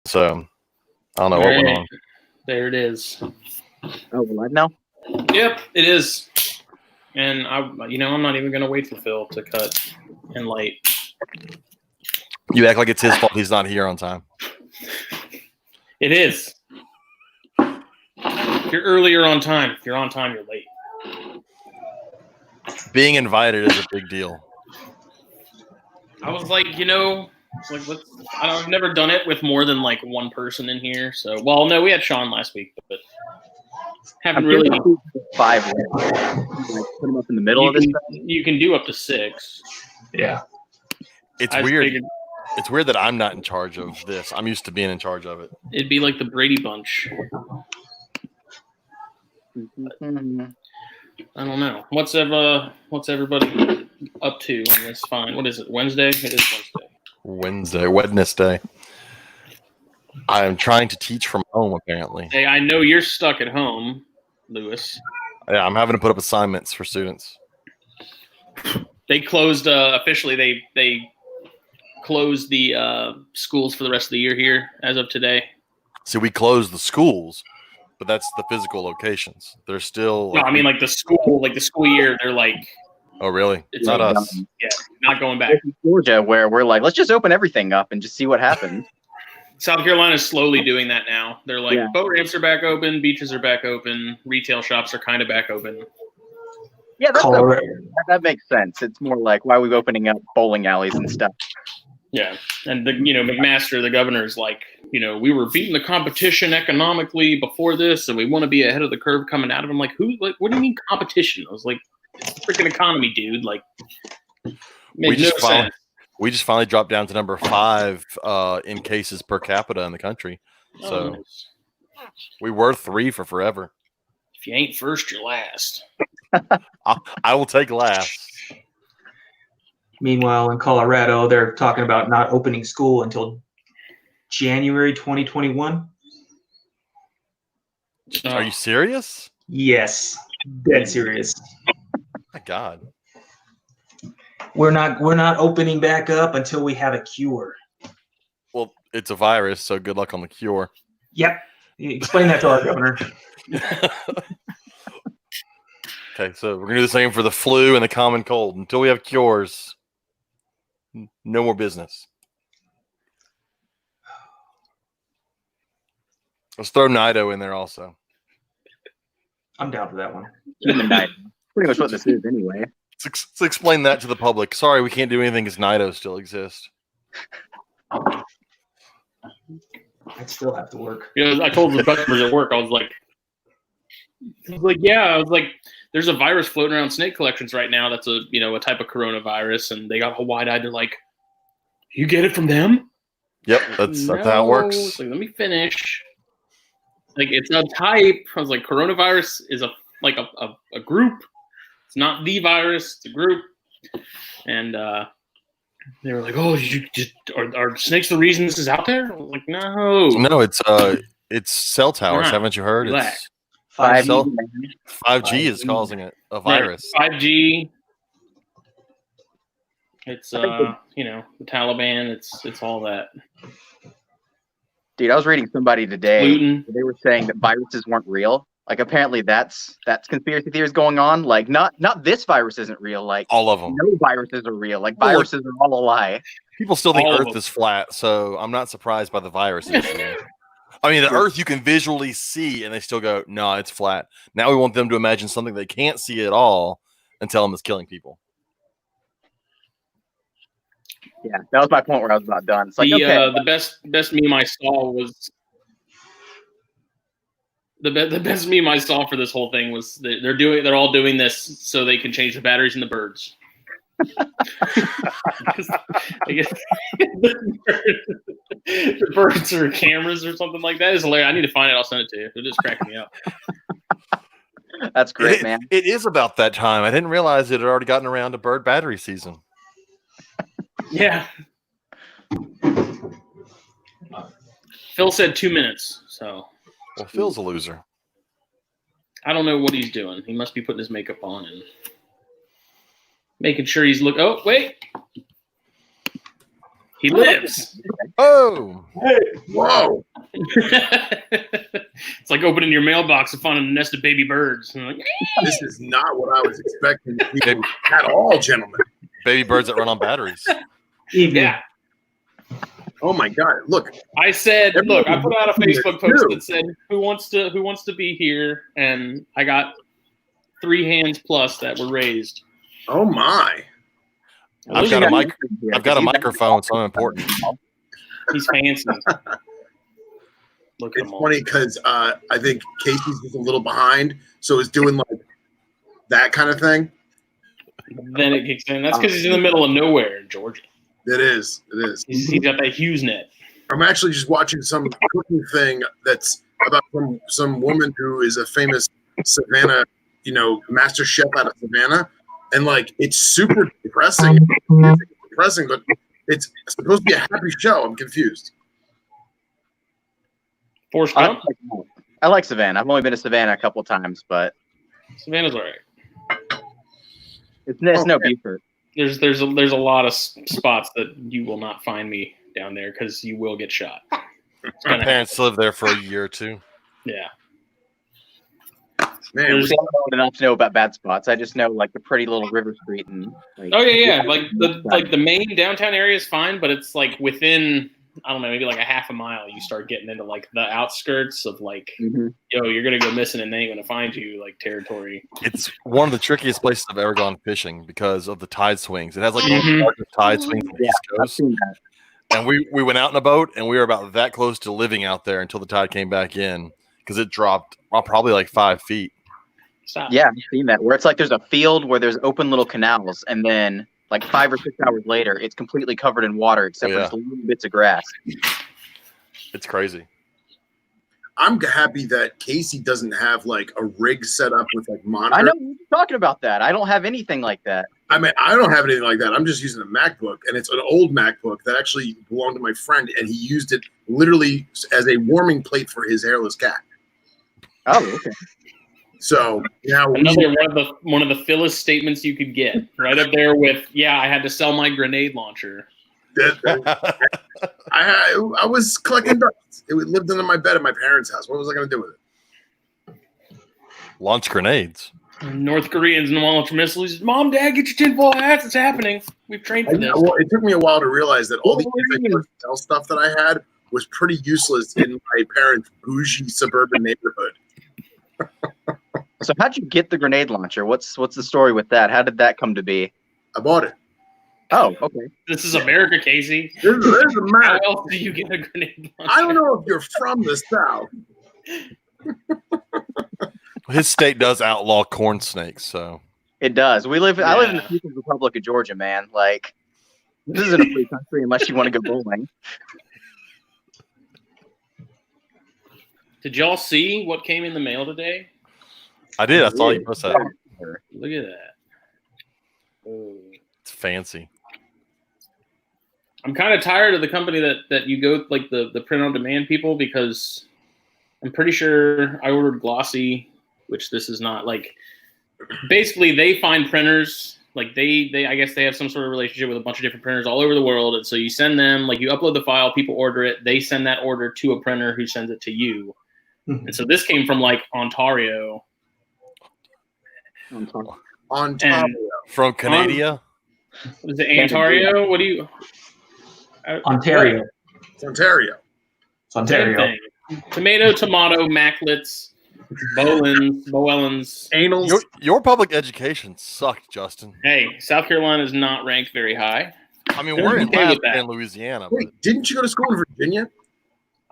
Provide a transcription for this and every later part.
So I don't know All what went right. on. There it is. Oh, we're live now? Yep, it is. And I'm not even gonna wait for Phil to cut in late. You act like it's his fault he's not here on time. It is. If you're earlier on time. If you're on time, you're late. Being invited is a big deal. I was like, I've never done it with more than like one person in here. So, well, no, we had Sean last week, but haven't really. 5. Put him up in the middle of this. You can do up to 6. Yeah, It's weird. It's weird that I'm not in charge of this. I'm used to being in charge of it. It'd be like the Brady Bunch. I don't know. What's everybody up to on this fine? What is it? Wednesday? It is Wednesday. I am trying to teach from home, apparently. Hey, I know you're stuck at home, Lewis. Yeah, I'm having to put up assignments for students. They closed officially. They closed the schools for the rest of the year here as of today. See, we closed the schools, but that's the physical locations. They're still. No, I mean like the school year. They're like. Oh, really? It's not like, us. Yeah, not going back. In Georgia, where we're like, let's just open everything up and just see what happens. South Carolina is slowly doing that now. They're like, boat ramps are back open, beaches are back open, retail shops are kind of back open. Yeah, that makes sense. It's more like, why are we opening up bowling alleys and stuff? Yeah, and McMaster, the governor, is like, we were beating the competition economically before this, and we want to be ahead of the curve coming out of it. I'm like, what do you mean competition? I was like, it's the freaking economy, dude. Like, we just finally dropped down to number 5 in cases per capita in the country. So nice. We were 3 for forever. If you ain't first, you're last. I will take last. Meanwhile, in Colorado, they're talking about not opening school until January 2021. Are you serious? Yes, dead serious. My God. We're not opening back up until we have a cure. Well, it's a virus, so good luck on the cure. Yep. Explain that to our governor. Okay, so we're going to do the same for the flu and the common cold. Until we have cures, no more business. Let's throw Nido in there also. I'm down for that one. Human Nido. Pretty much what this is anyway. Let's explain that to the public. Sorry, we can't do anything because Nido still exists. I'd still have to work. I told the customers at work, I was like, there's a virus floating around snake collections right now that's a type of coronavirus, and they got all wide-eyed. They're like, you get it from them? Yep, that's how it works. Like, let me finish. Like, it's a type. I was like, coronavirus is a group. It's not the virus, it's a group. And they were like, oh, are snakes the reason this is out there? I was like, no. No, it's cell towers. Haven't you heard? Relax. It's 5G is causing it a virus. 5G. It's the Taliban. It's all that. Dude, I was reading somebody today. Gluten. They were saying that viruses weren't real. Like, apparently that's conspiracy theories going on. Like, not this virus isn't real. Like, all of them. No viruses are real. Like, viruses are all a lie. People still think Earth is flat, so I'm not surprised by the virus issue. I mean, the Earth you can visually see, and they still go, no, it's flat. Now we want them to imagine something they can't see at all and tell them it's killing people. Yeah, that was my point where I was about done. It's like, the best meme I saw was the best meme I saw for this whole thing was they're all doing this so they can change the batteries in the birds. I guess the birds are cameras or something like that. Is hilarious. I need to find it. I'll send it to you. It just cracking me up. That's great, man. It is about that time. I didn't realize it had already gotten around to bird battery season. Yeah. Phil said 2 minutes, so. Well, Phil's a loser. I don't know what he's doing. He must be putting his makeup on and making sure he's Oh, wait. He lives. Oh, Whoa. It's like opening your mailbox and finding a nest of baby birds. And like, This is not what I was expecting at all, gentlemen. baby birds that run on batteries. Evening. yeah. Oh my God! Look, I said, look, I put out a Facebook Too. post that said, who wants to be here? And I got 3 hands plus that were raised. oh my! I've got a microphone, so I'm important. He's fancy. Look at It's them all. funny because I think Casey's just a little behind, so it's doing like that kind of thing. Then it kicks in. That's because he's in the middle of nowhere in Georgia. It is. It is. He's got that Hughes net. I'm actually just watching some cooking thing that's about some woman who is a famous Savannah, master chef out of Savannah, and like it's super depressing. It's depressing, but it's supposed to be a happy show. I'm confused. Forrest Gump. I like Savannah. I've only been to Savannah a couple times, but Savannah's all right. it's no Beaufort. There's a lot of spots that you will not find me down there because you will get shot. My parents lived there for a year or two. Yeah. Man, I don't know enough to know about bad spots. I just know like the pretty little River Street and. Like, Oh yeah. Like the main downtown area is fine, but it's like within, I don't know, maybe like a half a mile, you start getting into like the outskirts of like, you're gonna go missing and they ain't gonna find you like territory. It's one of the trickiest places I've ever gone fishing because of the tide swings. It has like the largest tide swings on the East I've Coast. seen that. And we went out in a boat, and we were about that close to living out there until the tide came back in because it dropped probably like 5 feet. Stop. Yeah, I've seen that. Where it's like there's a field where there's open little canals, and then like 5 or 6 hours later, it's completely covered in water except for just little bits of grass. It's crazy. I'm happy that Casey doesn't have like a rig set up with like monitors. I know we were talking about that. I don't have anything like that. I mean, I don't have anything like that. I'm just using a MacBook, and it's an old MacBook that actually belonged to my friend, and he used it literally as a warming plate for his hairless cat. Oh, okay. So now Another one of the Phyllis statements you could get right up there with, I had to sell my grenade launcher. I was collecting dust. It lived under my bed at my parents' house. What was I going to do with it? Launch grenades. North Koreans and launch missiles. Mom, Dad, get your tinfoil hats. It's happening. We've trained for this. Well, it took me a while to realize that all the anti-personnel stuff that I had was pretty useless in my parents' bougie suburban neighborhood. So how'd you get the grenade launcher? What's the story with that? How did that come to be? I bought it. Oh, okay. This is America, Casey. There's a How map. else do you get a grenade launcher? I don't know if you're from the South. His state does outlaw corn snakes, so It does. I live in the People's Republic of Georgia, man. Like, this isn't a free country unless you want to go bowling. Did y'all see what came in the mail today? I did. I saw you post that. Look at that. Oh. It's fancy. I'm kind of tired of the company that you go like the print on demand people, because I'm pretty sure I ordered glossy, which this is not. Like, basically they find printers, like they I guess they have some sort of relationship with a bunch of different printers all over the world, and so you send them, like, you upload the file, people order it, they send that order to a printer who sends it to you. And so this came from like Ontario. Ontario. From Canada. Is it Ontario? What do you? Ontario. It's Ontario. It's Ontario. Same thing. Tomato, Macklets, Boellens. Anals. Your public education sucked, Justin. Hey, South Carolina is not ranked very high. I mean, we're in Okay with that. Louisiana. But Wait, didn't you go to school in Virginia?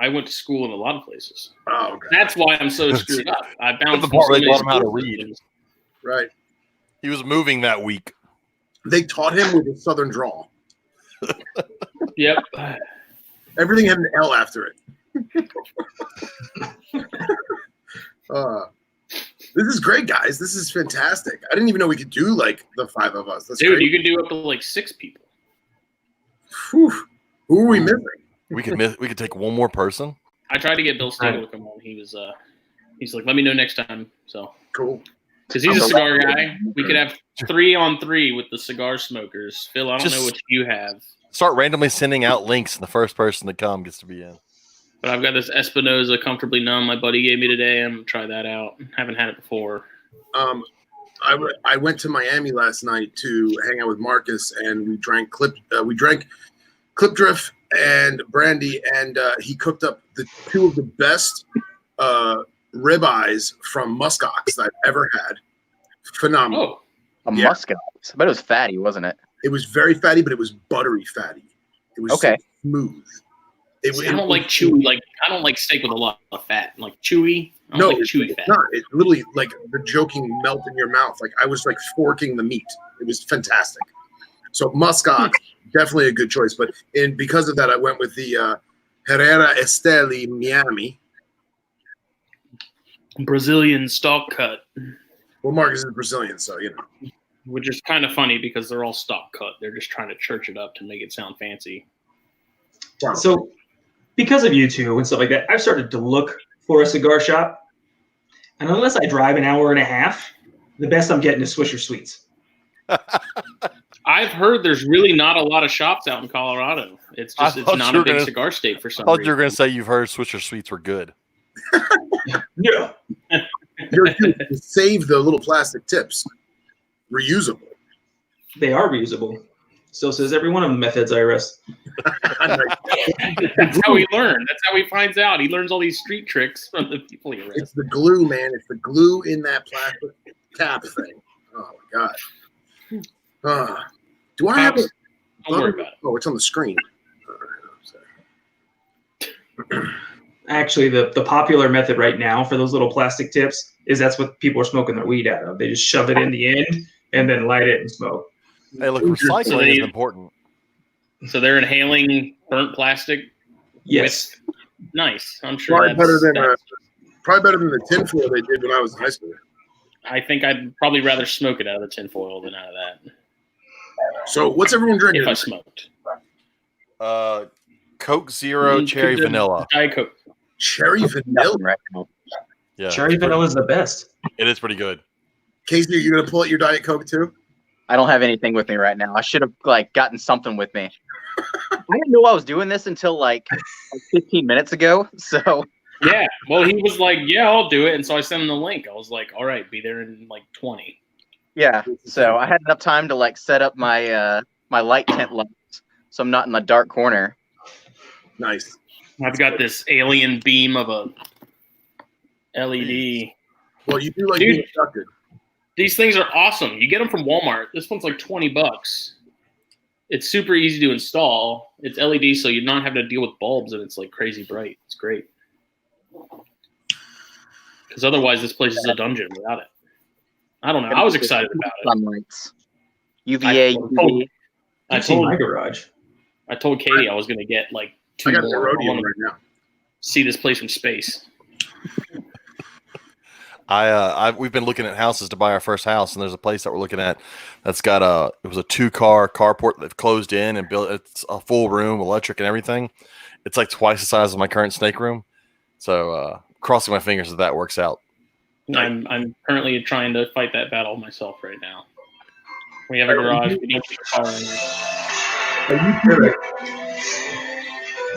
I went to school in a lot of places. Oh, okay. That's why I'm so screwed up. I bounced the from part so where they many taught him how to schools. read. Right. he was moving that week. They taught him with a southern drawl. Yep. Everything had an L after it. This is great, guys. This is fantastic. I didn't even know we could do like the 5 of us. That's Dude, great. you could do up to like 6 people. Whew. Who are we missing? We could take one more person. I tried to get Bill Stagel to come on. He's like, let me know next time. So, Cool. because he's a cigar guy, we could have 3-on-3 with the cigar smokers. Phil, I don't know what you have. Start randomly sending out links, and the first person to come gets to be in. But I've got this Espinosa Comfortably Numb my buddy gave me today. I'm going to try that out. Haven't had it before. I went to Miami last night to hang out with Marcus, and we drank Clip Drift and brandy, and he cooked up the two of the best ribeyes from muskox that I've ever had. Phenomenal. Oh, Muskox. But it was fatty, wasn't it? It was very fatty, but it was buttery fatty. It was so smooth. I don't like chewy. Like I don't like steak with a lot of fat. Like chewy. I don't like chewy fat. Not. It's literally like the joking melt in your mouth. Like I was like forking the meat. It was fantastic. So muskox, definitely a good choice. But because of that, I went with the Herrera Esteli Miami. Brazilian stock cut. Well, Marcus is Brazilian, so you know. Which is kind of funny because they're all stock cut. They're just trying to church it up to make it sound fancy. Wow. So, because of you two and stuff like that, I've started to look for a cigar shop. And unless I drive an hour and a half, the best I'm getting is Swisher Sweets. I've heard there's really not a lot of shops out in Colorado. It's just it's not a big cigar state for some reason. I thought you were going to say you've heard Swisher Sweets were good. Yeah. You save the little plastic tips. Reusable. They are reusable. So says every one of them, Methods IRS. That's how he learned. That's how he finds out. He learns all these street tricks from the people he arrests. It's the glue, man. It's the glue in that plastic cap thing. Oh my god. Do I have a? Don't worry about it. Oh, it's on the screen. Actually, the popular method right now for those little plastic tips is that's what people are smoking their weed out of. They just shove it in the end and then light it and smoke. Hey, look, recycling is important. So they're inhaling burnt plastic. Yes. Nice. I'm sure Probably better than the tinfoil they did when I was in high school. I think I'd probably rather smoke it out of the tinfoil than out of that. So what's everyone drinking? If I smoked. Coke Zero Cherry Vanilla. Diet Coke. Cherry vanilla? Right now. Yeah, Cherry vanilla is the best. it is pretty good. Casey, are you going to pull out your Diet Coke too? I don't have anything with me right now. I should have gotten something with me. I didn't know I was doing this until like 15 minutes ago. So Yeah. Well, he was like, "Yeah, I'll do it," and so I sent him the link. I was like, "All right, be there in like 20." yeah, so I had enough time to set up my my light tent lights, so I'm not in the dark corner. Nice. I've got this alien beam of a LED. Well, you do like Dude. being abducted. These things are awesome. You get them from Walmart. This one's like $20. It's super easy to install. It's LED, so you're not having to deal with bulbs, and it's like crazy bright. It's great. Because otherwise, this place is a dungeon without it. I don't know. I was excited about it. Sunlights, UVA, UV. I I've seen my told garage. I told Katie I was going to get like I 2 got the more. I rodeo want right to now. see this place from space. We've been looking at houses to buy our first house, and there's a place that we're looking at that's got it was a 2-car carport that closed in and built. It's a full room, electric and everything. It's like twice the size of my current snake room. So crossing my fingers that works out. I'm currently trying to fight that battle myself right now. We have a garage. We don't keep a car in there.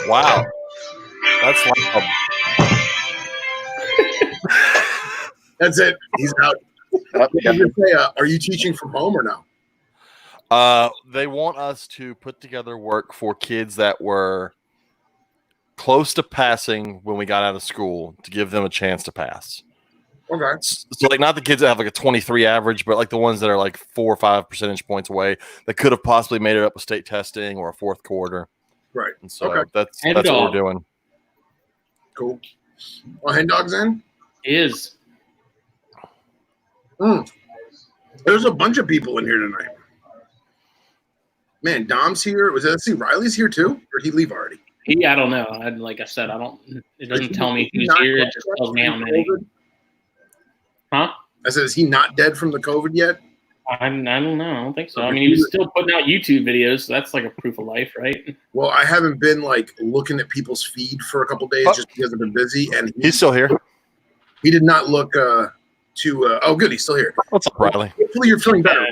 Wow, that's loud. That's it. He's out. Oh, I was gonna say, are you teaching from home or no? They want us to put together work for kids that were close to passing when we got out of school to give them a chance to pass. Okay. So like not the kids that have like a 23 average, but like the ones that are like 4 or 5 percentage points away that could have possibly made it up with state testing or a fourth quarter. Right. And so Okay. that's Hen what dog. we're doing. Cool. Well, Hen Dog's in? Is There's a bunch of people in here tonight. Man, Dom's here. Let's see, Riley's here too? Or did he leave already? he? I don't know. Like I said, I don't. It doesn't tell me who's Not here. dead It just tells me how many. from COVID? Huh? I said, is he not dead from the COVID yet? I don't know. I don't think so. I mean, he was still putting out YouTube videos, so that's like a proof of life, right? Well, I haven't been looking at people's feed for a couple days just because I've been busy, and He's still here. he did not look too. Oh, good, he's still here. What's up, Riley? Hopefully, you're feeling better.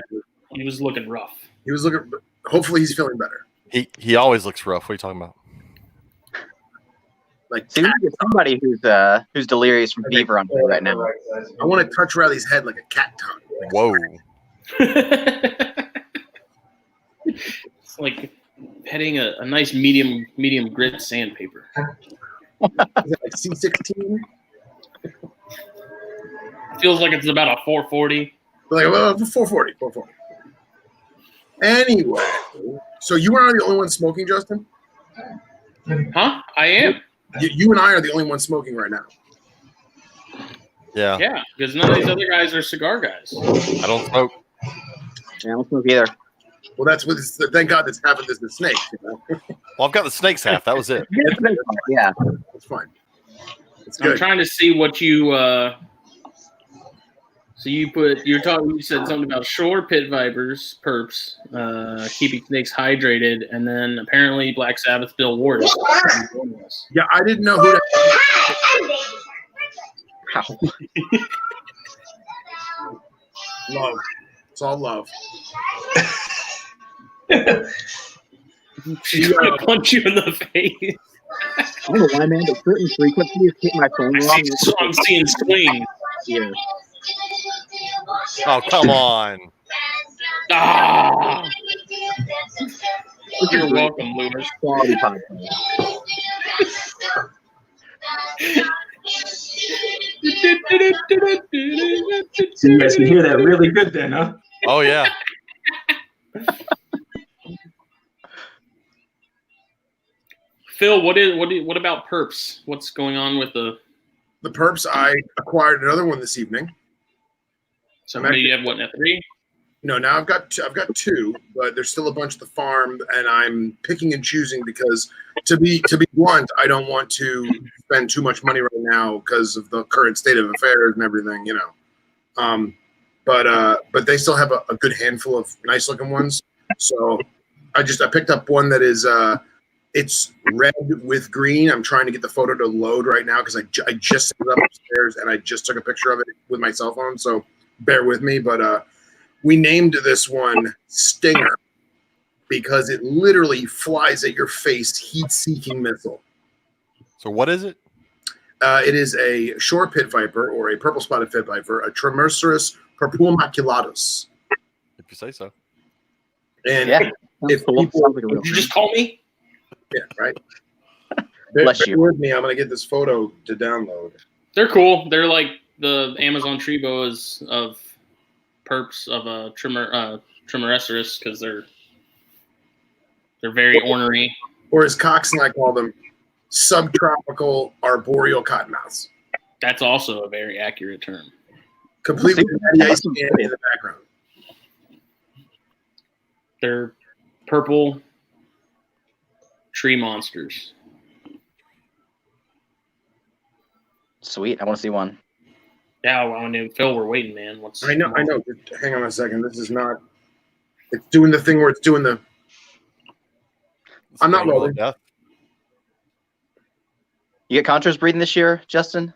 He was looking rough. He was looking. Hopefully, he's feeling better. He always looks rough. What are you talking about? Like See, we can get somebody who's delirious from fever on here right now. I want to touch Riley's head like a cat tongue. Whoa. It's like petting a nice medium grit sandpaper. Is it like C16? Feels like it's about a 440. Like 440. Anyway, so you and I are the only ones smoking, Justin? Huh? I am. You and I are the only ones smoking right now. Yeah. Yeah, because none of these other guys are cigar guys. I don't smoke. Yeah, I don't smoke either. Well, that's what. Thank God that's happened. This the snake. You know? Well, I've got the snake's half. That was it. Yeah. It's fine. It's I'm good. trying to see what you. So you said something about shore pit vipers, perps, keeping snakes hydrated, and then apparently Black Sabbath Bill Ward. Yeah, I didn't know who. Love. It's all love. She's gonna punch you in the face. I don't know why, man, but certain frequencies hit my phone wrong. I'm seeing swing. Yeah. Oh, come on. Ah! You're welcome, Loomis. Quality podcast. So you guys can hear that really good then, huh? Oh, yeah. Phil, what about perps? What's going on with the perps? I acquired another one this evening. So maybe you have what, now 3? No, now I've got 2, but there's still a bunch at the farm, and I'm picking and choosing because, to be blunt, I don't want to spend too much money right now because of the current state of affairs and everything, you know. But they still have a good handful of nice looking ones. So I picked up one that is it's red with green. I'm trying to get the photo to load right now because I just set it up upstairs and I just took a picture of it with my cell phone. So bear with me, but we named this one Stinger because it literally flies at your face, heat-seeking missile. So what is it? It is a shore pit viper or a purple-spotted pit viper, a Trimerceros purpurmaculatus. If you say so. And Yeah. if Cool. people, Sounds like a real Did you just call me? yeah, right. Bless Bear you. with me. I'm going to get this photo to download. They're cool. They're like the Amazon tree boas of perps of a Trimerceros because they're very ornery. Or as Cox and I call them, subtropical arboreal cottonmouths. That's also a very accurate term. Completely natty ice candy in the background. They're purple tree monsters. Sweet. I want to see one. Yeah, well, I mean, Phil, we're waiting, man. I know. Hang on a second. This is not. It's doing the thing where it's doing the. I'm not loading. Death. You get contras breeding this year, Justin?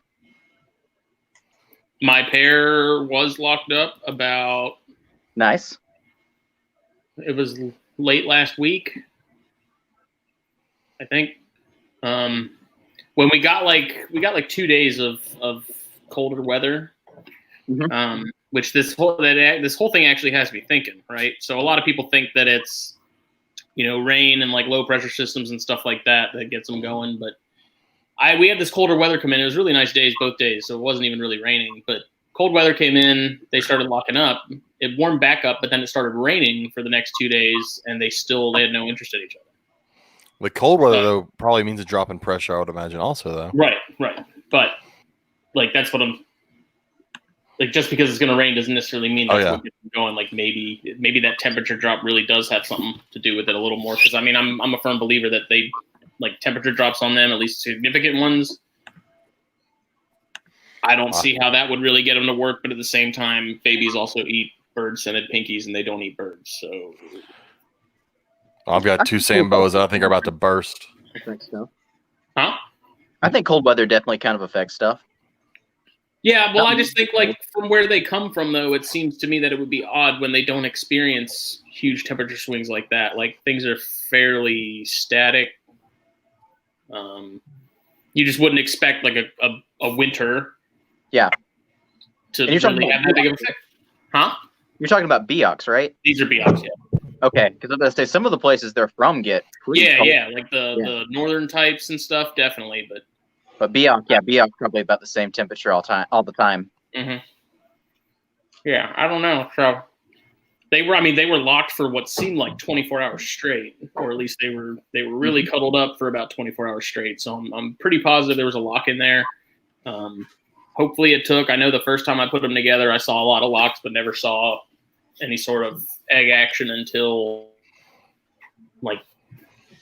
My pair was locked up about. Nice. It was late last week, I think. When we got like 2 days of colder weather, which this whole thing actually has me thinking, right? So a lot of people think that it's, rain and like low pressure systems and stuff like that gets them going. But we had this colder weather come in. It was really nice days both days, so it wasn't even really raining. But cold weather came in. They started locking up. It warmed back up, but then it started raining for the next 2 days, and they had no interest in each other. The cold weather, though, probably means a drop in pressure, I would imagine, also, though. Right. But, like, that's what I'm – like, just because it's going to rain doesn't necessarily mean that's what gets them going. Like, maybe that temperature drop really does have something to do with it a little more. Because, I mean, I'm a firm believer that they – like, temperature drops on them, at least significant ones. I don't see how that would really get them to work. But at the same time, babies also eat bird-scented pinkies, and they don't eat birds. So – I've got 2 Sambos that I think are about to burst. Affects stuff. Huh? I think cold weather definitely kind of affects stuff. Yeah, well, I just think like from where they come from, though, it seems to me that it would be odd when they don't experience huge temperature swings like that. Like things are fairly static. You just wouldn't expect like a winter. Yeah. To And you're talking really about have that big of effect. Huh? You're talking about Beox, right? These are Beox, yeah. Okay, because I was gonna say some of the places they're from get pretty cold. Yeah, like the northern types and stuff, definitely. But Beox probably about the same temperature all the time. Mm-hmm. Yeah, I don't know. So they were locked for what seemed like 24 hours straight, or at least they were really cuddled up for about 24 hours straight. So I'm pretty positive there was a lock in there. Hopefully it took. I know the first time I put them together, I saw a lot of locks, but never saw any sort of egg action until like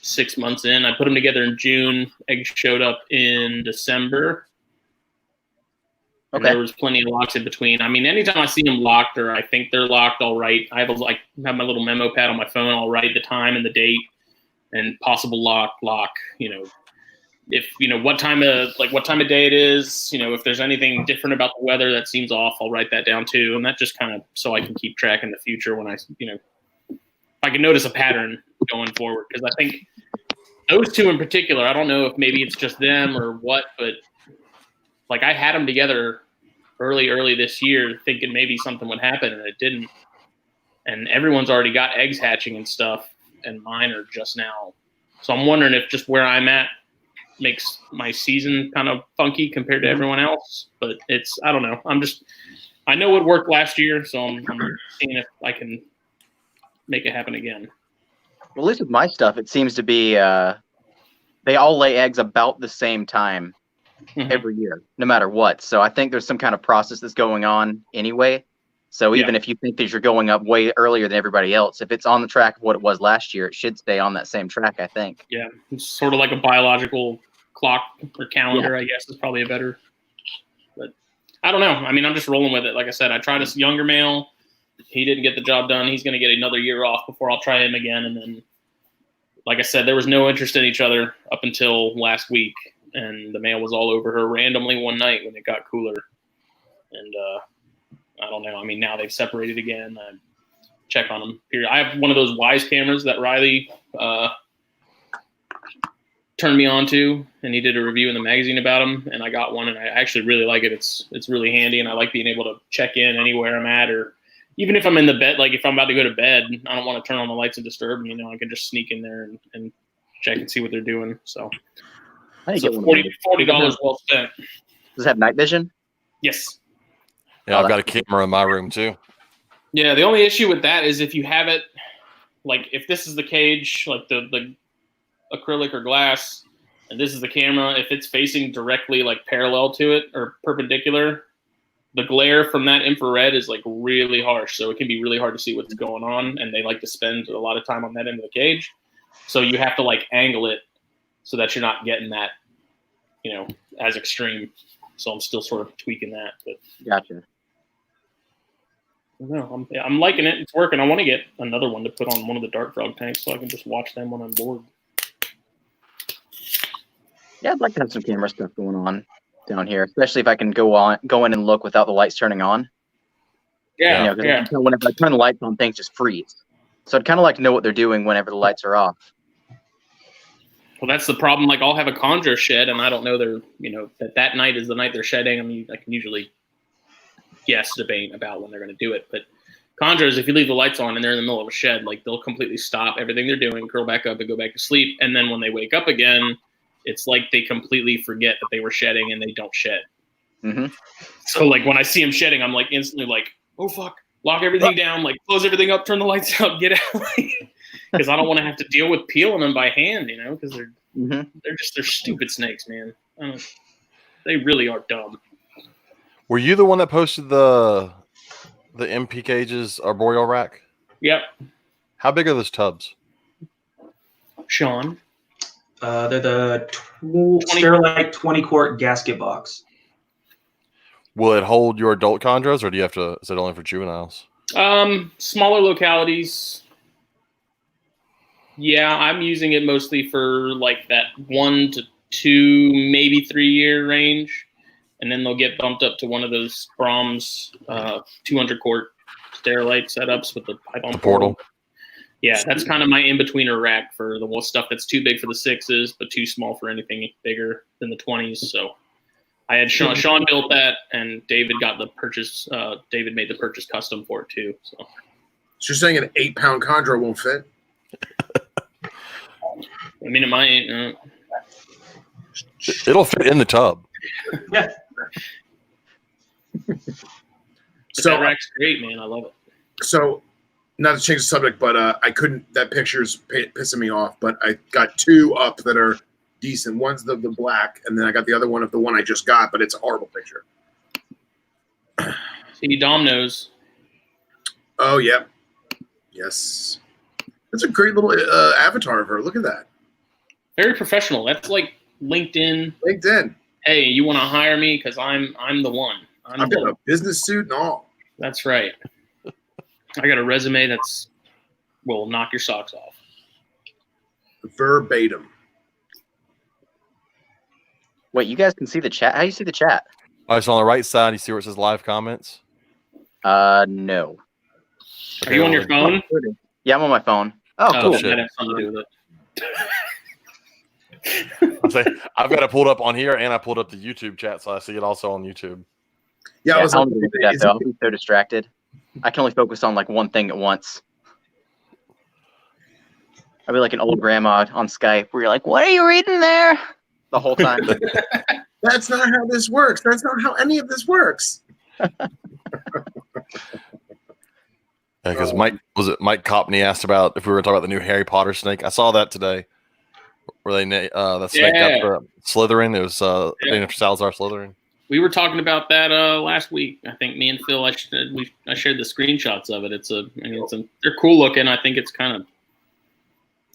6 months in. I put them together in June. Eggs showed up in December. And there was plenty of locks in between. I mean, anytime I see them locked or I think they're locked, I'll write. I have my little memo pad on my phone. I'll write the time and the date and possible lock. If what time of day it is. If there's anything different about the weather that seems off, I'll write that down too. And that just kind of so I can keep track in the future when if I can notice a pattern going forward. Because I think those two in particular, I don't know if maybe it's just them or what, but like I had them together early this year thinking maybe something would happen and it didn't. And everyone's already got eggs hatching and stuff and mine are just now. So I'm wondering if just where I'm at makes my season kind of funky compared to everyone else. But I don't know. I know it worked last year, so I'm seeing if I can make it happen again. Well, at least with my stuff, it seems to be they all lay eggs about the same time every year, no matter what. So I think there's some kind of process that's going on anyway. So even if you think that you're going up way earlier than everybody else, if it's on the track of what it was last year, it should stay on that same track, I think. Yeah, it's sort of like a biological clock or calendar, I guess is probably a better. But I don't know. I mean, I'm just rolling with it. Like I said, I tried a younger male. He didn't get the job done. He's going to get another year off before I'll try him again. And then, like I said, there was no interest in each other up until last week. And the male was all over her randomly one night when it got cooler. And I don't know. I mean, now they've separated again. I check on them. I have one of those Wise cameras that Riley turned me on to, and he did a review in the magazine about them. And I got one, and I actually really like it. It's really handy, and I like being able to check in anywhere I'm at, or even if I'm in the bed, like if I'm about to go to bed, I don't want to turn on the lights and disturb them. I can just sneak in there and check and see what they're doing. So. $40 well spent. Does it have night vision? Yes. Yeah, I've got a camera in my room too. Yeah, the only issue with that is if you have it, like if this is the cage, like the acrylic or glass, and this is the camera, if it's facing directly like parallel to it or perpendicular, the glare from that infrared is like really harsh. So it can be really hard to see what's going on, and they like to spend a lot of time on that end of the cage. So you have to like angle it so that you're not getting that, as extreme. So I'm still sort of tweaking that. But gotcha. No, I'm liking it. It's working. I want to get another one to put on one of the Dart Frog tanks so I can just watch them when I'm bored. Yeah, I'd like to have some camera stuff going on down here, especially if I can go in and look without the lights turning on. Yeah, Whenever I turn the lights on, things just freeze. So I'd kind of like to know what they're doing whenever the lights are off. Well, that's the problem. Like, I'll have a chondro shed, and I don't know that night is the night they're shedding. I mean, I can usually debate about when they're going to do it. But chondros, if you leave the lights on and they're in the middle of a shed, like they'll completely stop everything they're doing, curl back up, and go back to sleep. And then when they wake up again, it's like they completely forget that they were shedding and they don't shed. Mm-hmm. So, like, when I see them shedding, I'm like instantly like, oh fuck, lock everything down, like close everything up, turn the lights out, get out. Because I don't want to have to deal with peeling them by hand, because they're stupid snakes, man. They really are dumb. Were you the one that posted the MP cages arboreal rack? Yep. How big are those tubs? Sean? They're the Sterilite 20-quart gasket box. Will it hold your adult chondros, or do you have to? Is it only for juveniles? Smaller localities. Yeah, I'm using it mostly for like that 1 to 2, maybe 3 year range. and then they'll get bumped up to one of those Brahms 200 quart Sterilite setups with the python portal. Yeah, that's kind of my in-betweener rack for the stuff that's too big for the 6s, but too small for anything bigger than the 20s. So I had Sean built that, and David got the purchase. David made the purchase custom for it too. So you're saying an 8-pound chondro won't fit? I mean, it might. It'll fit in the tub. So that rack's great, man. I love it. So, not to change the subject, but I couldn't. That picture's pissing me off. But I got 2 up that are decent. One's the black, and then I got the other one of the one I just got, but it's a horrible picture. See, Dom knows. Oh, yeah. Yes. That's a great little avatar of her. Look at that. Very professional. That's like LinkedIn. LinkedIn. Hey, you want to hire me? Because I'm the one. I've got a business suit and all. That's right. I got a resume will knock your socks off. Verbatim. Wait, you guys can see the chat? How do you see the chat? All right, so on the right side, you see where it says live comments? No. Are you on your phone? Yeah, I'm on my phone. Oh, cool. That has something to do with it. I've got it pulled up on here, and I pulled up the YouTube chat, so I see it also on YouTube. Yeah, I was I'll be so distracted. I can only focus on like one thing at once. I'll be like an old grandma on Skype where you're like, "What are you reading there?" the whole time. That's not how this works. That's not how any of this works. Because Mike Copney asked about if we were talking about the new Harry Potter snake. I saw that today. Where they that snake got for Slytherin. It was Salazar Slytherin. We were talking about that last week. I think me and Phil. I shared the screenshots of it. They're cool looking. I think it's kind of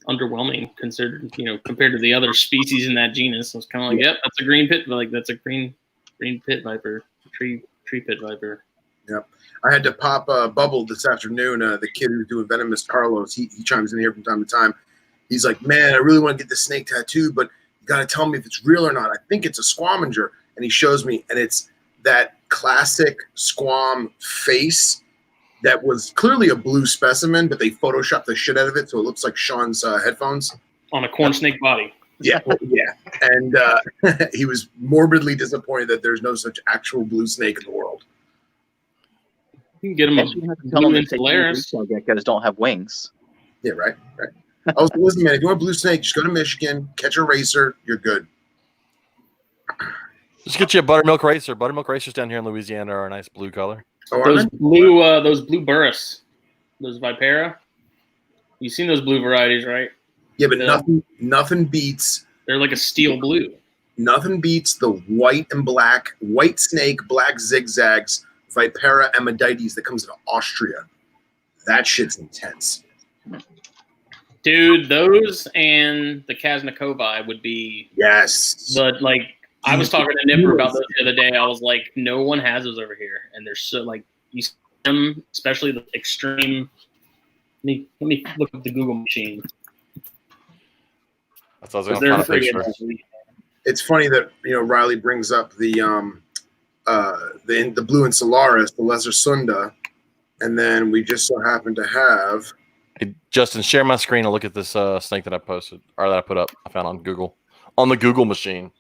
underwhelming considered, compared to the other species in that genus. It's kind of like, yep, that's a green pit, that's a green pit viper, tree pit viper. Yep. I had to pop Bubble this afternoon. The kid who's doing Venomous, Carlos, he chimes in here from time to time. He's like, man, I really want to get this snake tattooed, but you got to tell me if it's real or not. I think it's a squaminger. And he shows me, and it's that classic squam face that was clearly a blue specimen, but they photoshopped the shit out of it, so it looks like Sean's headphones. On a corn snake body. Yeah, yeah. And he was morbidly disappointed that there's no such actual blue snake in the world. You can get them blue Insularis. Geckos don't have wings. Yeah, right. I was listen, man. If you want a blue snake, just go to Michigan, catch a racer, you're good. Just get you a buttermilk racer. Buttermilk racers down here in Louisiana are a nice blue color. Oh, those blue burris, those Vipera. You've seen those blue varieties, right? Yeah, but nothing beats. They're like a steel blue. Nothing beats the white and black, white snake, black zigzags, Vipera amidites that comes out of Austria. That shit's intense. Dude, those and the Krasnikovi would be I was talking to Nipper about those the other day. I was like, no one has those over here. And they're so you see them, especially the extreme. Let me look at the Google machine. That's what I was going to find a picture. It's funny that Riley brings up the blue Insularis, the Lesser Sunda, and then we just so happen to have. Hey, Justin, share my screen and look at this snake that I posted or that I put up. I found on Google, on the Google machine.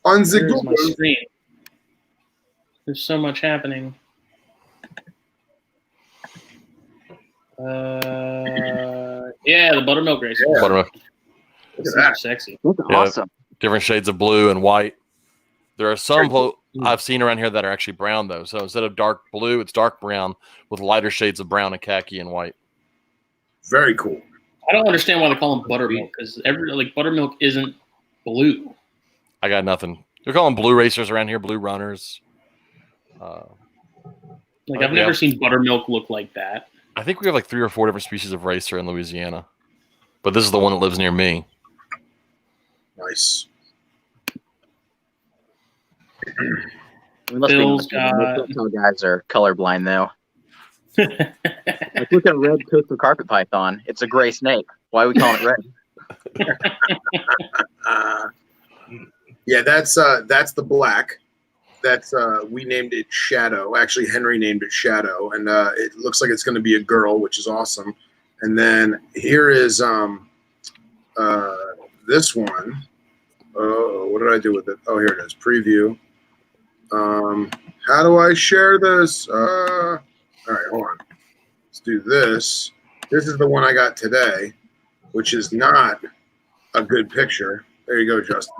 On the There's Google my screen. There's so much happening. Yeah, the buttermilk racer. Yeah. Buttermilk. Look at that. Sexy. That's awesome. Different shades of blue and white. There are some I've seen around here that are actually brown, though. So instead of dark blue, it's dark brown with lighter shades of brown and khaki and white. Very cool. I don't understand why they call them buttermilk, because buttermilk isn't blue. I got nothing. They're calling blue racers around here, blue runners. I've never seen buttermilk look like that. I think we have 3 or 4 different species of racer in Louisiana, but this is the one that lives near me. Nice. Bill's got... Most guys are colorblind, though. Look at red coastal carpet python. It's a gray snake. Why are we calling it red? Yeah, that's the black. That's we named it Shadow. Actually, Henry named it Shadow, and it looks like it's going to be a girl, which is awesome. And then here is this one. Oh, what did I do with it? Oh, here it is. Preview. How do I share this? All right, hold on. Let's do this. This is the one I got today, which is not a good picture. There you go, Justin.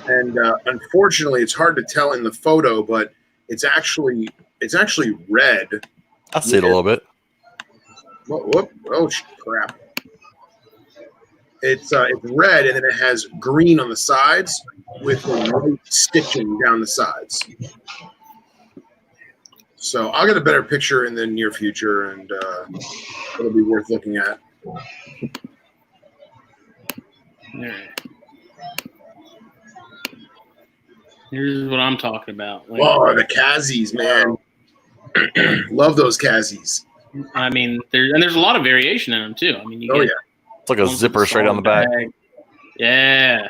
And unfortunately, it's hard to tell in the photo, but it's actually red. I see it a little bit. Whoop. Oh, crap. It's red, and then it has green on the sides with white stitching down the sides. So I'll get a better picture in the near future, and it'll be worth looking at. Here's what I'm talking about. Like, oh, the Kazis, man. Love those Kazis. I mean, there's a lot of variation in them too. I mean, you get it's like a zipper straight on the back. Yeah,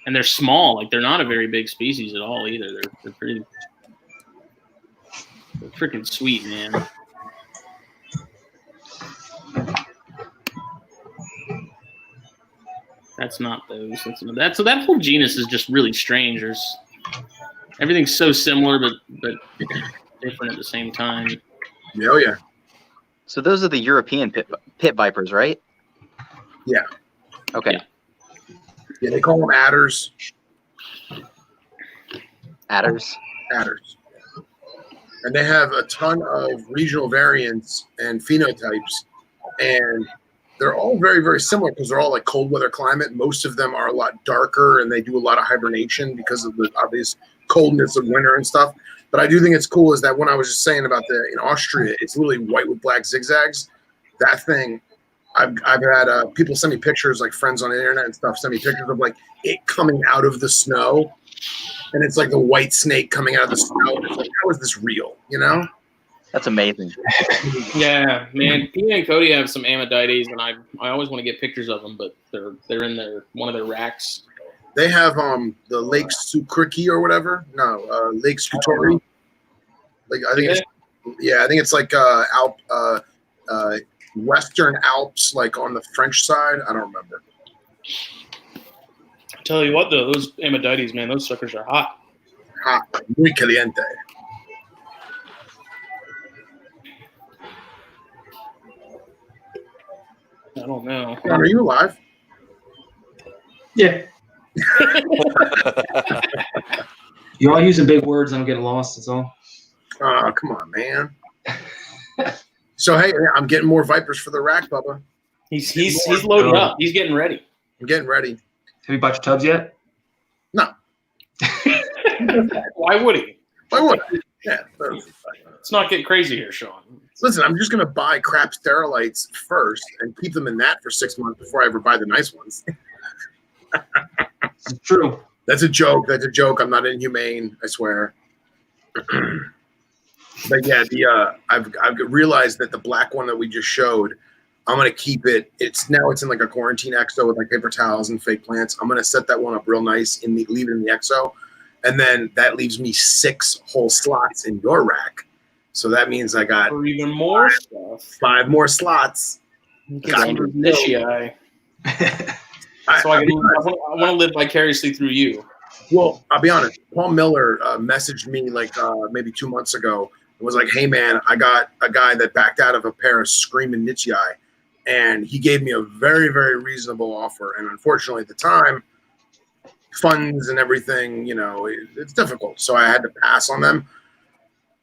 and they're small. Like they're not a very big species at all either. They're pretty, they're freaking sweet, man. That's not those. So that whole genus is just really strange. Everything's so similar, but different at the same time. Oh yeah. So those are the European pit vipers, right? Yeah. Okay. Yeah, they call them adders. Adders. And they have a ton of regional variants and phenotypes, and they're all very, very similar because they're all like cold weather climate. Most of them are a lot darker, and they do a lot of hibernation because of the obvious coldness of winter and stuff. But I do think it's cool is that when I was just saying about in Austria, it's literally white with black zigzags. That thing, I've had people send me pictures, like friends on the internet and stuff, send me pictures of like it coming out of the snow, and it's like a white snake coming out of the snow. And it's like, how is this real? You know? That's amazing. Yeah, man. Pina and Cody have some Amidites, and I always want to get pictures of them, but they're in one of their racks. They have the Lake Sukriki or whatever. No, Lake Skutori. Like I think I think it's like Western Alps, like on the French side. I don't remember. Tell you what, though, those Amidites, man, those suckers are hot. Hot, muy caliente. I don't know. Are you alive? Yeah. You're all using big words. I'm getting lost. That's all. Oh, come on, man. So hey, I'm getting more vipers for the rack, Bubba. He's loading up. He's getting ready. I'm getting ready. Have you bought your tubs yet? No. Why would he? Why would I? Yeah. Let's not get crazy here, Sean. Listen, I'm just gonna buy crap sterilites first and keep them in that for 6 months before I ever buy the nice ones. It's true. That's a joke. I'm not inhumane. I swear. But yeah, I've realized that the black one that we just showed, I'm gonna keep it. It's in like a quarantine exo with like paper towels and fake plants. I'm gonna set that one up real nice and leave it in the exo, and then that leaves me 6 whole slots in your rack. So that means I got or even more stuff. 5 more slots. Got Nichii. So I want to live vicariously through you. Well, I'll be honest. Paul Miller messaged me like maybe 2 months ago and was like, "Hey man, I got a guy that backed out of a pair of screaming Nichii, and he gave me a very, very reasonable offer. And unfortunately, at the time, funds and everything, it's difficult. So I had to pass on them.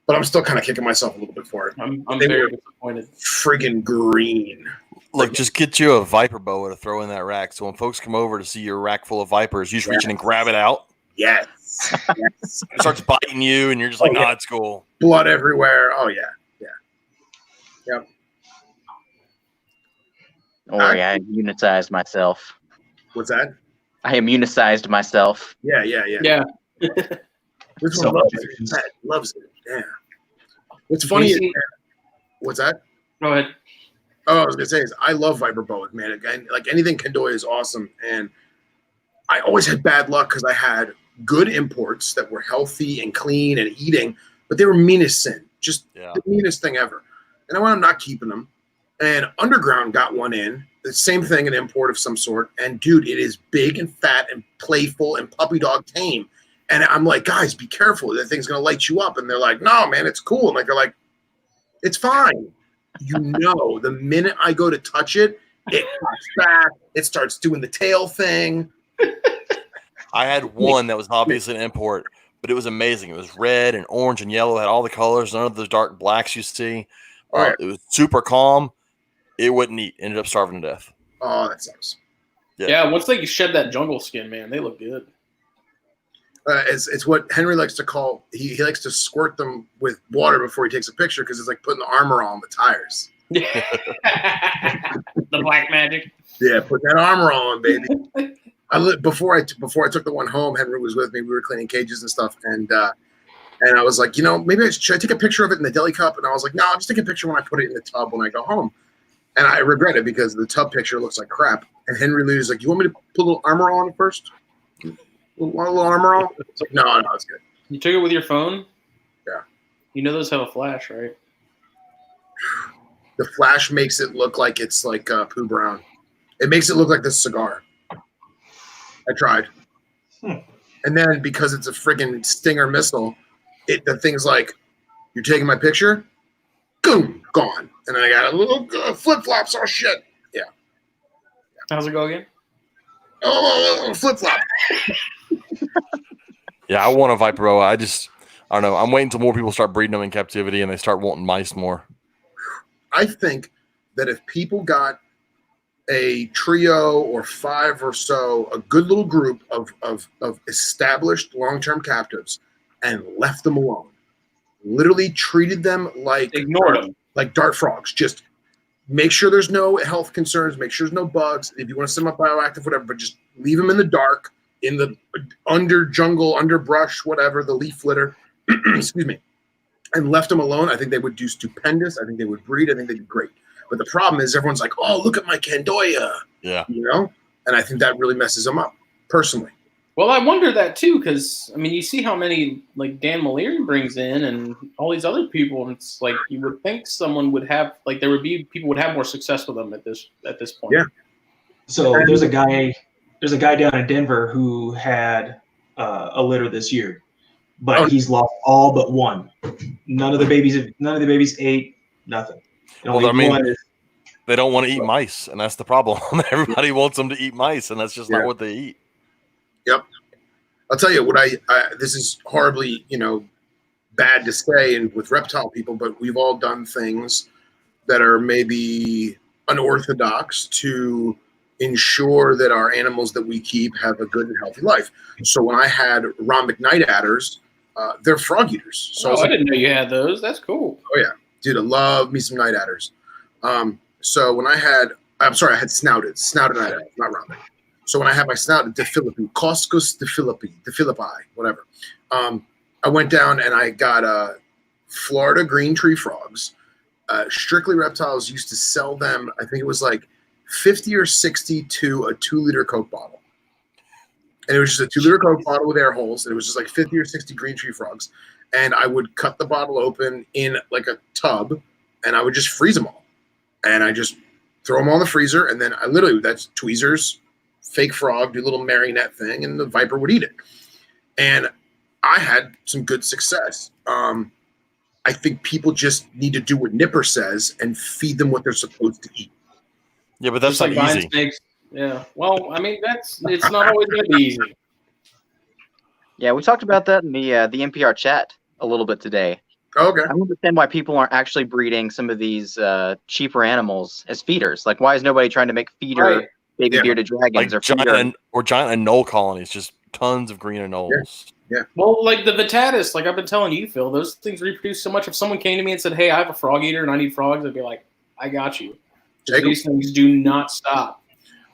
But I'm still kind of kicking myself a little bit for it. I'm very disappointed. Friggin' green. Look, just get you a viper boa to throw in that rack. So when folks come over to see your rack full of vipers, you just reach in and grab it out. Yes. It starts biting you, and you're just like, "Nah, it's cool." Blood everywhere. Oh yeah. Yep. Don't worry, I immunized myself. What's that? I immunized myself. Yeah. This one loves it. Pet loves it. Yeah. What's funny is, what's that? Go ahead. Oh, I was gonna say is I love viper boas, man. Again, like anything Kendoi is awesome, and I always had bad luck because I had good imports that were healthy and clean and eating, but they were mean as sin, just the meanest thing ever. And I wound up not keeping them. And Underground got one in, the same thing, an import of some sort. And dude, it is big and fat and playful and puppy dog tame. And I'm like, guys, be careful. That thing's going to light you up. And they're like, no, man, it's cool. And like, they're like, it's fine. You know, the minute I go to touch it, it pops back. It starts doing the tail thing. I had one that was obviously an import, but it was amazing. It was red and orange and yellow. It had all the colors, none of those dark blacks you see. It was super calm. It wouldn't eat. Ended up starving to death. Oh, that sucks. Yeah, once they shed that jungle skin, man, they look good. It's what Henry likes to call, he likes to squirt them with water before he takes a picture because it's like putting the armor on the tires. The black magic. Yeah, put that armor on, baby. Before I took the one home, Henry was with me. We were cleaning cages and stuff, and I was like, maybe should I take a picture of it in the deli cup? And I was like, no, I'll just take a picture when I put it in the tub when I go home. And I regret it because the tub picture looks like crap. And Henry Lee was like, you want me to put a little armor on first? Want a little armor on? It's like, no, it's good. You took it with your phone? Yeah. You know those have a flash, right? The flash makes it look like it's like Pooh Brown. It makes it look like this cigar. I tried. And then because it's a friggin' Stinger missile, the thing's like, you're taking my picture? Boom, gone. And I got a little flip-flops. Oh, shit. Yeah. How's it go again? Oh, flip-flop. Yeah, I want a Viper boa. I don't know. I'm waiting until more people start breeding them in captivity and they start wanting mice more. I think that if people got a trio or 5 or so, a good little group of established long-term captives and left them alone, literally treated them like ignored them like dart frogs, just make sure there's no health concerns, make sure there's no bugs. If you want to send them up bioactive, whatever, but just leave them in the dark, in the under jungle, underbrush, whatever, the leaf litter, excuse me, and left them alone, I think they would do stupendous. I think they would breed. I think they'd be great. But the problem is everyone's like, oh, look at my Candoya. Yeah. And I think that really messes them up, personally. Well, I wonder that too, because you see how many like Dan Maliri brings in and all these other people, and it's like you would think someone would have people would have more success with them at this point. Yeah. So there's a guy down in Denver who had a litter this year, but he's lost all but one. None of the babies ate nothing. They don't want to eat mice, and that's the problem. Everybody wants them to eat mice, and that's just not what they eat. Yep. I'll tell you what this is horribly, bad to say and with reptile people, but we've all done things that are maybe unorthodox to ensure that our animals that we keep have a good and healthy life. So when I had rhombic night adders, they're frog eaters. So I didn't know you had those. That's cool. Oh yeah. Dude, I love me some night adders. So when I had snouted night adders, not rhombic. So when I had my snouted DeFilippi, Coscus DeFilippi, whatever, I went down and I got Florida green tree frogs. Strictly Reptiles used to sell them, I think it was like 50 or 60 to a 2-liter Coke bottle. And it was just a 2-liter Coke bottle with air holes. And it was just like 50 or 60 green tree frogs. And I would cut the bottle open in like a tub and I would just freeze them all. And I just throw them all in the freezer. And then that's tweezers, fake frog, do a little marionette thing, and the viper would eat it. And I had some good success. I think people just need to do what Nipper says and feed them what they're supposed to eat. Yeah, but that's just not like easy. Snakes. Yeah. Well, it's not always going to be easy. Yeah, we talked about that in the NPR chat a little bit today. Okay. I don't understand why people aren't actually breeding some of these cheaper animals as feeders. Like, why is nobody trying to make feeder baby bearded dragons like giant anole colonies? Just tons of green anoles. Yeah. Well, like the Vitatus, like I've been telling you, Phil, those things reproduce so much. If someone came to me and said, "Hey, I have a frog eater and I need frogs," I'd be like, "I got you." These things do not stop.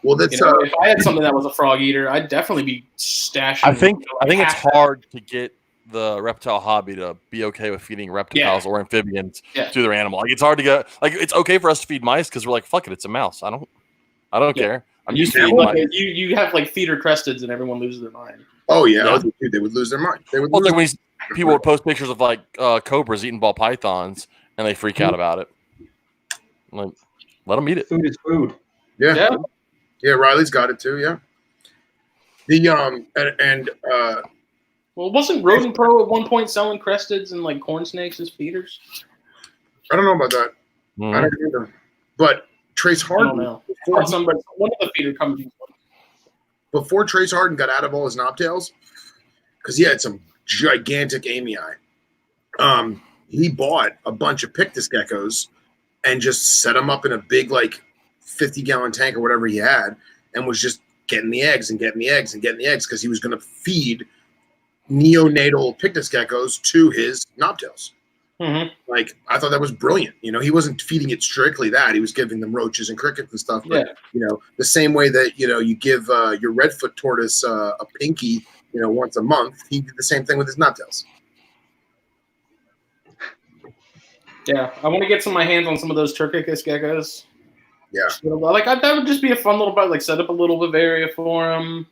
Well, that's if I had something that was a frog eater, I'd definitely be stashing. I think it's hard to get the reptile hobby to be okay with feeding reptiles or amphibians to their animal. Like, it's hard to get. Like, it's okay for us to feed mice because we're like, fuck it, it's a mouse. I don't care. I'm used to You, eating like, my. you have like feeder cresteds and everyone loses their mind. Oh yeah, Yeah. Oh, dude, they would lose their mind. They would Well, lose. like when people would post pictures of like cobras eating ball pythons, and they freak out about it. Like, let them eat it. Food is food. Yeah. Riley's got it too. Yeah. The Well, wasn't Rodent Pro at one point selling cresteds and like corn snakes as feeders? I don't know about that. I don't either. But Trace I don't Harden, know. One of the feeder companies. before Trace Harden got out of all his knobtails, because he had some gigantic amii, he bought a bunch of Pictus geckos and just set them up in a big, like, 50-gallon tank or whatever he had, and was just getting the eggs because he was going to feed neonatal Pictus geckos to his knobtails. Mm-hmm. Like, I thought that was brilliant. You know, he wasn't feeding it strictly that. He was giving them roaches and crickets and stuff. But, you know, the same way that, you know, you give your redfoot tortoise a pinky, you know, once a month, he did the same thing with his knobtails. Yeah, I want to get my hands on some of those Turkicus geckos. Yeah. Like, that would just be a fun little bit, like, set up a little Bavaria for them.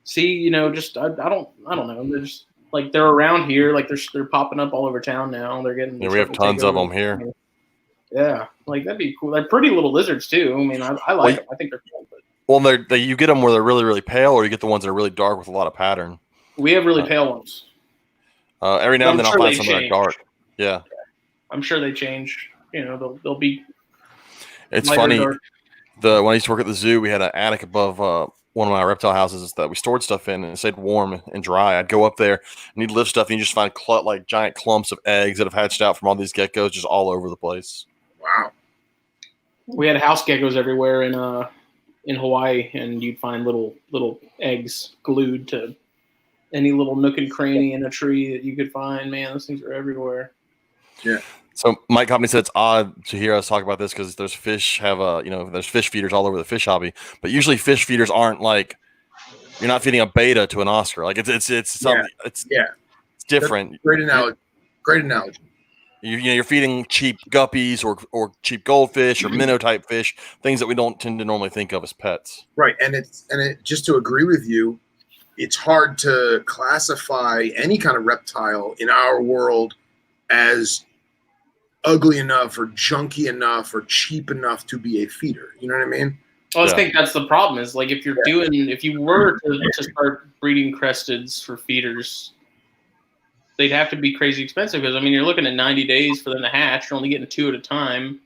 See, you know, just, I don't know. They're just, like, they're around here. Like, they're popping up all over town now. They're getting. Yeah, we have tons of them here. Yeah, like, that'd be cool. They're pretty little lizards too. I mean, I like them. I think they're cool. But well, you get them where they're really, really pale, or you get the ones that are really dark with a lot of pattern. we have really pale ones. Every now and then I'll find some that are dark. Yeah. I'm sure they change. You know, they'll be. It's funny. When I used to work at the zoo, we had an attic above one of my reptile houses that we stored stuff in, and it stayed warm and dry. I'd go up there and you'd lift stuff, and you just find like giant clumps of eggs that have hatched out from all these geckos just all over the place. Wow. We had house geckos everywhere in Hawaii, and you'd find little eggs glued to any little nook and cranny in a tree that you could find. Man, those things are everywhere. Yeah. So Mike Company said it's odd to hear us talk about this because there's fish feeders all over the fish hobby, but usually fish feeders aren't like, you're not feeding a beta to an Oscar. Like it's something. It's different. That's great analogy. Great analogy. You're feeding cheap guppies or cheap goldfish or minnow type fish, things that we don't tend to normally think of as pets. Right, and it just to agree with you, it's hard to classify any kind of reptile in our world as ugly enough or junky enough or cheap enough to be a feeder. You know what I mean? Well, I think that's the problem. Is like if you were to start breeding cresteds for feeders, they'd have to be crazy expensive because I mean you're looking at 90 days for them to hatch. You're only getting 2 at a time.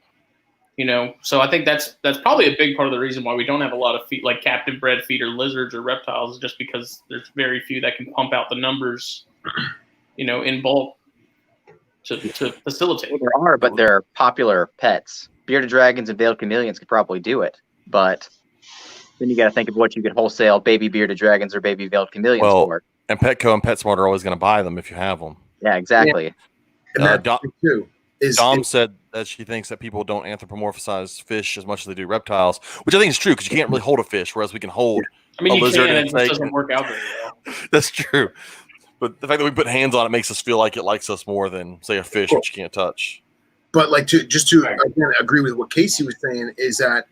You know, so I think that's probably a big part of the reason why we don't have a lot of like captive bred feeder lizards or reptiles, just because there's very few that can pump out the numbers, you know, in bulk to facilitate. Well, there are, but they're popular pets. Bearded dragons and veiled chameleons could probably do it, but then you got to think of what you could wholesale baby bearded dragons or baby veiled chameleons for. And Petco and PetSmart are always going to buy them if you have them. Yeah, exactly. Yeah. And that too. Dom said that she thinks that people don't anthropomorphize fish as much as they do reptiles, which I think is true because you can't really hold a fish, whereas we can hold a lizard and a snake. It doesn't work out very well. That's true. But the fact that we put hands on it makes us feel like it likes us more than, say, a fish, which you can't touch. But like to again, agree with what Casey was saying is that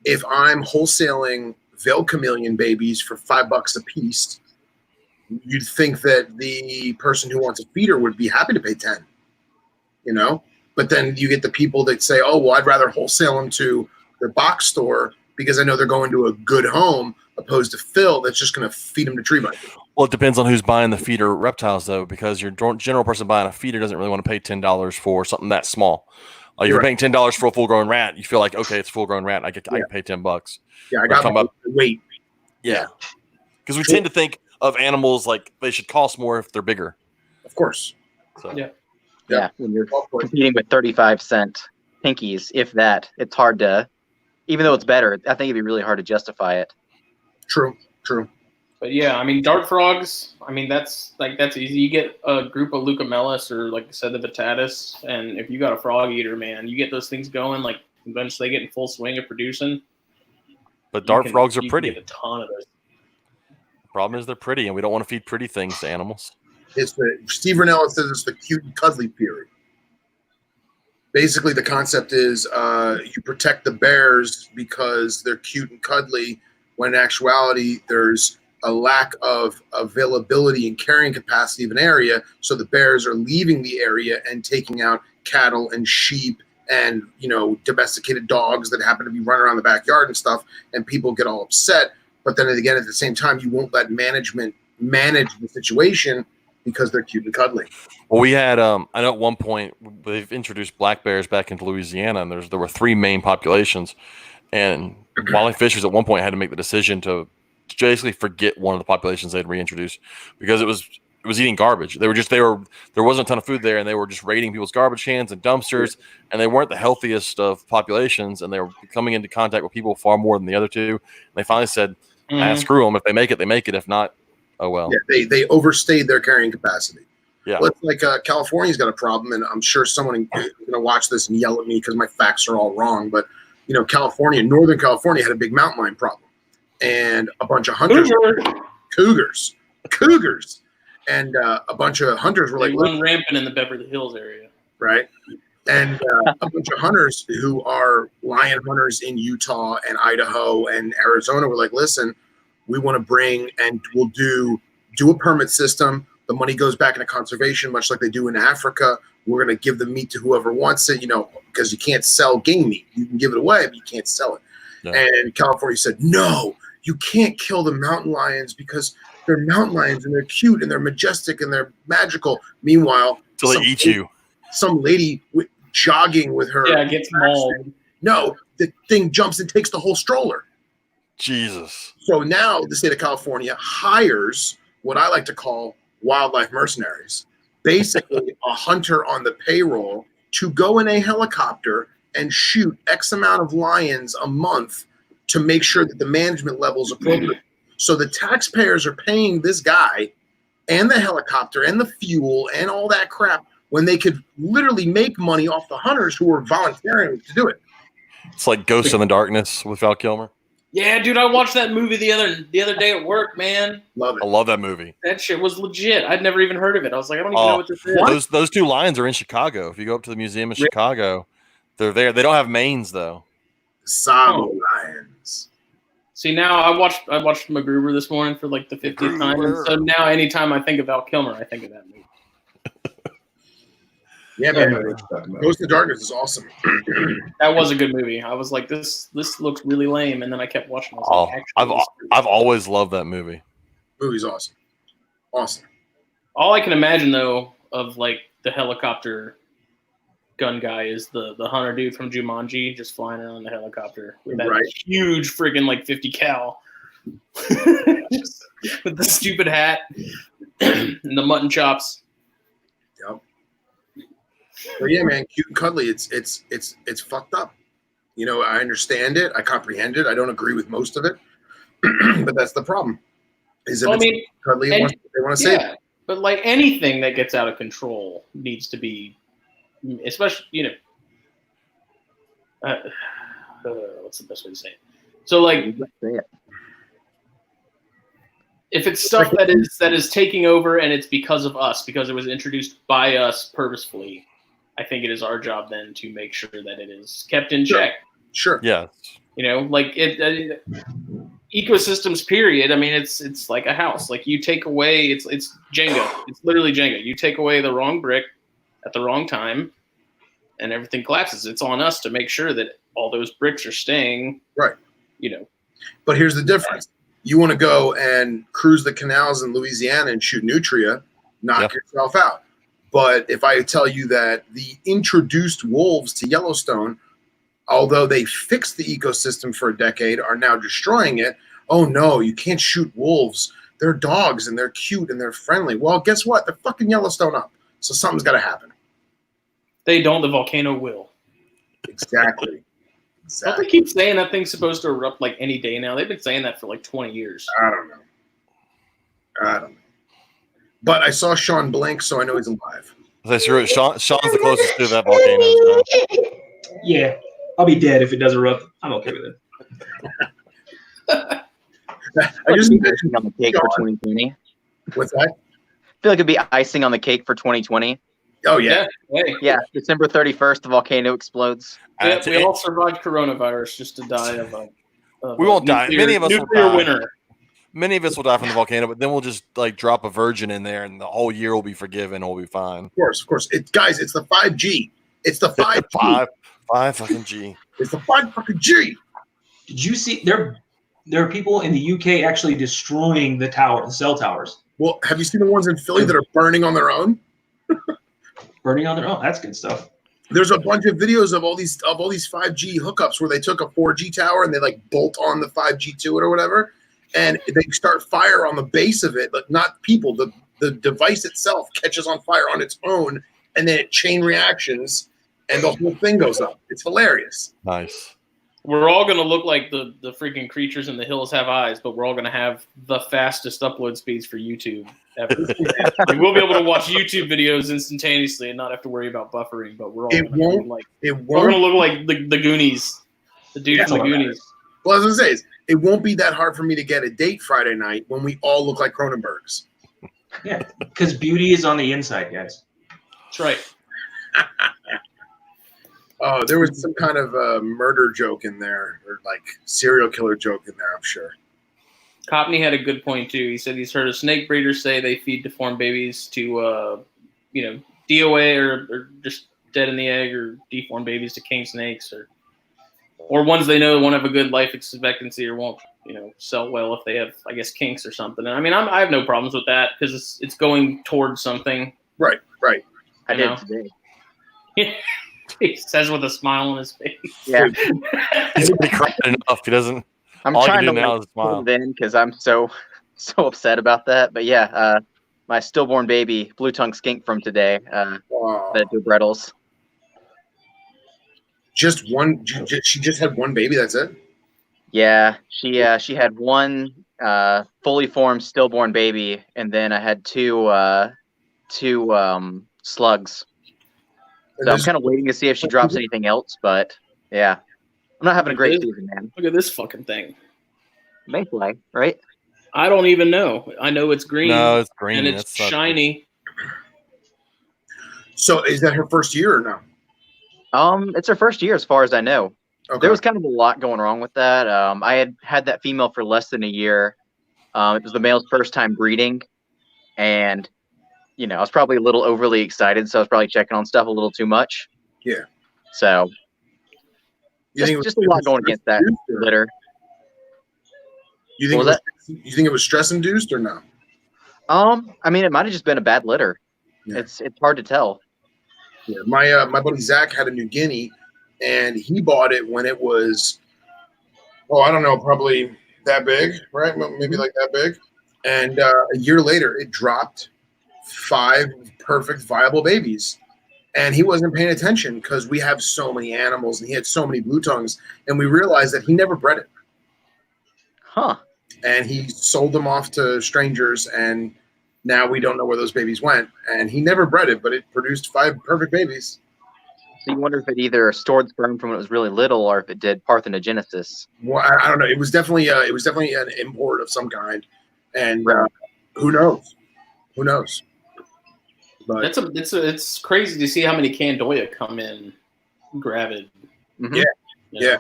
if I'm wholesaling veiled chameleon babies for $5 a piece, you'd think that the person who wants a feeder would be happy to pay 10. You know? But then you get the people that say, oh, well, I'd rather wholesale them to the box store because I know they're going to a good home opposed to Phil that's just going to feed them to tree bunnies. Well, it depends on who's buying the feeder reptiles, though, because your general person buying a feeder doesn't really want to pay $10 for something that small. Like you're paying $10 for a full-grown rat. You feel like, okay, it's a full-grown rat. I can pay $10. Yeah, I got the weight. Yeah. Because we tend to think of animals like they should cost more if they're bigger. Of course. So. Yeah, when you're competing with 35-cent pinkies, if that, it's hard to, even though it's better, I think it'd be really hard to justify it. True. But yeah, I mean, dart frogs, I mean, that's easy. You get a group of Leucomelis or, like I said, the Vittatus, and if you got a frog eater, man, you get those things going, like, eventually they get in full swing of producing. But dart frogs are pretty. Get a ton of those. The problem is they're pretty, and we don't want to feed pretty things to animals. Steve Ranella says it's the cute and cuddly theory. Basically, the concept is you protect the bears because they're cute and cuddly, when in actuality there's a lack of availability and carrying capacity of an area, so the bears are leaving the area and taking out cattle and sheep and domesticated dogs that happen to be running around the backyard and stuff, and people get all upset. But then again, at the same time, you won't let management manage the situation because they're cute and cuddly. Well, we had I know at one point they've introduced black bears back into Louisiana, and there were 3 main populations, and wildlife fishers at one point had to make the decision to basically forget one of the populations they'd reintroduced because it was eating garbage. There wasn't a ton of food there, and they were just raiding people's garbage cans and dumpsters, and they weren't the healthiest of populations, and they were coming into contact with people far more than the other two. And they finally said, screw them. If they make it, they make it. If not, oh well. Yeah, they overstayed their carrying capacity. Yeah. Well, it's like California's got a problem, and I'm sure someone is going to watch this and yell at me because my facts are all wrong. But Northern California had a big mountain lion problem, and a bunch of hunters, cougars, and a bunch of hunters were they run rampant in the Beverly Hills area, right? And a bunch of hunters who are lion hunters in Utah and Idaho and Arizona were like, listen, we want to bring and we'll do a permit system. The money goes back into conservation, much like they do in Africa. We're going to give the meat to whoever wants it, because you can't sell game meat. You can give it away, but you can't sell it. No. And California said, no, you can't kill the mountain lions because they're mountain lions and they're cute and they're majestic and they're magical. Meanwhile, so they eat you. Some lady jogging with her. Yeah, gets mauled. No, the thing jumps and takes the whole stroller. Jesus. So now the state of California hires what I like to call wildlife mercenaries, basically a hunter on the payroll to go in a helicopter and shoot X amount of lions a month to make sure that the management level is appropriate. So the taxpayers are paying this guy and the helicopter and the fuel and all that crap when they could literally make money off the hunters who were volunteering to do it. It's like Ghost in the Darkness with Val Kilmer. Yeah, dude, I watched that movie the other day at work, man. Love it. I love that movie. That shit was legit. I'd never even heard of it. I was like, I don't even know what this is. Those 2 lions are in Chicago. If you go up to the museum in Chicago, they're there. They don't have manes though. Sabo lions. See, now I watched MacGruber this morning for like the 50th time, and so now anytime I think of Val Kilmer, I think of that movie. Yeah, man. Ghost in the Darkness is awesome. That was a good movie. I was like, this looks really lame, and then I kept watching. I was like, I've always loved that movie. Movie's awesome. Awesome. All I can imagine though of like the helicopter gun guy is the hunter dude from Jumanji just flying around the helicopter with that huge friggin' like 50 cal just with the stupid hat and the mutton chops. Yep. But yeah, man, cute and cuddly. It's fucked up. I understand it. I comprehend it. I don't agree with most of it, but that's the problem. Is if it's cuddly, they want to say it. But like anything that gets out of control needs to be, especially what's the best way to say it? So like, if it's stuff that is taking over and it's because of us, because it was introduced by us purposefully, I think it is our job then to make sure that it is kept in check. Sure. Yeah. Like ecosystems. Period. I mean, it's like a house. Like you take away, it's Jenga. It's literally Jenga. You take away the wrong brick at the wrong time, and everything collapses. It's on us to make sure that all those bricks are staying. Right. But here's the difference. You want to go and cruise the canals in Louisiana and shoot nutria, knock yourself out. But if I tell you that the introduced wolves to Yellowstone, although they fixed the ecosystem for a decade, are now destroying it. Oh no, you can't shoot wolves. They're dogs and they're cute and they're friendly. Well, guess what? They're fucking Yellowstone up. So something's got to happen. They don't. The volcano will. Exactly. Don't they keep saying that thing's supposed to erupt like any day now? They've been saying that for like 20 years. I don't know. But I saw Sean blink, so I know he's alive. Sean's the closest to that volcano. So. Yeah, I'll be dead if it does erupt. I'm okay with it. I just icing on the cake for 2020. What's that? I feel like it'd be icing on the cake for 2020. Oh yeah. Yeah, December 31st, the volcano explodes. Yeah, we all survived coronavirus just to die of of We won't die. Many of us will nuclear die. winter. Many of us will die from the volcano, but then we'll just like drop a virgin in there, and the whole year will be forgiven. We'll be fine. Of course. Guys, it's the 5G. It's the 5G. Five fucking G. It's the 5 fucking G. Did you see there are people in the UK actually destroying the cell towers? Well, have you seen the ones in Philly that are burning on their own? Burning on their own. That's good stuff. There's a bunch of videos of all these 5G hookups where they took a 4G tower and they like bolt on the 5G to it or whatever, and they start fire on the base of it, but not people. The device itself catches on fire on its own, and then it chain reactions, and the whole thing goes up. It's hilarious. Nice. We're all gonna look like the freaking creatures in the hills have eyes, but we're all gonna have the fastest upload speeds for YouTube ever. Like, we'll be able to watch YouTube videos instantaneously and not have to worry about buffering. But we're all gonna look like the Goonies, the dude from the Goonies. Well, I was gonna say, it won't be that hard for me to get a date Friday night when we all look like Cronenbergs. Yeah, because beauty is on the inside, guys. That's right. Oh, there was some kind of murder joke in there, or like serial killer joke in there, I'm sure. Copney had a good point too. He said he's heard of snake breeders say they feed deformed babies to, DOA or just dead in the egg, or deformed babies to king snakes, or ones they know won't have a good life expectancy or won't, sell well if they have, I guess, kinks or something. And I mean, I have no problems with that because it's going towards something. Right. I did today. He says with a smile on his face. Yeah. He's already cried enough. He doesn't. I'm all trying you to do now is smile. then because I'm so upset about that. But yeah, my stillborn baby, blue tongue skink from today, Wow. that do Brettles. Just one. She just had one baby. That's it. Yeah, she had one fully formed stillborn baby, and then I had two slugs. So I'm kind of waiting to see if she drops anything else, but yeah, I'm not having a great season, man. Look at this fucking thing. Mayfly, right? I don't even know. I know it's green. No, it's green. And it's shiny. So is that her first year or no? It's her first year, as far as I know. Okay. There was kind of a lot going wrong with that. I had that female for less than a year. It was the male's first time breeding, and I was probably a little overly excited, so I was probably checking on stuff a little too much. Yeah. So You think just a lot going against that litter. You think it was stress induced or no? I mean, it might have just been a bad litter. Yeah. It's hard to tell. Yeah. My buddy Zach had a New Guinea, and he bought it when it was, I don't know, probably that big, right? Maybe like that big. And a year later, it dropped 5 perfect viable babies, and he wasn't paying attention because we have so many animals and he had so many blue tongues, and we realized that he never bred it. Huh. And he sold them off to strangers, and now we don't know where those babies went, and he never bred it, but it produced 5 perfect babies. So you wonder if it either stored sperm from when it was really little, or if it did parthenogenesis. Well, I don't know. It was definitely an import of some kind, and who knows? But it's crazy to see how many Candoya come in gravid. Mm-hmm. Yeah.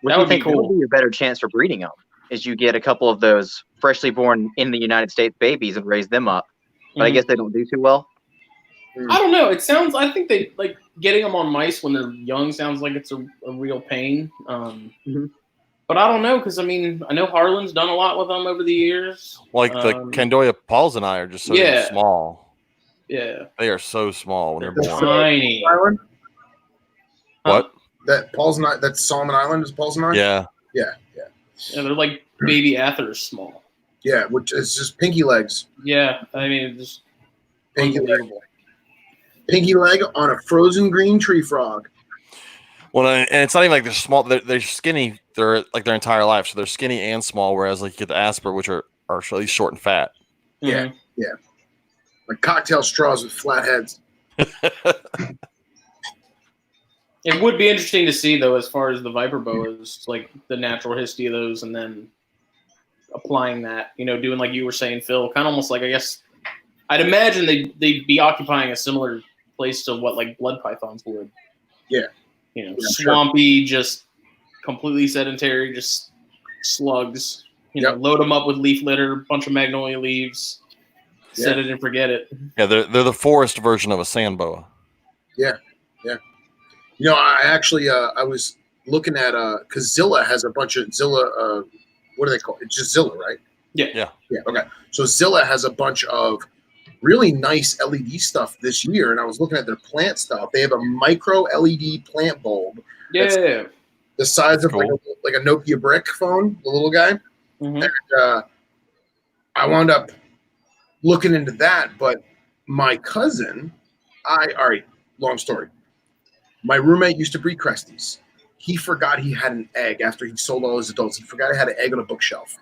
That would be cool. That would be a better chance for breeding them, is you get a couple of those freshly born in the United States babies and raise them up. But I guess they don't do too well. I don't know. I think they like getting them on mice when they're young sounds like it's a real pain. But I don't know, because I mean, I know Harlan's done a lot with them over the years. Like the Candoya Pauls and I are just so small. Yeah. They are so small when they're born. Tiny. Island? What? That's Solomon Island is Paulson Island? Yeah. Yeah, they're like baby Athers small. Yeah, which is just pinky legs. Yeah, I mean, it's just pinky leg on a frozen green tree frog. Well, and it's not even like they're small. They're skinny. They're like their entire life, so they're skinny and small. Whereas like you get the Asper, which are at least short and fat. Yeah, yeah, like cocktail straws with flat heads. It would be interesting to see, though, as far as the Viper boas, like the natural history of those, and then applying that, doing like you were saying, Phil, kind of almost like, I guess, I'd imagine they'd be occupying a similar place to what like blood pythons would. Yeah. Swampy, just completely sedentary, just slugs. You know, load them up with leaf litter, bunch of magnolia leaves, set it and forget it. Yeah, they're the forest version of a sand boa. Yeah. You know, I actually I was looking at because Zilla has a bunch of Zilla. What do they call it? It's just Zilla, right? Yeah. Okay. So Zilla has a bunch of really nice LED stuff this year, and I was looking at their plant stuff. They have a micro LED plant bulb. Yeah. The size of like a Nokia brick phone, the little guy. Mm-hmm. And I wound up looking into that, but my cousin, all right, long story. My roommate used to breed Cresties. He forgot he had an egg after he sold all his adults. He forgot he had an egg on a bookshelf.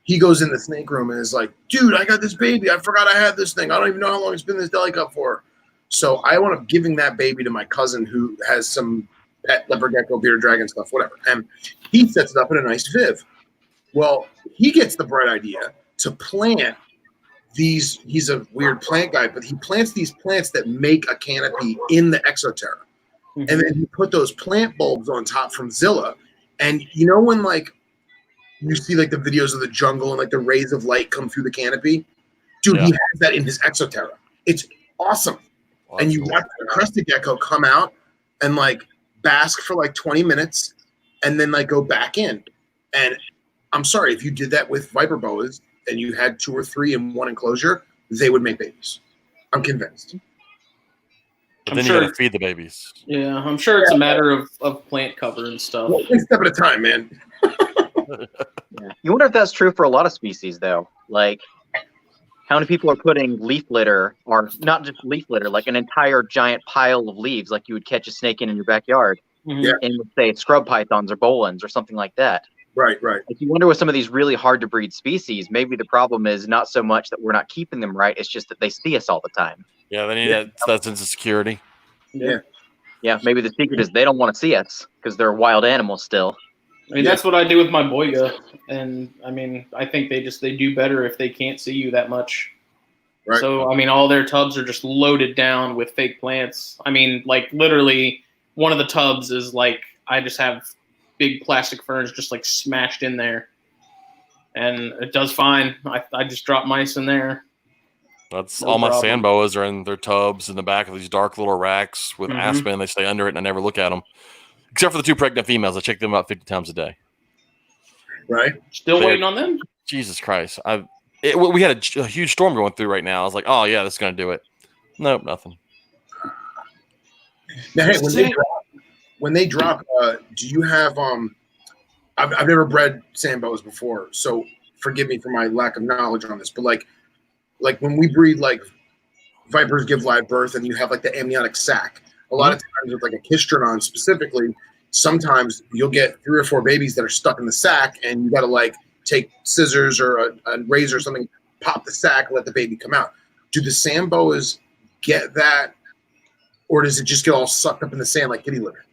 He goes in the snake room and is like, dude, I got this baby. I forgot I had this thing. I don't even know how long it's been in this deli cup for. So I wound up giving that baby to my cousin who has some pet leopard gecko, bearded dragon stuff, whatever. And he sets it up in a nice Viv. Well, he gets the bright idea to plant these. He's a weird plant guy, but he plants these plants that make a canopy in the Exoterra. And then he put those plant bulbs on top from Zilla. And you know when like you see like the videos of the jungle and like the rays of light come through the canopy? Dude, he has that in his Exoterra. It's awesome. Well, and you watch the crested gecko come out and like bask for like 20 minutes and then like go back in. And I'm sorry, if you did that with viper boas and you had 2 or 3 in one enclosure, they would make babies. I'm convinced. But then you gotta feed the babies. Yeah, I'm sure it's a matter of plant cover and stuff. Well, one step at a time, man. You wonder if that's true for a lot of species, though. Like, how many people are putting leaf litter, or not just leaf litter, like an entire giant pile of leaves, like you would catch a snake in your backyard, in, say, scrub pythons or bolins or something like that. Right. Like, you wonder with some of these really hard to breed species, maybe the problem is not so much that we're not keeping them right, it's just that they see us all the time. Yeah, they need that sense of security. Yeah, maybe the secret is they don't want to see us because they're wild animals still. I mean, that's what I do with my boiga, and I mean, I think they do better if they can't see you that much. Right. So, I mean, all their tubs are just loaded down with fake plants. I mean, like literally, one of the tubs is like I just have big plastic ferns just like smashed in there, and it does fine. I just drop mice in there. That's all my sand boas are in their tubs in the back of these dark little racks with aspen. They stay under it, and I never look at them. Except for the 2 pregnant females. I check them about 50 times a day. Right. Still waiting on them? Jesus Christ. We had a huge storm going through right now. I was like, oh, yeah, this is going to do it. Nope, nothing. Now, hey, when they drop, do you have I've never bred sand boas before, so forgive me for my lack of knowledge on this, but like when we breed like vipers give live birth and you have like the amniotic sac, a lot of times with like a Kistrodon specifically, sometimes you'll get 3 or 4 babies that are stuck in the sac and you got to like take scissors or a razor or something, pop the sac, let the baby come out. Do the sand boas get that, or does it just get all sucked up in the sand like kitty litter?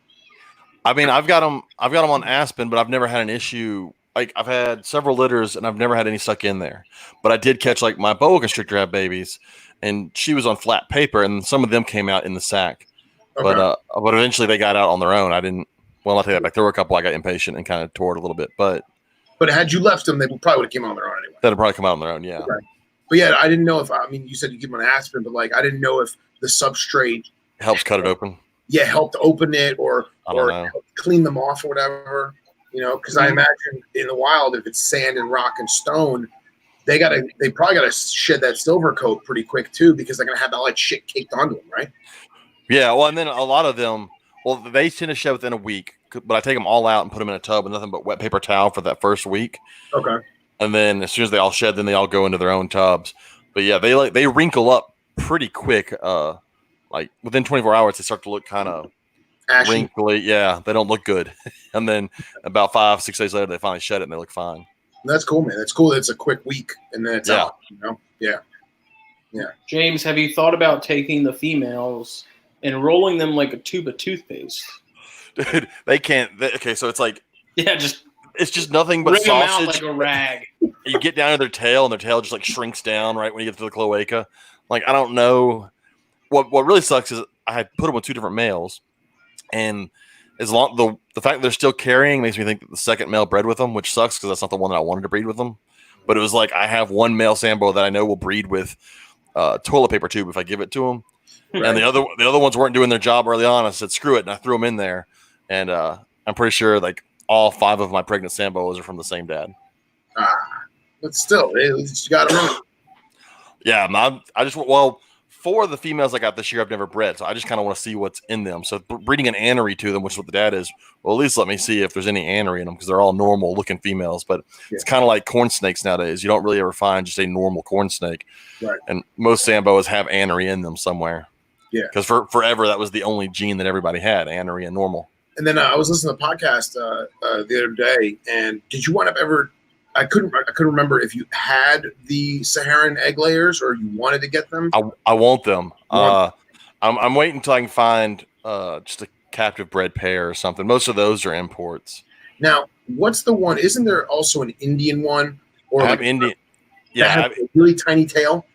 I mean, I've got them on aspen, but I've never had an issue. Like I've had several litters and I've never had any stuck in there. But I did catch like my boa constrictor had babies, and she was on flat paper, and some of them came out in the sack. Okay. But eventually they got out on their own. I didn't. Well, I'll take that back. There were a couple I got impatient and kind of tore it a little bit. But had you left them, they probably would have came out on their own anyway. That'd probably come out on their own, yeah. Okay. But yeah, I didn't know if you said you give them an aspirin, but like I didn't know if the substrate helps cut it open. Yeah, helped open it or clean them off or whatever. You know, because I imagine in the wild, if it's sand and rock and stone, they probably gotta shed that silver coat pretty quick too, because they're gonna have that like shit caked onto them, right? Yeah, well, and then a lot of them, they tend to shed within a week, but I take them all out and put them in a tub with nothing but wet paper towel for that first week. Okay. And then as soon as they all shed, then they all go into their own tubs. But yeah, they wrinkle up pretty quick. Like within 24 hours, they start to look kind of wrinkly. Yeah, they don't look good. And then about 5-6 days later, they finally shed it and they look fine. That's cool, man. That's cool. It's a quick week and then it's out. You know? Yeah. James, have you thought about taking the females and rolling them like a tube of toothpaste? Dude, they can't. Okay, so it's like it's just nothing but Bring sausage. them out like a rag. You get down to their tail, and their tail just like shrinks down right when you get to the cloaca. Like I don't know. What really sucks is I had put them with 2 different males, and the fact they're still carrying makes me think that the second male bred with them, which sucks because that's not the one that I wanted to breed with them. But it was like I have one male Sambo that I know will breed with toilet paper tube if I give it to him, and the other ones weren't doing their job early on. I said screw it, and I threw them in there, and I'm pretty sure like all 5 of my pregnant Sambos are from the same dad. But still, you got to run. Yeah, I just 4 of the females I got this year I've never bred, so I just kind of want to see what's in them. So breeding an anery to them, which is what the dad is, well, at least let me see if there's any anery in them because they're all normal looking females. But it's kind of like corn snakes nowadays. You don't really ever find just a normal corn snake, right? And most Sambos have anery in them somewhere. Yeah, because forever that was the only gene that everybody had, anery and normal. And then I was listening to a podcast the other day, and did you wind up ever? I couldn't remember if you had the Saharan egg layers or you wanted to get them. I want them. I'm waiting until I can find just a captive bred pair or something. Most of those are imports. Now, what's the one? Isn't there also an Indian one? Or I have Indian. Yeah, I have a really tiny tail.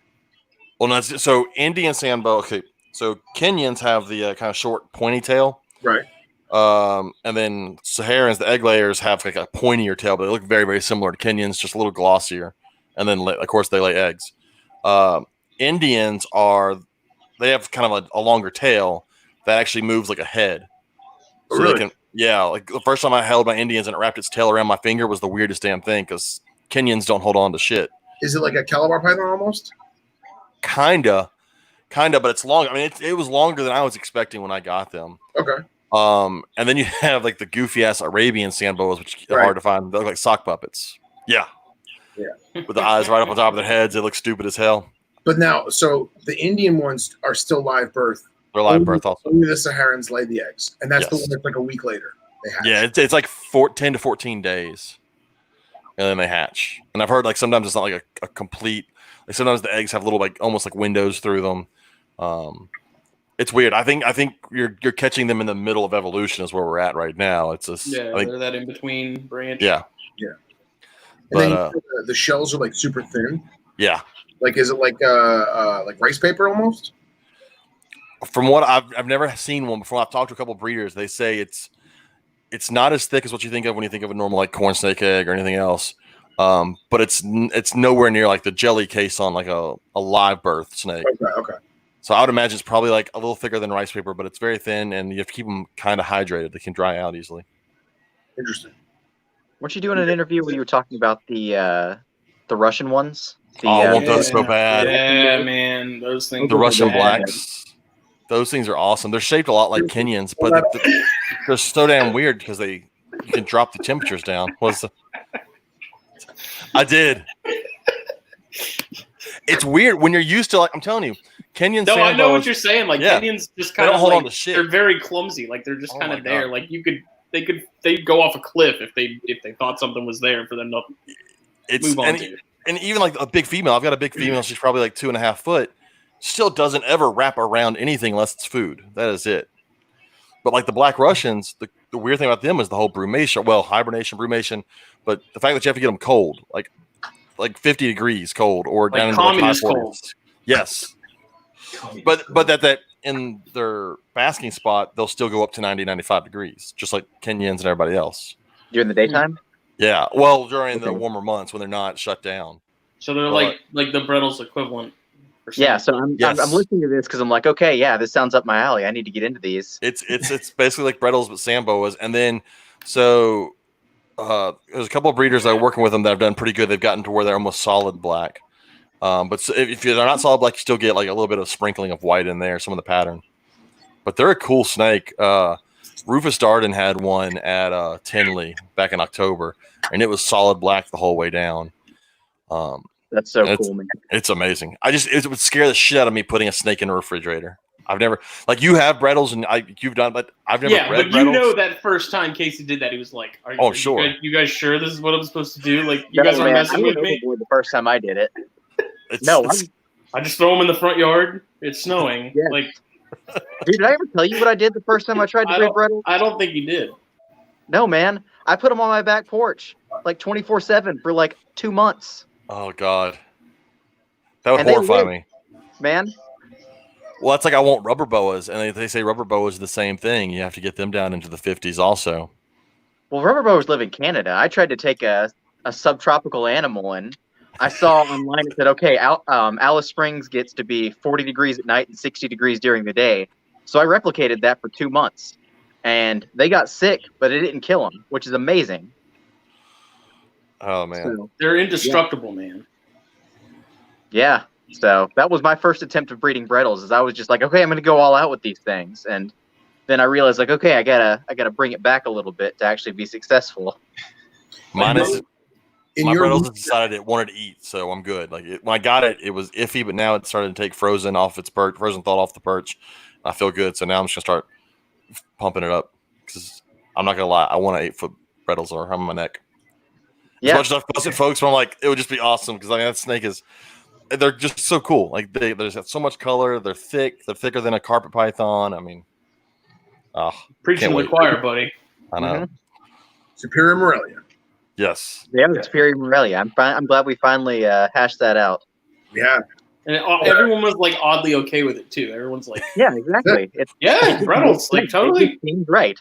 Well, no, so Indian Sambo. Okay, so Kenyans have the kind of short, pointy tail. Right. And then Saharans, the egg layers, have like a pointier tail, but they look very, very similar to Kenyans, just a little glossier. And then, of course, they lay eggs. Indians they have kind of a longer tail that actually moves like a head. So really? Like the first time I held my Indians and it wrapped its tail around my finger was the weirdest damn thing because Kenyans don't hold on to shit. Is it like a Calabar python almost? Kinda, but it's long. I mean, it was longer than I was expecting when I got them. Okay. And then you have like the goofy ass Arabian Sambos, which are hard to find. They look like sock puppets. Yeah. With the eyes right up on top of their heads, they look stupid as hell. But now, so the Indian ones are still live birth. They're live birth also. Only the Saharans lay the eggs, and that's the one that's like a week later. They hatch. Yeah, it's like 10 to 14 days, and then they hatch. And I've heard like sometimes it's not like a complete. Like sometimes the eggs have little like almost like windows through them. It's weird. I think you're catching them in the middle of evolution is where we're at right now. It's just they're that in between branch. Yeah. And then the shells are like super thin. Yeah. Like is it like rice paper almost? From what I've never seen one before. I've talked to a couple of breeders. They say it's not as thick as what you think of when you think of a normal like corn snake egg or anything else. But it's nowhere near like the jelly case on like a live birth snake. Okay. So I would imagine it's probably like a little thicker than rice paper, but it's very thin, and you have to keep them kind of hydrated. They can dry out easily. Interesting. Weren't you doing an interview where you were talking about the Russian ones? I want those so bad. Yeah, man, those things. The Russian blacks. Those things are awesome. They're shaped a lot like Kenyans, but they're so damn weird because you can drop the temperatures down. I did. It's weird when you're used to, like, I'm telling you, Kenyan. No, I know what you're saying. Like Kenyans just kind of hold on to shit. They're very clumsy. Like they're just kind of there. God. Like they'd go off a cliff if they thought something was there for them to move on to. And even like a big female, I've got a big female. She's probably like 2.5 foot. Still doesn't ever wrap around anything unless it's food. That is it. But like the Black Russians, the weird thing about them is the whole brumation. Well, hibernation, brumation, but the fact that you have to get them cold, like 50 degrees cold, or like down into communist cold. Yes. But that in their basking spot, they'll still go up to 90, 95 degrees, just like Kenyans and everybody else. During the daytime? Yeah. Well, during the warmer months when they're not shut down. So they're like the Brettles equivalent. Yeah. So I'm listening to this because I'm like, okay, yeah, this sounds up my alley. I need to get into these. It's basically like Brettles, but Samboas. And then so there's a couple of breeders that are working with them that have done pretty good. They've gotten to where they're almost solid black. But so if they're not solid black, you still get like a little bit of sprinkling of white in there, some of the pattern. But they're a cool snake. Rufus Darden had one at Tinley back in October, and it was solid black the whole way down. That's so cool, man. It's amazing. It would scare the shit out of me putting a snake in a refrigerator. I've never, like, you have Brettles and you've done, but I've never read but Brettles. You know that first time Casey did that, he was like, sure. You guys sure this is what I'm supposed to do? Like, you guys aren't messing with me? The first time I did it. I just throw them in the front yard. It's snowing. Yeah. Like, dude, did I ever tell you what I did the first time I tried to breed Brettles? I don't think you did. No, man. I put them on my back porch, like 24/7 for like 2 months. Oh God, that would horrify me, man. Well, that's like I want rubber boas, and they say rubber boas are the same thing. You have to get them down into the 50s also. Well, rubber boas live in Canada. I tried to take a subtropical animal, and I saw online it said, okay, Alice Springs gets to be 40 degrees at night and 60 degrees during the day. So I replicated that for 2 months, and they got sick, but it didn't kill them, which is amazing. Oh man, So, They're indestructible, man. yeah. So that was my first attempt of breeding Brettles. Is I was just like, okay, I'm going to go all out with these things, and then I realized like, okay, I gotta bring it back a little bit to actually be successful. mine is. In My your Brettles has decided it wanted to eat, so I'm good. Like when I got it, it was iffy, but now it's started to take frozen off its perch, frozen thawed off the perch. I feel good, so now I'm just gonna start pumping it up because I'm not gonna lie, I want an 8-foot Brettles or on my neck. As much as I've posted folks, but I'm like, it would just be awesome because I mean that snake they're just so cool. Like there's so much color. They're thick. They're thicker than a carpet python. I mean, Preaching to the choir, buddy. I know. Mhm. Superior Morelia. Yes. Yeah, it's Superior Morelia. I'm glad we finally hashed that out. Yeah. And everyone was like oddly okay with it too. Everyone's like, Yeah, exactly. yeah, Reynolds, like totally. Seems right.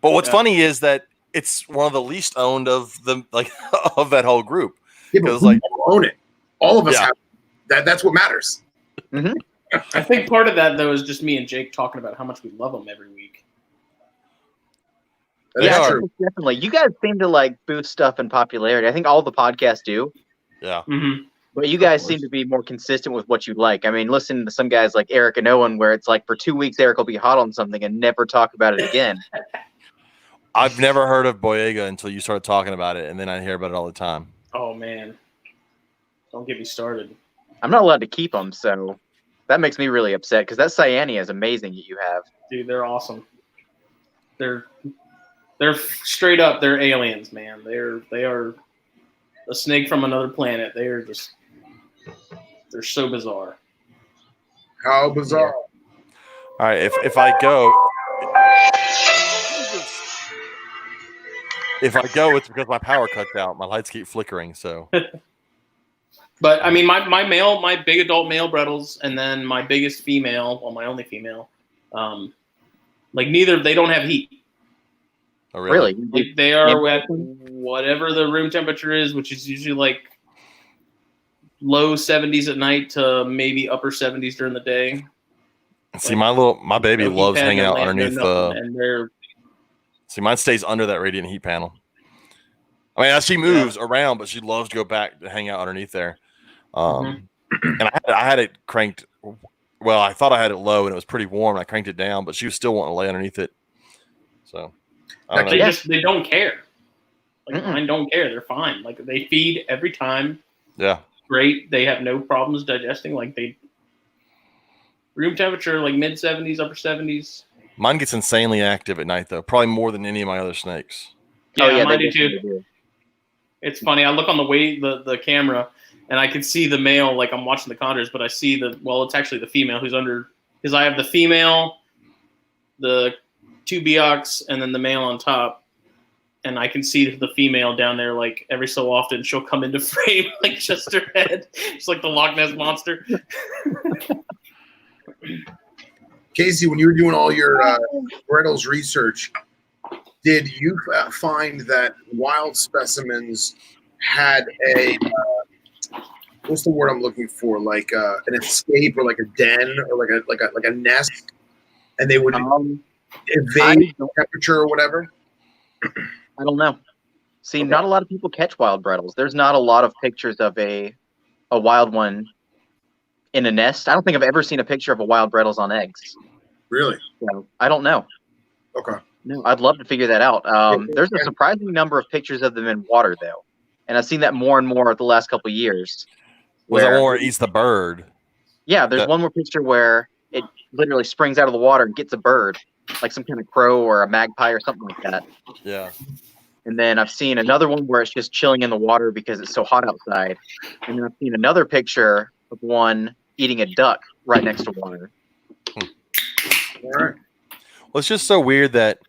But what's funny is that it's one of the least owned of the of that whole group. Yeah, but we all own it. All of us have that. That's what matters. Mm-hmm. I think part of that though is just me and Jake talking about how much we love them every week. That's true. Definitely. You guys seem to like boost stuff in popularity. I think all the podcasts do. Yeah. Mm-hmm. But you guys seem to be more consistent with what you like. I mean, listen to some guys like Eric and Owen, where it's like for 2 weeks, Eric will be hot on something and never talk about it again. I've never heard of Boyega until you started talking about it, and then I hear about it all the time. Oh man, don't get me started. I'm not allowed to keep them, so that makes me really upset because that Cyania is amazing that you have. Dude, they're awesome. They're straight up. They're aliens, man. They are a snake from another planet. They're so bizarre. How bizarre. All right, if I go, it's because my power cuts out. My lights keep flickering. So, but I mean, my big adult male Brettles, and then my biggest female, well, my only female, like they don't have heat. oh, Really? Like they are at whatever the room temperature is, which is usually like low 70s at night to maybe upper 70s during the day. See, my baby loves hanging out underneath the. See, mine stays under that radiant heat panel. I mean, as she moves around, but she loves to go back to hang out underneath there. And I had it cranked. Well, I thought I had it low, and it was pretty warm. And I cranked it down, but she was still wanting to lay underneath it. So they don't care. Like mine don't care. They're fine. Like they feed every time. Yeah. Great. They have no problems digesting. Like room temperature, like mid 70s, upper 70s. Mine gets insanely active at night, though. Probably more than any of my other snakes. Yeah, mine do too. It's funny. I look on the camera, and I can see the male. Like I'm watching the condors, but I see it's actually the female who's under. Because I have the female, the 2 Beox, and then the male on top. And I can see the female down there, like every so often, she'll come into frame, like just her head. It's like the Loch Ness monster. Casey, when you were doing all your Brettles research, did you find that wild specimens had a what's the word I'm looking for? Like an escape or like a den or like a nest, and they would evade temperature or whatever? I don't know. See, not a lot of people catch wild Brettles. There's not a lot of pictures of a wild one in a nest. I don't think I've ever seen a picture of a wild Brettles on eggs. Really? So, I don't know. Okay. No, I'd love to figure that out. There's a surprising number of pictures of them in water, though, and I've seen that more and more the last couple of years. Was that one where it eats the bird? Yeah, there's one more picture where it literally springs out of the water and gets a bird, like some kind of crow or a magpie or something like that. Yeah. And then I've seen another one where it's just chilling in the water because it's so hot outside. And then I've seen another picture of one eating a duck right next to water. All right. Well, it's just so weird that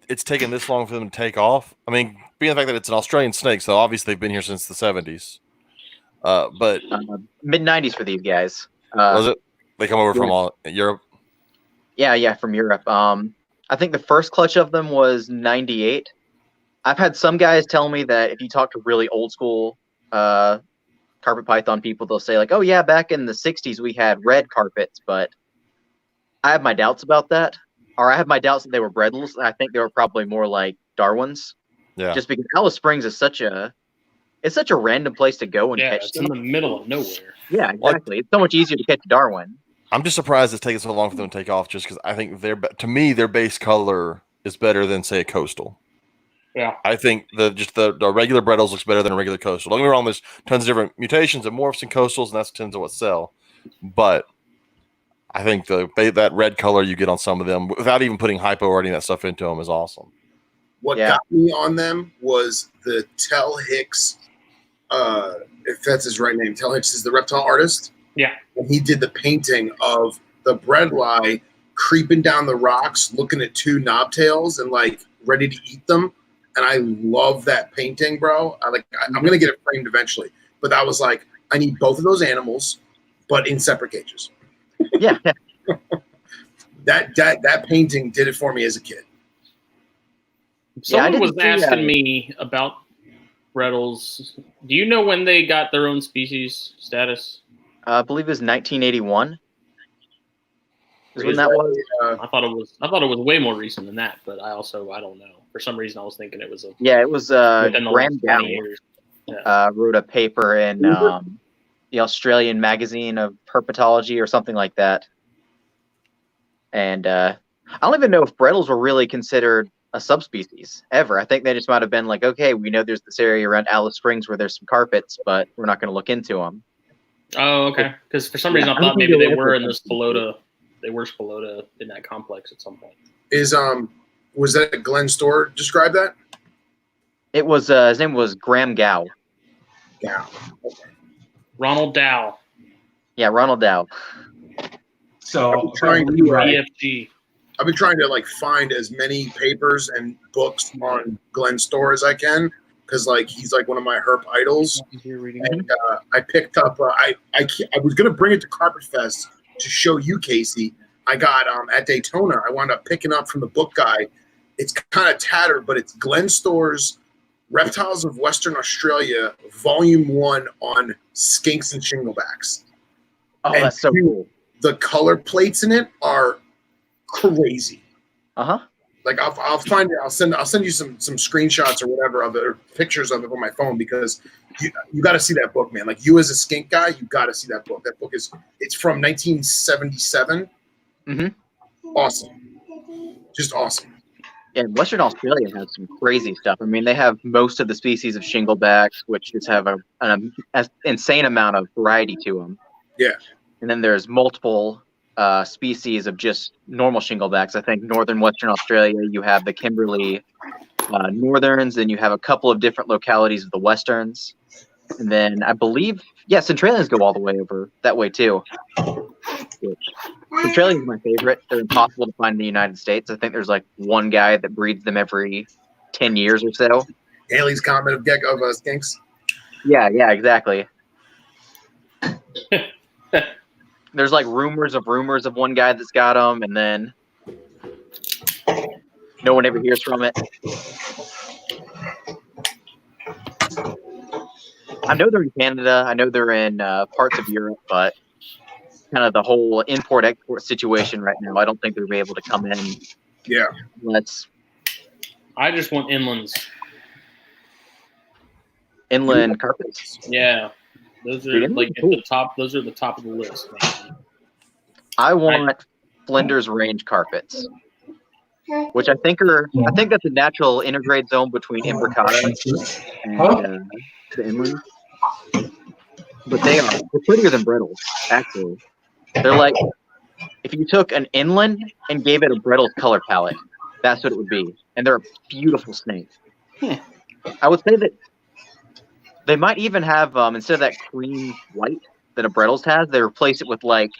it's taken this long for them to take off. I mean, being the fact that it's an Australian snake, so obviously they've been here since the 70s. But mid-90s for these guys. was it? They come over from all Europe. Yeah, from Europe. I think the first clutch of them was 98. I've had some guys tell me that if you talk to really old school carpet python people, they'll say like, "Oh yeah, back in the 60s we had red carpets," but I have my doubts about that. Or I have my doubts that they were bredls. I think they were probably more like Darwins. Yeah. Just because Alice Springs is such a random place to go and catch it's them. in the middle of nowhere. Yeah, exactly. It's so much easier to catch Darwin. I'm just surprised it's taking so long for them to take off, just because I think to me their base color is better than say a coastal. Yeah, I think the regular Bredls looks better than a regular coastal. Don't get me wrong, there's tons of different mutations and morphs and coastals, and that's tends to what sell. But I think that red color you get on some of them, without even putting hypo or any of that stuff into them, is awesome. What got me on them was the Tel Hicks, if that's his right name. Tel Hicks is the reptile artist. Yeah. And he did the painting of the bredli creeping down the rocks, looking at two knobtails and like ready to eat them. And I love that painting, bro. I'm going to get it framed eventually. But I was like, I need both of those animals, but in separate cages. Yeah. That painting did it for me as a kid. Someone was asking me about Bredls. Do you know when they got their own species status? I believe it was 1981. Is when that was? I thought it was way more recent than that, but I don't know. For some reason, I was thinking it was it was Graham Dow wrote a paper in the Australian Magazine of Herpetology or something like that. And I don't even know if Bredls were really considered a subspecies ever. I think they just might have been like, okay, we know there's this area around Alice Springs where there's some carpets, but we're not going to look into them. Oh, okay. Because for some reason I thought maybe they were in this Spelota. They were Spelota in that complex at some point. Was that Glenn Storr described that? It was his name was Graham Gow. Gow. Okay. Ronald Dow. Yeah, Ronald Dow. So EFG. I've been trying to like find as many papers and books on Glenn Storr as I can, because like he's like one of my herp idols. And I picked up. I was gonna bring it to Carpet Fest to show you, Casey. I got at Daytona. I wound up picking up from the book guy. It's kind of tattered, but it's Glenn Storr's Reptiles of Western Australia, Volume 1 on skinks and shinglebacks. Oh, and that's so cool. The color plates in it are crazy. Like I'll find it. I'll send you some screenshots or whatever of it, or pictures of it on my phone, because you got to see that book, man. Like, you as a skink guy, you got to see that book. That book it's from 1977. Awesome, just awesome. And Western Australia has some crazy stuff. I mean, they have most of the species of shinglebacks, which just have an insane amount of variety to them. Yeah. And then there's multiple species of just normal shinglebacks. I think northern Western Australia, you have the Kimberley northerns, and you have a couple of different localities of the westerns. And then I believe, Centralians go all the way over that way too. Centralian is my favorite. They're impossible to find in the United States. I think there's like one guy that breeds them every 10 years or so. Haley's comment of skinks. Yeah, exactly. There's like rumors of one guy that's got them, and then no one ever hears from it. I know they're in Canada. I know they're in parts of Europe, but kind of the whole import-export situation right now, I don't think they'll be able to come in. Yeah. I just want inlands. Inland carpets? Yeah. Those are like at the top. Those are the top of the list, man. I want Flinders Range carpets, which I think that's a natural intergrade zone between Imbricata and the inland. But they're prettier than Bredls, actually. They're like, if you took an inland and gave it a Bredls color palette, that's what it would be. And they're a beautiful snake. I would say that they might even have, instead of that cream white that a Bredls has, they replace it with like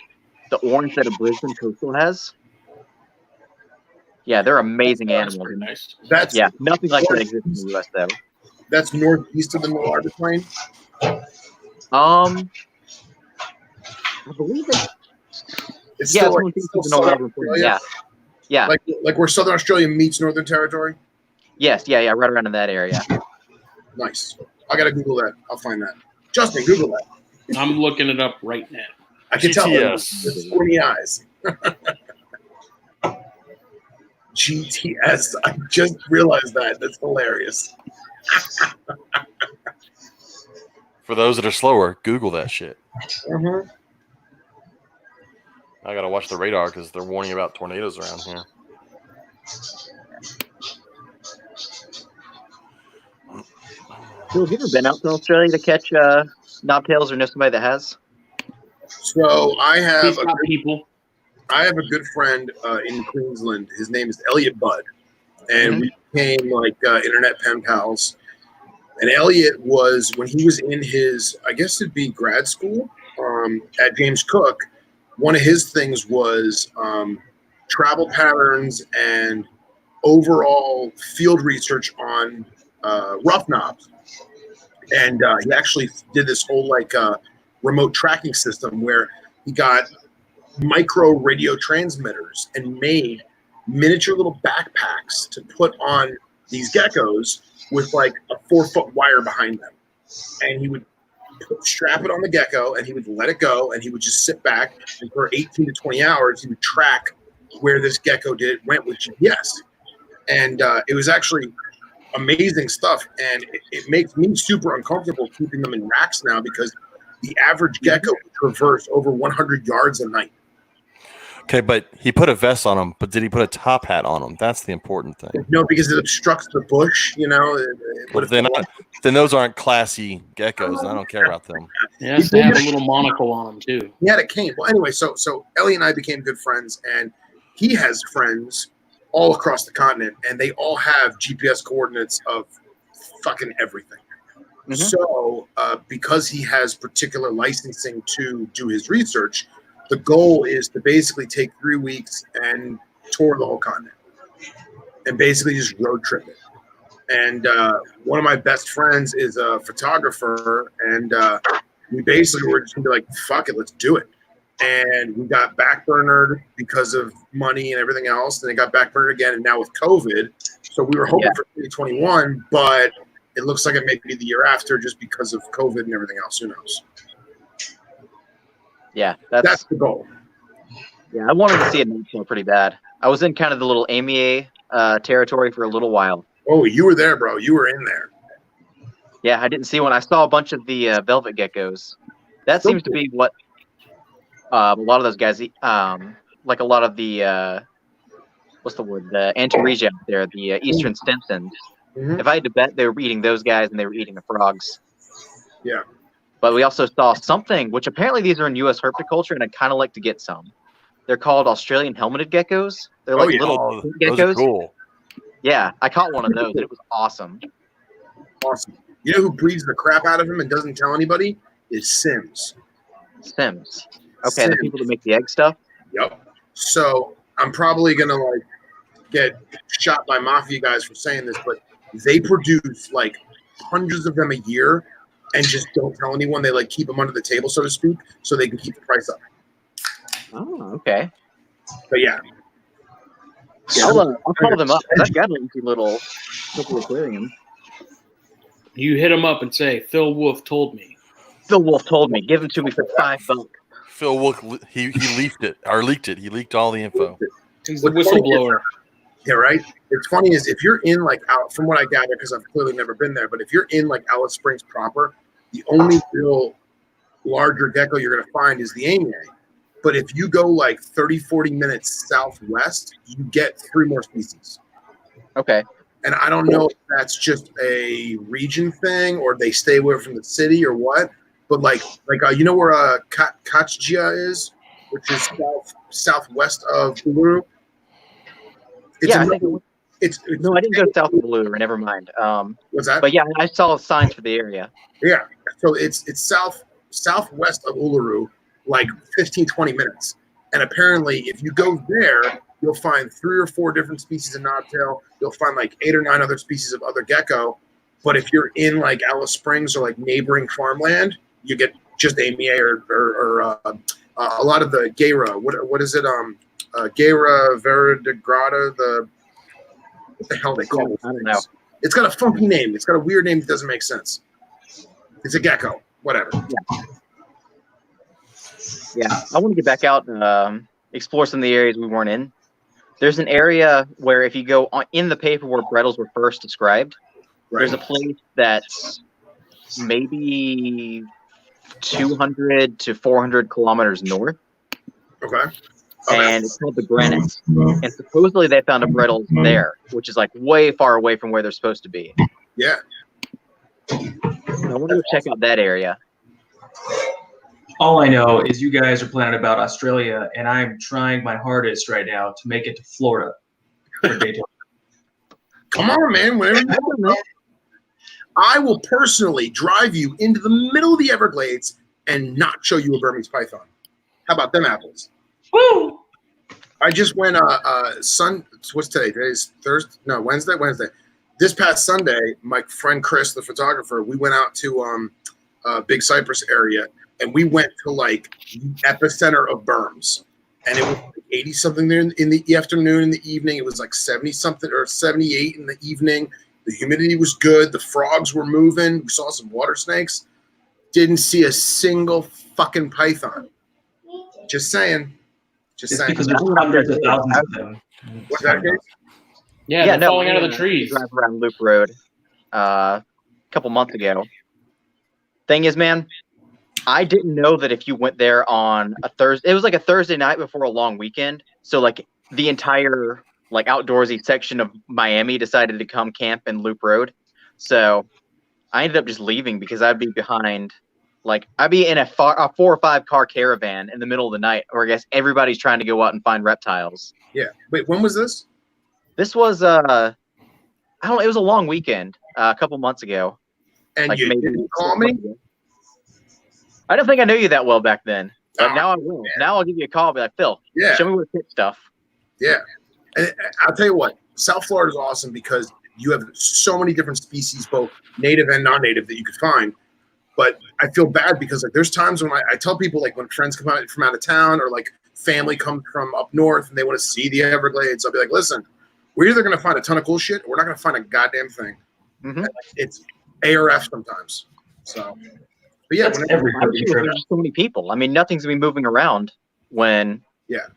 the orange that a Brisbane Coastal has. Yeah, they're amazing animals. Nice. Nothing like that exists in the US though. That's northeast of the Malartic Plain. I believe It's Yeah, still it's like, it's still an old Southern Australian. Australia? Yeah. Like where Southern Australia meets Northern Territory? Yes, yeah, right around in that area. Nice. I gotta Google that. I'll find that. Justin, Google that. I'm looking it up right now. I can tell GTS. with squinty eyes. GTS. I just realized that. That's hilarious. For those that are slower, Google that shit. Mm-hmm. I gotta watch the radar because they're warning about tornadoes around here. Phil, have you ever been out to Australia to catch knobtails or know somebody that has? So I have Please stop people. a good friend in Queensland. His name is Elliot Budd, and we became like internet pen pals. And Elliot was, when he was in his, I guess it'd be grad school at James Cook, one of his things was travel patterns and overall field research on rough knobs. And he actually did this whole like remote tracking system where he got micro radio transmitters and made miniature little backpacks to put on these geckos with like a 4-foot wire behind them. And he would strap it on the gecko and he would let it go and he would just sit back, and for 18 to 20 hours he would track where this gecko went with GPS. And it was actually amazing stuff, and it makes me super uncomfortable keeping them in racks now because the average gecko would traverse over 100 yards a night. Okay, but he put a vest on him, but did he put a top hat on him? That's the important thing. No, because it obstructs the bush, you know. Well, then those aren't classy geckos, and I don't care about them. Yeah, they have a little monocle on them too. He had a cane. Well, anyway, so Ellie and I became good friends, and he has friends all across the continent, and they all have GPS coordinates of fucking everything. Mm-hmm. So because he has particular licensing to do his research, the goal is to basically take 3 weeks and tour the whole continent and basically just road trip it. And one of my best friends is a photographer, and we basically were just gonna be like, fuck it, let's do it. And we got backburnered because of money and everything else. And it got backburnered again. And now with COVID, so we were hoping for 2021, but it looks like it may be the year after just because of COVID and everything else. Who knows? Yeah, that's the goal. Yeah, I wanted to see it pretty bad. I was in kind of the little Amier territory for a little while. Oh, you were there, bro. You were in there. Yeah, I didn't see one. I saw a bunch of the velvet geckos. That seems to be what a lot of those guys eat. Like a lot of the what's the word? The Antaresia out there, the Eastern Stimsons. Mm-hmm. If I had to bet, they were eating those guys and they were eating the frogs. Yeah. But we also saw something, which apparently these are in U.S. herpetoculture, and I'd kind of like to get some. They're called Australian helmeted geckos. They're like little geckos. Those are cool. Yeah, I caught one of those, and it was awesome. Awesome. You know who breeds the crap out of him and doesn't tell anybody? Is Sims. Sims. Okay, the people that make the egg stuff? Yep. So I'm probably going to like get shot by mafia guys for saying this, but they produce like hundreds of them a year and just don't tell anyone. They like keep them under the table, so to speak, so they can keep the price up. Oh, okay. But yeah. I'll call them up. I've got an empty little aquarium. You hit him up and say, Phil Wolf told me. Phil Wolf told me. Give them to me for $5. Phil Wolf, he leaked it. He leaked all the info. He's the whistleblower. Yeah, right? It's funny is if you're in like out from what I gather, because I've clearly never been there, but if you're in like Alice Springs proper, the only real larger gecko you're going to find is the Amier. But if you go like 30, 40 minutes southwest, you get 3 more species. Okay. And I don't know if that's just a region thing or they stay away from the city or what. But like you know where Kachgia is, which is southwest of Uluru? I didn't go south of Uluru. Never mind. What's that? But yeah, I saw signs for the area. Yeah. So it's southwest of Uluru, like 15, 20 minutes. And apparently, if you go there, you'll find 3 or 4 different species of knobtail. You'll find like 8 or 9 other species of other gecko. But if you're in like Alice Springs or like neighboring farmland, you get just AMA or a lot of the Gera. What is it? Gera Verdegrada. What the hell they call it? I don't know. It's got a funky name. It's got a weird name that doesn't make sense. It's a gecko. Whatever. Yeah, I want to get back out and explore some of the areas we weren't in. There's an area where if you go in the paper where Brettles were first described, there's a place that's maybe 200 to 400 kilometers north. Okay. And it's called the Granites. And supposedly they found a Brettles there, which is like way far away from where they're supposed to be. Yeah. So I want to go check out that area. All I know is you guys are planning about Australia, and I'm trying my hardest right now to make it to Florida for Daytona. Come on, man. Whenever you want. I will personally drive you into the middle of the Everglades and not show you a Burmese python. How about them apples? Woo! I just went what's today? Today's Thursday? No, Wednesday. This past Sunday, my friend Chris, the photographer, we went out to Big Cypress area, and we went to like the epicenter of berms. And it was like 80 something there in the afternoon, in the evening. It was like 70 something or 78 in the evening. The humidity was good. The frogs were moving. We saw some water snakes. Didn't see a single fucking python. Just saying. It's because there's hundreds of thousands of them. What's that case? Yeah, they're falling out of the trees. Drive around Loop Road a couple months ago. Thing is, man, I didn't know that if you went there on a Thursday, it was like a Thursday night before a long weekend. So like the entire like outdoorsy section of Miami decided to come camp in Loop Road. So I ended up just leaving because I'd be behind. Like I'd be in a 4 or 5 car caravan in the middle of the night, or I guess everybody's trying to go out and find reptiles. Yeah. Wait, when was this? This was I don't know, it was a long weekend a couple months ago. And like you maybe didn't call me? I don't think I knew you that well back then. But Oh, now I will. man. Now I'll give you a call and be like, Phil, Yeah. show me where to hit stuff. Yeah. And I'll tell you what, South Florida is awesome because you have so many different species, both native and non-native, that you could find. But I feel bad because like there's times when I tell people, like when friends come out from out of town or like family comes from up north and they want to see the Everglades, I'll be like, listen, we're either going to find a ton of cool shit or we're not going to find a goddamn thing. Mhm. It's ARF sometimes. So, but yeah, That's whenever- every There's just so many people. I mean, nothing's gonna be moving around when Yeah.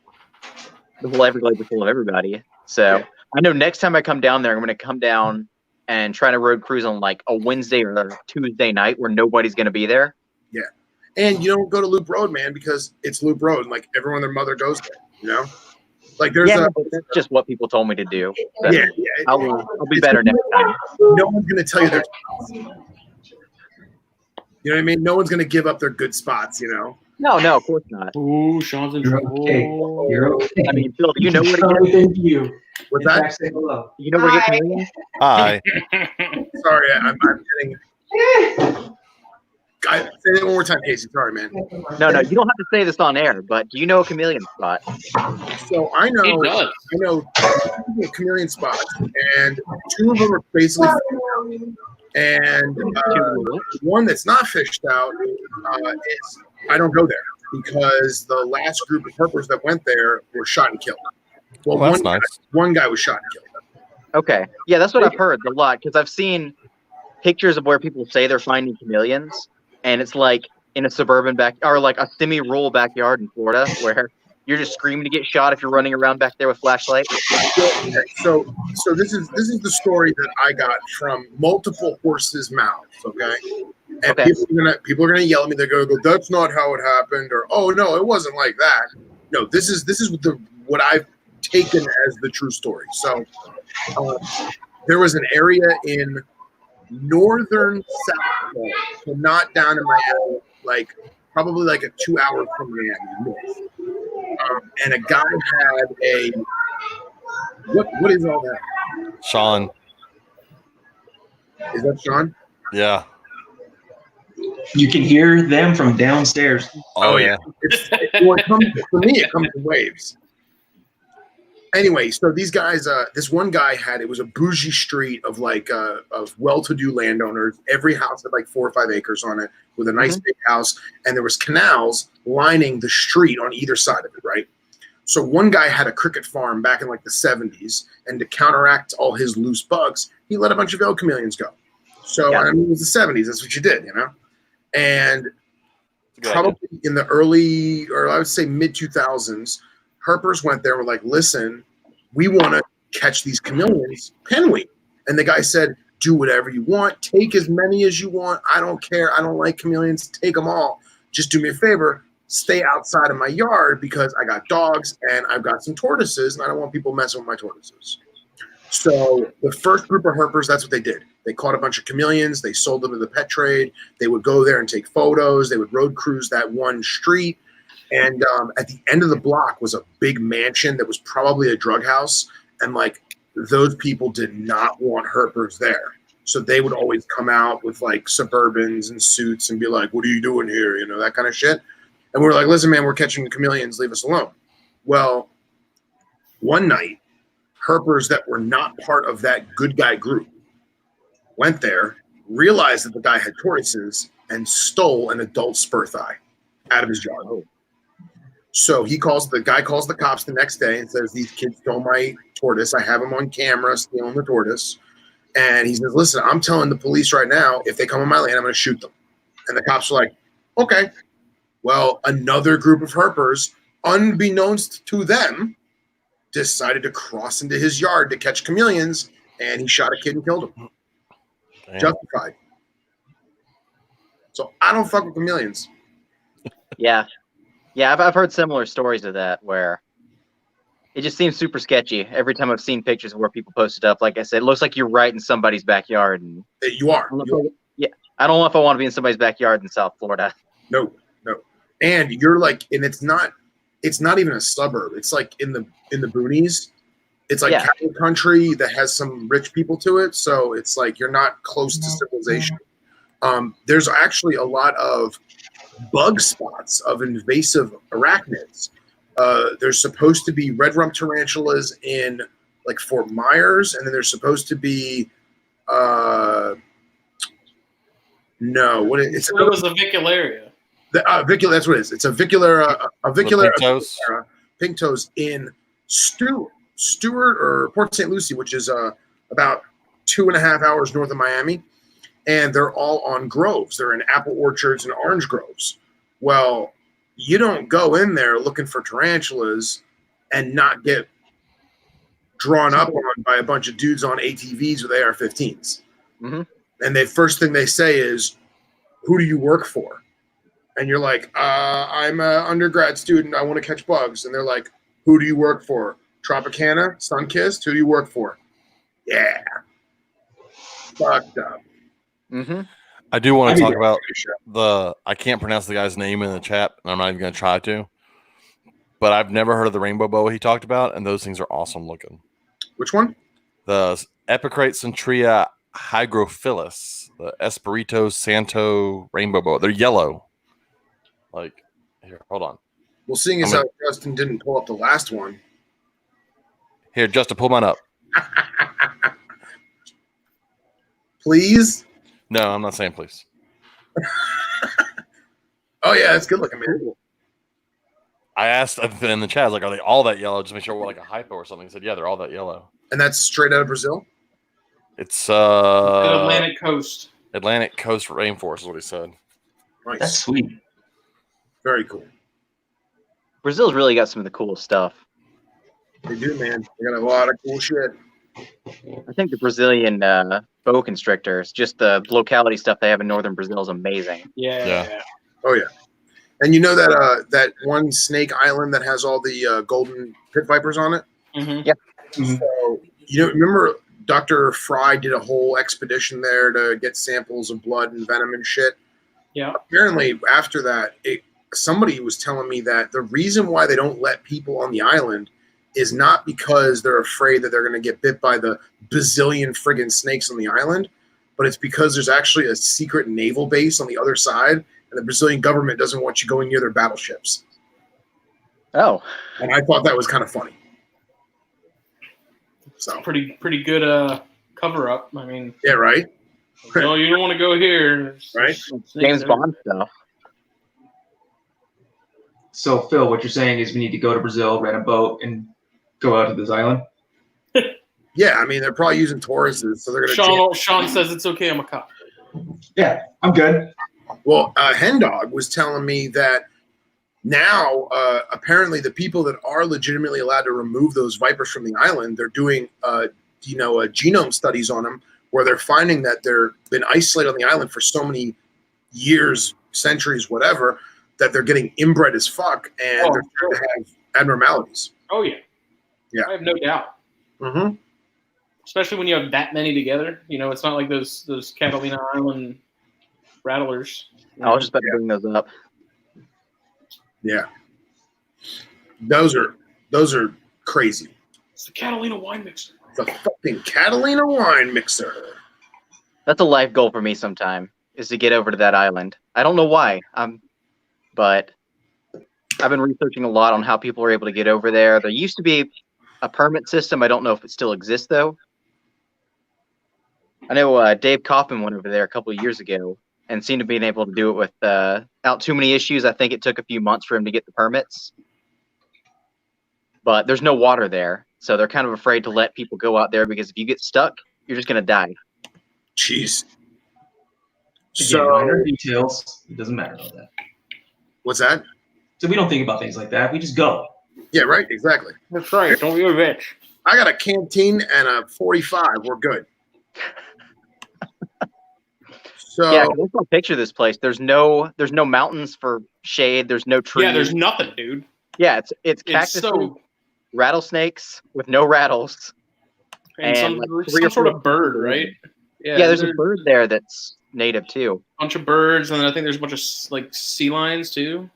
the whole Everglades is full of everybody. So Yeah. I know next time I come down there, I'm gonna come down and try to road cruise on like a Wednesday or a Tuesday night where nobody's gonna be there. and you don't go to Loop Road, man, because it's Loop Road and like everyone and their mother goes there, you know? Like there's Yeah, but that's just what people told me to do. So yeah. I'll be better next time. No one's going to tell you their spots. You know what I mean? No one's going to give up their good spots, you know? No, of course not. Ooh, Sean's in You're trouble. okay. You're okay. I mean, Phil, do you know where to get? Anything to you. What's In that? fact, say hello. You know where to get chameleons? Hi. Sorry, I'm getting. Say that one more time, Casey. Sorry, man. No, you don't have to say this on air, but do you know a chameleon spot? So I He know does. two chameleon spots, and 2 of them are basically and one that's not fished out is I don't go there because the last group of herpers that went there were shot and killed. Well, Well, that's nice. one guy was shot and killed. Okay. Yeah, that's what I've heard a lot because I've seen pictures of where people say they're finding chameleons, and it's like in a suburban or like a semi-rural backyard in Florida where you're just screaming to get shot if you're running around back there with flashlight. So this is the story that I got from multiple horses' mouths. Okay, and Okay. people are gonna yell at me. They're gonna go, "That's not how it happened," or "Oh no, it wasn't like that." No, this is what I've taken as the true story. So there was an area in northern South Florida, so not down in Miami, like probably like a 2 hour from Miami north. And a guy had a what is all that? Sean. Is that Sean? Yeah. You can hear them from downstairs. Oh, yeah. Well, it comes, for me, it comes in waves. anyway, so these guys, this one guy it was a bougie street of like of well-to-do landowners. Every house had like 4 or 5 acres on it with a nice big house, and there was canals lining the street on either side of it, right? So one guy had a cricket farm back in like the 70s, and to counteract all his loose bugs, he let a bunch of El chameleons go. So I mean, it was the 70s. That's what you did, you know? And probably in the early, or I would say mid 2000s, herpers went there and were like, listen, we want to catch these chameleons. Can we? And the guy said, do whatever you want. Take as many as you want. I don't care. I don't like chameleons. Take them all. Just do me a favor. Stay outside of my yard because I got dogs and I've got some tortoises and I don't want people messing with my tortoises. So the first group of herpers, that's what they did. They caught a bunch of chameleons. They sold them to the pet trade. They would go there and take photos. They would road cruise that one street. And at the end of the block was a big mansion that was probably a drug house. And like those people did not want herpers there. So they would always come out with like Suburbans and suits and be like, what are you doing here? You know, that kind of shit. And we're like, listen, man, we're catching chameleons. Leave us alone. Well, one night, herpers that were not part of that good guy group went there, realized that the guy had tortoises, and stole an adult spur thigh out of his yard. So the guy calls the cops the next day and says, these kids stole my tortoise. I have them on camera stealing the tortoise. And he says, listen, I'm telling the police right now, if they come on my land, I'm going to shoot them. And the cops are like, okay. Well, another group of herpers, unbeknownst to them, decided to cross into his yard to catch chameleons, and he shot a kid and killed him. Damn. Justified. So I don't fuck with chameleons. Yeah. Yeah, I've heard similar stories of that where it just seems super sketchy. Every time I've seen pictures of where people posted up, like I said, it looks like you're right in somebody's backyard. And you are. I don't know if I want to be in somebody's backyard in South Florida. No. And you're like, and it's not even a suburb. It's like in the boonies. It's like cattle country that has some rich people to it. So it's like you're not close to civilization. There's actually a lot of bug spots of invasive arachnids. There's supposed to be red rump tarantulas in like Fort Myers, and then there's supposed to be it was a vicularia. That's what it is. It's a vicular pink toes in Stewart or Port St. Lucie, which is about 2.5 hours north of Miami, and they're all on groves. They're in apple orchards and orange groves. Well, you don't go in there looking for tarantulas and not get drawn up on by a bunch of dudes on ATVs with AR-15s. Mm-hmm. And the first thing they say is, "Who do you work for?" And you're like, I'm an undergrad student. I want to catch bugs. And they're like, who do you work for? Tropicana? Sunkist? Who do you work for? Yeah. Fucked up. Mm-hmm. I do want to talk about I can't pronounce the guy's name in the chat, and I'm not even going to try to. But I've never heard of the rainbow boa he talked about, and those things are awesome looking. Which one? The Epicrate Centria hygrophilus, the Espirito Santo rainbow boa. They're yellow. Like, here, hold on. Well, seeing as how Justin didn't pull up the last one. Here, Justin, pull mine up. Please? No, I'm not saying please. Oh, yeah, it's good looking, man. I asked in the chat, I was like, are they all that yellow? Just to make sure we're like a hypo or something. He said, yeah, they're all that yellow. And that's straight out of Brazil? It's Atlantic Coast. Atlantic Coast rainforest is what he said. Nice. That's sweet. Very cool. Brazil's really got some of the coolest stuff. They do, man. They got a lot of cool shit. I think the Brazilian boa constrictors, just the locality stuff they have in northern Brazil is amazing. Yeah. Oh, yeah. And you know that that one snake island that has all the golden pit vipers on it? Mm-hmm. Yep. Mm-hmm. So, remember Dr. Fry did a whole expedition there to get samples of blood and venom and shit? Yeah. Apparently, after that, somebody was telling me that the reason why they don't let people on the island is not because they're afraid that they're going to get bit by the bazillion friggin' snakes on the island, but it's because there's actually a secret naval base on the other side, and the Brazilian government doesn't want you going near their battleships. Oh. And I thought that was kind of funny. So Pretty good cover up. I mean, yeah, right. no, you don't want to go here. Right. James Bond stuff. So Phil, what you're saying is we need to go to Brazil, rent a boat, and go out to this island. Yeah, I mean they're probably using Tauruses, so they're gonna. Sean says it's okay. I'm a cop. Yeah, I'm good. Well, Hen Dog was telling me that now apparently the people that are legitimately allowed to remove those vipers from the island, they're doing genome studies on them, where they're finding that they're been isolated on the island for so many years, centuries, whatever, that they're getting inbred as fuck, and they're starting to have abnormalities. Oh yeah, yeah, I have no doubt. Mm-hmm. Especially when you have that many together. You know, it's not like those Catalina Island rattlers. I was just about to bring those up. Yeah, those are crazy. It's the Catalina wine mixer. The fucking Catalina wine mixer. That's a life goal for me sometime, is to get over to that island. I don't know why, but I've been researching a lot on how people are able to get over there. There used to be a permit system. I don't know if it still exists, though. I know Dave Kaufman went over there a couple of years ago and seemed to be able to do it without too many issues. I think it took a few months for him to get the permits. But there's no water there, so they're kind of afraid to let people go out there because if you get stuck, you're just going to die. Jeez. So minor details. It doesn't matter about that. What's that? So we don't think about things like that. We just go. Yeah, right. Exactly. That's right. Don't be a bitch. I got a canteen and a 45. We're good. So yeah, let's not picture this place. There's no mountains for shade. There's no trees. Yeah, there's nothing, dude. Yeah, it's cactus, rattlesnakes with no rattles, and some sort of bird, right? Yeah, there's a bird there that's native too. Bunch of birds, and then I think there's a bunch of like sea lions too.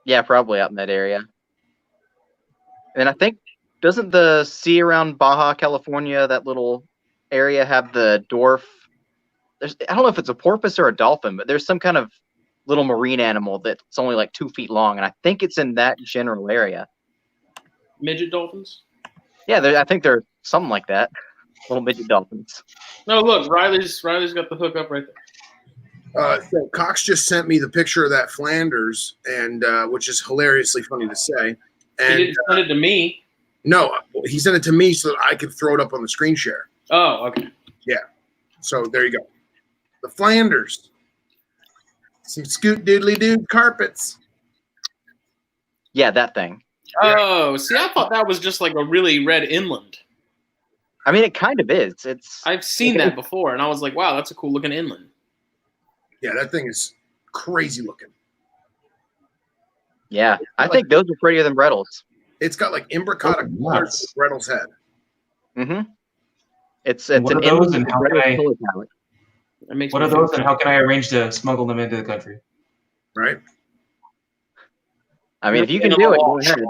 Yeah, probably out in that area. And I think doesn't the sea around Baja California, that little area, have the dwarf? I don't know if it's a porpoise or a dolphin, but there's some kind of little marine animal that's only like 2 feet long, and I think it's in that general area. Midget dolphins? Yeah, I think they're something like that. Little midget dolphins. No, look, Riley's got the hook up right there. So Cox just sent me the picture of that Flanders, and which is hilariously funny to say. And he didn't send it to me. No, he sent it to me so that I could throw it up on the screen share. Oh, okay. Yeah. So there you go. The Flanders. Some scoot doodly dood carpets. Yeah, that thing. Oh, see, I thought that was just like a really red inland. I mean, it kind of is. I've seen that before, and I was like, wow, that's a cool looking inland. Yeah, that thing is crazy looking. Yeah, I think those are prettier than Brettles. It's got like imbricata colors with Brettles head. Mm-hmm. It's what an are those, and how can I? What are those, and how can I arrange to smuggle them into the country? Right. I mean, if you can do it, go ahead.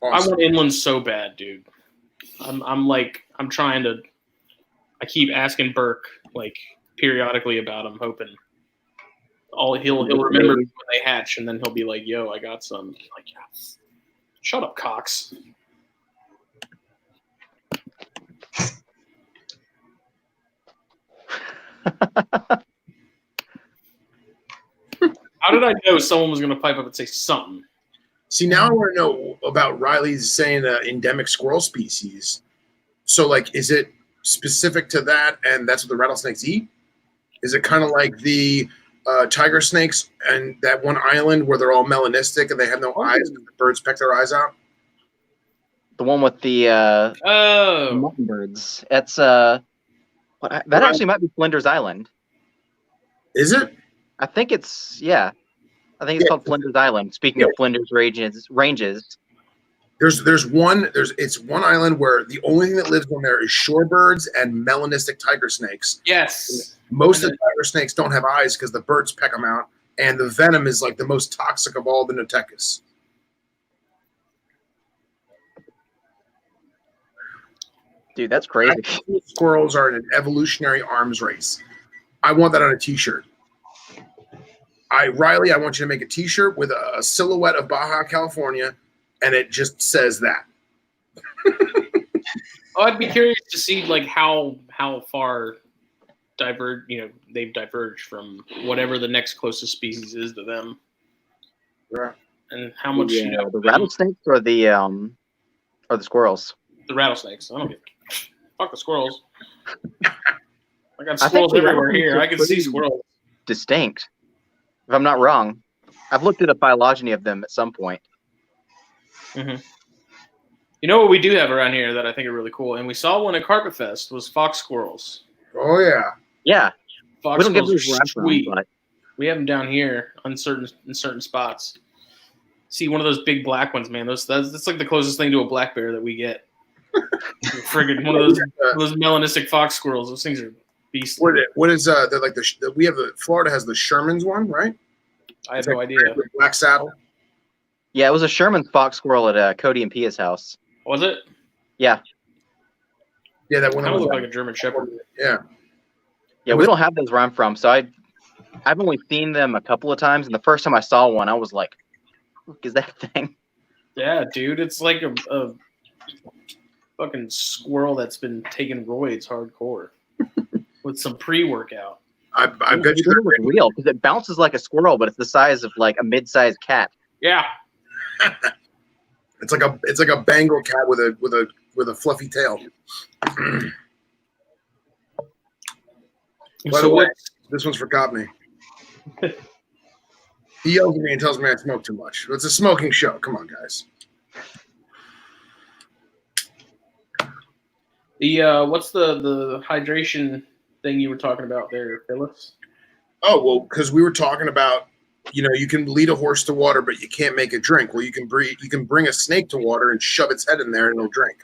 Awesome. I want inland so bad, dude. I'm trying to. I keep asking Burke like periodically about them, hoping he'll remember when they hatch, and then he'll be like, "Yo, I got some." I'm like, yes. Shut up, Cox. How did I know someone was going to pipe up and say something? See, now I want to know about Riley's saying endemic squirrel species. So, like, is it specific to that, and that's what the rattlesnakes eat? Is it kind of like the tiger snakes and that one island where they're all melanistic and they have no eyes and the birds peck their eyes out? The one with the mutton birds. That's that actually might be Flinders Island. Is it? I think it's called Flinders Island. Speaking of Flinders ranges. It's one island where the only thing that lives on there is shorebirds and melanistic tiger snakes. Yes. Most of the tiger snakes don't have eyes because the birds peck them out, and the venom is like the most toxic of all the Notechis. Dude, that's crazy. Squirrels are in an evolutionary arms race. I want that on a T-shirt. Riley, I want you to make a T-shirt with a silhouette of Baja California, and it just says that. Oh, I'd be curious to see like how far they've diverged from whatever the next closest species is to them, Yeah. and how much The rattlesnakes or the squirrels? the rattlesnakes. I don't give fuck the squirrels. I got I think squirrels the everywhere rattlesnakes here. are I can see pretty squirrels. Distinct, if I'm not wrong. I've looked at a phylogeny of them at some point. Mm-hmm. You know what we do have around here that I think are really cool, and we saw one at Carpet Fest, was fox squirrels. Oh yeah. Yeah, Fox we don't get squirrels those are where I'm from, sweet. but We have them down here in certain spots. See one of those big black ones, man. That's like the closest thing to a black bear that we get. Friggin' one of those melanistic fox squirrels. Those things are beastly. What is like we have Florida has the Sherman's one, right? I have It's no like idea. with black saddle. yeah, it was a Sherman fox squirrel at Cody and Pia's house. Was it? Yeah, Yeah, that one. Kind That of was looked like a German Shepherd. Yeah. yeah, we don't have those where I'm from, so I've only seen them a couple of times, and the first time I saw one, I was like, "What is that thing?" Yeah, dude, it's like a fucking squirrel that's been taking roids hardcore with some pre-workout. I bet you it was real because it bounces like a squirrel, but it's the size of like a mid-sized cat. Yeah. it's like a Bengal cat with a fluffy tail. By the way, this one's for Copney. He yells at me and tells me I smoke too much. It's a smoking show. Come on, guys. What's the hydration thing you were talking about there, Phyllis? Oh, well, because we were talking about, you can lead a horse to water, but you can't make it drink. Well, you can bring a snake to water and shove its head in there and it'll drink.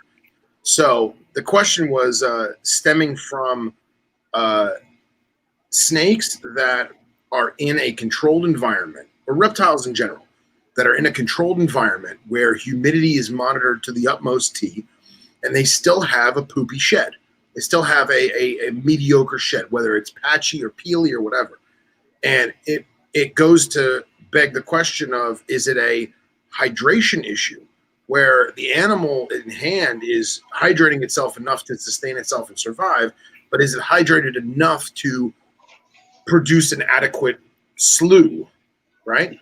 So the question was stemming from snakes that are in a controlled environment, or reptiles in general, that are in a controlled environment where humidity is monitored to the utmost T, and they still have a poopy shed. They still have a mediocre shed, whether it's patchy or peely or whatever. And it goes to beg the question of, is it a hydration issue where the animal in hand is hydrating itself enough to sustain itself and survive, but is it hydrated enough to produce an adequate slew, right?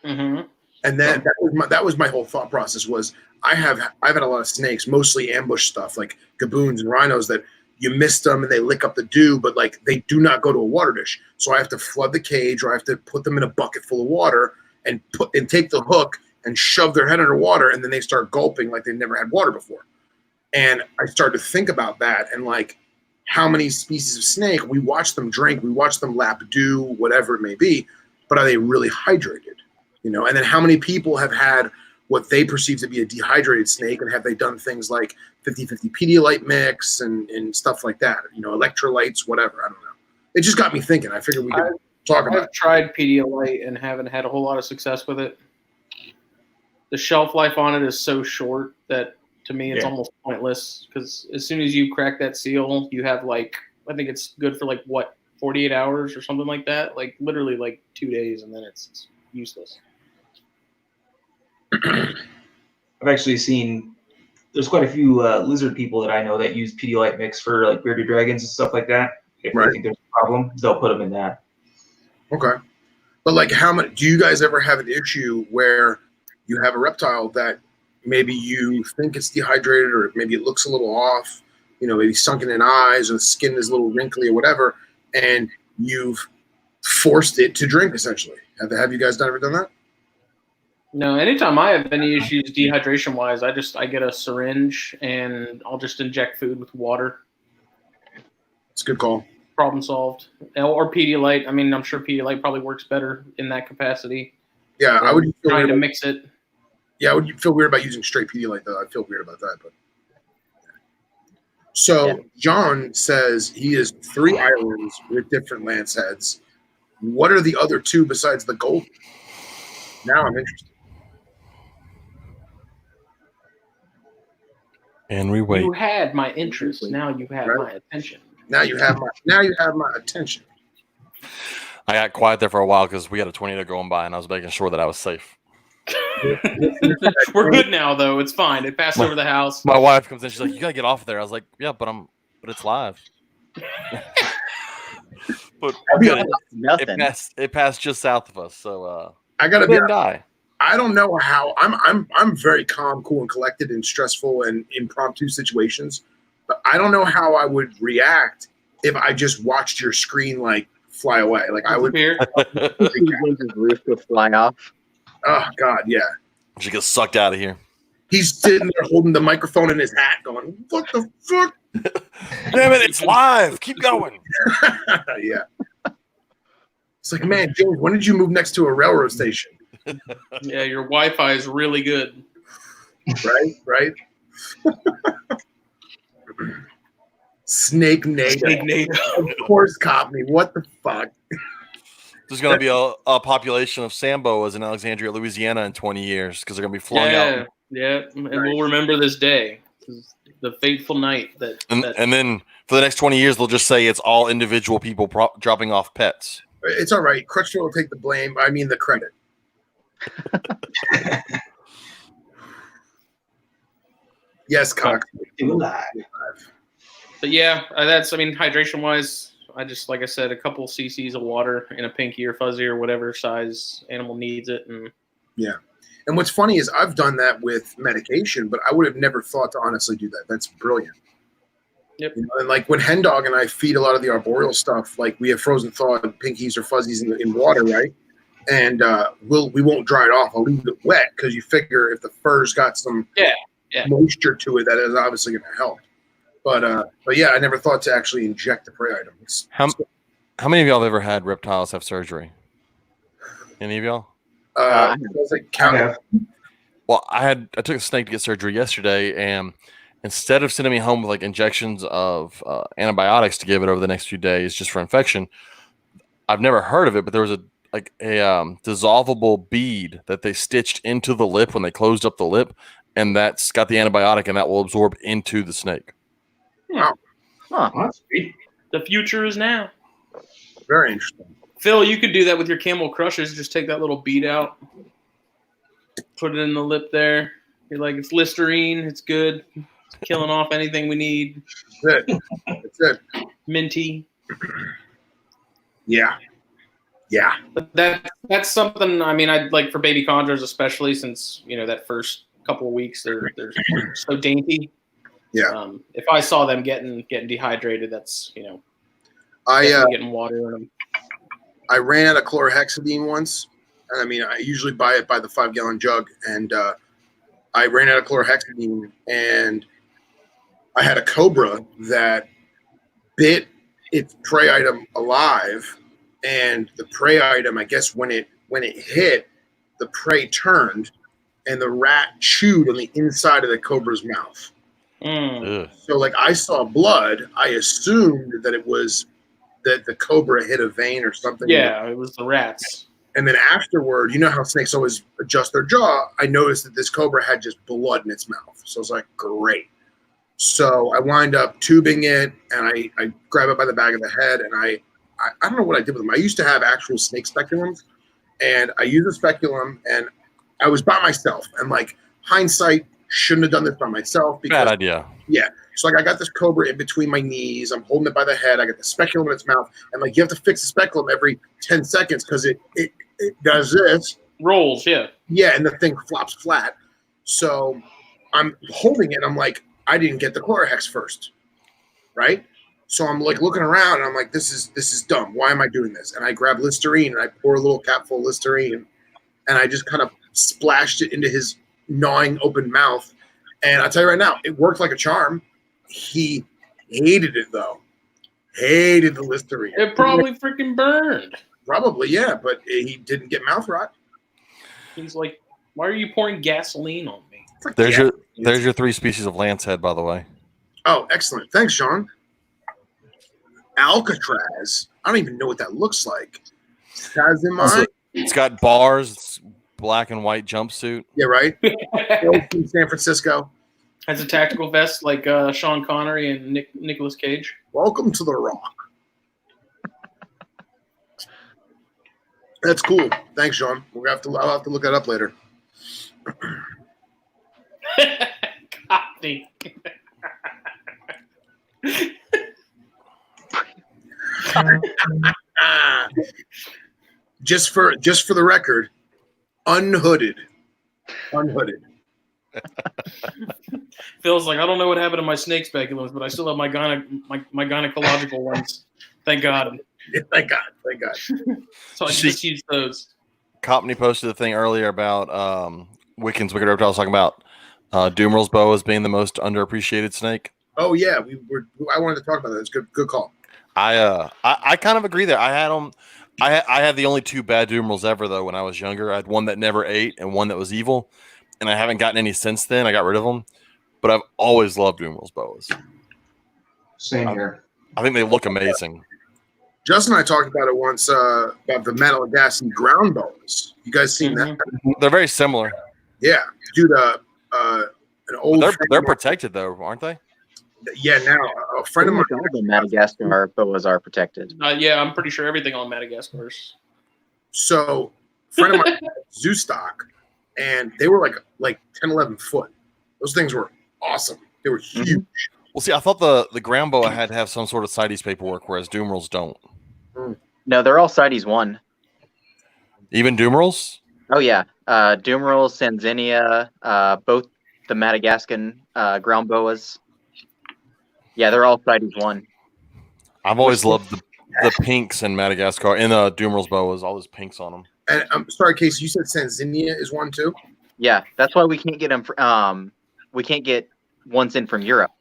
Mm-hmm. And then that was my whole thought process was I've had a lot of snakes, mostly ambush stuff like gaboons and rhinos that you miss them and they lick up the dew, but like they do not go to a water dish. So I have to flood the cage or I have to put them in a bucket full of water and take the hook and shove their head underwater, and then they start gulping like they've never had water before. And I started to think about that and like how many species of snake, we watch them drink, we watch them lap dew, whatever it may be, but are they really hydrated? And then how many people have had what they perceive to be a dehydrated snake, and have they done things like 50-50 Pedialyte mix and stuff like that, electrolytes, whatever, I don't know. It just got me thinking. I figured we could talk about it. I've tried Pedialyte and haven't had a whole lot of success with it. The shelf life on it is so short that to me it's almost pointless, because as soon as you crack that seal, you have I think it's good for 48 hours or something like that, literally 2 days, and then it's useless. I've actually seen there's quite a few lizard people that I know that use Pedialyte mix for bearded dragons and stuff like that. If they think there's a problem, they'll put them in that. Okay. But how many do you guys ever have an issue where you have a reptile that maybe you think it's dehydrated, or maybe it looks a little off, maybe sunken in eyes, or the skin is a little wrinkly or whatever, and you've forced it to drink essentially? Have you guys ever done that? No, anytime I have any issues dehydration wise, I get a syringe and I'll just inject food with water. It's a good call. Problem solved. Or Pedialyte. I mean, I'm sure Pedialyte probably works better in that capacity. Yeah, I would feel trying to mix it. Yeah, I would feel weird about using straight Pedialyte though. I'd feel weird about that. But so John says he has 3 islands with different lance heads. What are the other 2 besides the golden? Now I'm interested. And we wait. You had my interest. Now you have my attention. Now you have my attention. I got quiet there for a while because we had a tornado going by, and I was making sure that I was safe. We're good now, though. It's fine. It passed over the house. My wife comes in. She's like, "You gotta get off there." I was like, "Yeah, but it's live." But Nothing. it passed just south of us, so I gotta it be didn't die. I don't know how I'm very calm, cool, and collected in stressful and impromptu situations, but I don't know how I would react if I just watched your screen like fly away. Like I would. Here. His roof would fly off. Oh God, yeah. She gets sucked out of here. He's sitting there holding the microphone in his hat, going, "What the fuck?" Damn it! It's live. Keep going. Yeah. It's like, man, James, when did you move next to a railroad station? Yeah, your Wi-Fi is really good. Right. Snake NATO. Of course, caught me. What the fuck? There's going to be a population of Samboas in Alexandria, Louisiana in 20 years because they're going to be flung out. Yeah, and we'll remember this day. The fateful night that and then for the next 20 years, they'll just say it's all individual people dropping off pets. It's all right. Crutchfield will take the blame. I mean the credit. Yes, Cox. But yeah, hydration wise, I just, like I said, a couple cc's of water in a pinky or fuzzy or whatever size animal needs it. And yeah. And what's funny is I've done that with medication, but I would have never thought to honestly do that. That's brilliant. Yep. You know, and like when Hen Dog and I feed a lot of the arboreal stuff, like we have frozen thawed pinkies or fuzzies in water, right? And we won't dry it off. I'll leave it wet because you figure if the fur's got some moisture to it, that is obviously going to help. But yeah, I never thought to actually inject the prey item. How many of y'all have ever had reptiles have surgery? Any of y'all? I was like, count. Well, I took a snake to get surgery yesterday, and instead of sending me home with like injections of antibiotics to give it over the next few days just for infection, I've never heard of it, but there was a dissolvable bead that they stitched into the lip when they closed up the lip, and that's got the antibiotic, and that will absorb into the snake. Wow. Huh. The future is now. Very interesting. Phil, you could do that with your Camel Crushers. Just take that little bead out, put it in the lip there. You're like, it's Listerine. It's good. It's killing off anything we need. That's it. That's it. Minty. Yeah. But that's something. I mean, I'd like for baby chondros, especially since that first couple of weeks they're so dainty. Yeah. If I saw them getting dehydrated, that's I getting water in them. I ran out of chlorhexidine once, and I mean I usually buy it by the 5-gallon jug, and I ran out of chlorhexidine, and I had a cobra that bit its prey item alive, and the prey item, I guess when it hit, the prey turned, and the rat chewed on the inside of the cobra's mouth. So like I saw blood, I assumed that it was that the cobra hit a vein or something. Yeah, it was the rats. And then afterward, you know how snakes always adjust their jaw? I noticed that this cobra had just blood in its mouth. So I was like, great. So I wind up tubing it, and I grab it by the back of the head, and I don't know what I did with them. I used to have actual snake speculums, and I used a speculum, and I was by myself. And like hindsight, shouldn't have done this by myself. Because, bad idea. Yeah. So like I got this cobra in between my knees. I'm holding it by the head. I got the speculum in its mouth, and like you have to fix the speculum every 10 seconds because it does this. Rolls, yeah. Yeah, and the thing flops flat. So I'm holding it. And I'm like, I didn't get the Chlorohex first, right? So I'm like looking around, and I'm like, this is dumb. Why am I doing this? And I grab Listerine, and I pour a little capful of Listerine, and I just kind of splashed it into his gnawing open mouth. And I'll tell you right now, it worked like a charm. He hated it, though. Hated the Listerine. It probably freaking burned. Probably, yeah, but he didn't get mouth rot. He's like, why are you pouring gasoline on me? There's your 3 species of lancehead, by the way. Oh, excellent. Thanks, Sean. Alcatraz. I don't even know what that looks like. It's got bars. It's black and white jumpsuit. Yeah, right. In San Francisco. Has a tactical vest like Sean Connery and Nicolas Cage. Welcome to the Rock. That's cool. Thanks, Sean. I'll have to look that up later. Coffee. Just for the record, unhooded. Phil's like, I don't know what happened to my snake speculums, but I still have my gynecological ones. Thank God. Yeah, thank God. So I just use those. Copney posted a thing earlier about Wiccan's Wicked Reptiles talking about Doomer's boas being the most underappreciated snake. Oh yeah, I wanted to talk about that. It's good call. I kind of agree there. I had them. I had the only two bad Doomerals ever though when I was younger. I had one that never ate and one that was evil, and I haven't gotten any since then. I got rid of them, but I've always loved Doomer's boas. Same here. I think they look amazing. Justin and I talked about it once about the Malagasy ground boas. You guys seen that? They're very similar. Yeah, dude. An old. They're protected though, aren't they? Yeah, now a friend of mine. All the Madagascar boas are protected. Yeah, I'm pretty sure everything on Madagascar's. So, a friend of mine, zoo stock, and they were like 10, 11 foot. Those things were awesome. They were huge. Mm-hmm. Well, see, I thought the ground boa had to have some sort of CITES paperwork, whereas Doomerals don't. No, they're all CITES 1. Even Doomerals? Oh yeah, Doomerals, Sanzinia, both the Madagascan ground boas. Yeah, they're all CITES 1. I've always loved the pinks in Madagascar and the Doomerals boas, all those pinks on them. And I'm sorry, Casey, you said Sanzinia is one too? Yeah, that's why we can't get them. We can't get ones in from Europe.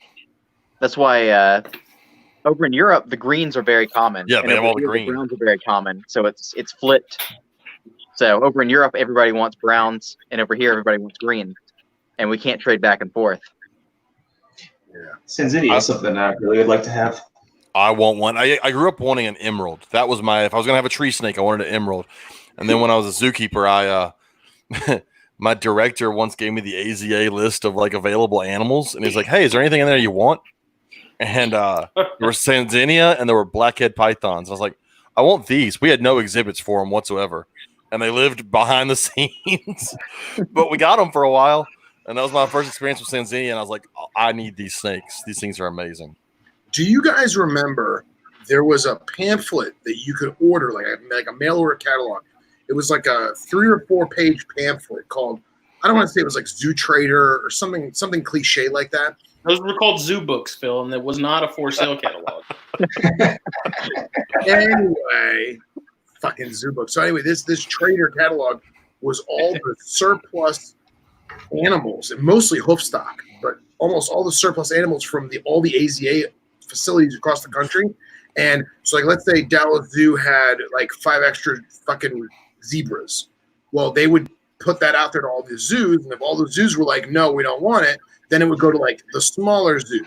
That's why over in Europe the greens are very common. Yeah, they have all the here, green. The browns are very common, so it's flipped. So over in Europe everybody wants browns, and over here everybody wants greens, and we can't trade back and forth. Yeah. Sanzinia is something I really would like to have. I want one. I grew up wanting an emerald. That was if I was gonna have a tree snake, I wanted an emerald. And then when I was a zookeeper, my director once gave me the AZA list of like available animals, and he's like, "Hey, is there anything in there you want?" And there were Sanzinia and there were blackhead pythons. I was like, "I want these." We had no exhibits for them whatsoever, and they lived behind the scenes. But we got them for a while, and that was my first experience with Sanzinia. And I was like, oh, "I need these snakes. These things are amazing." Do you guys remember there was a pamphlet that you could order, like a mail order catalog? It was like a 3 or 4 page pamphlet called, I don't want to say it was like Zoo Trader or something cliche like that. Those were called zoo books, Phil, and it was not a for sale catalog. Anyway, fucking zoo book. So anyway, this trader catalog was all the surplus animals, and mostly hoof stock, but almost all the surplus animals from all the AZA facilities across the country. And so, like, let's say Dallas Zoo had like 5 extra fucking zebras. Well, they would put that out there to all the zoos, and if all the zoos were like, no, we don't want it, then it would go to like the smaller zoos,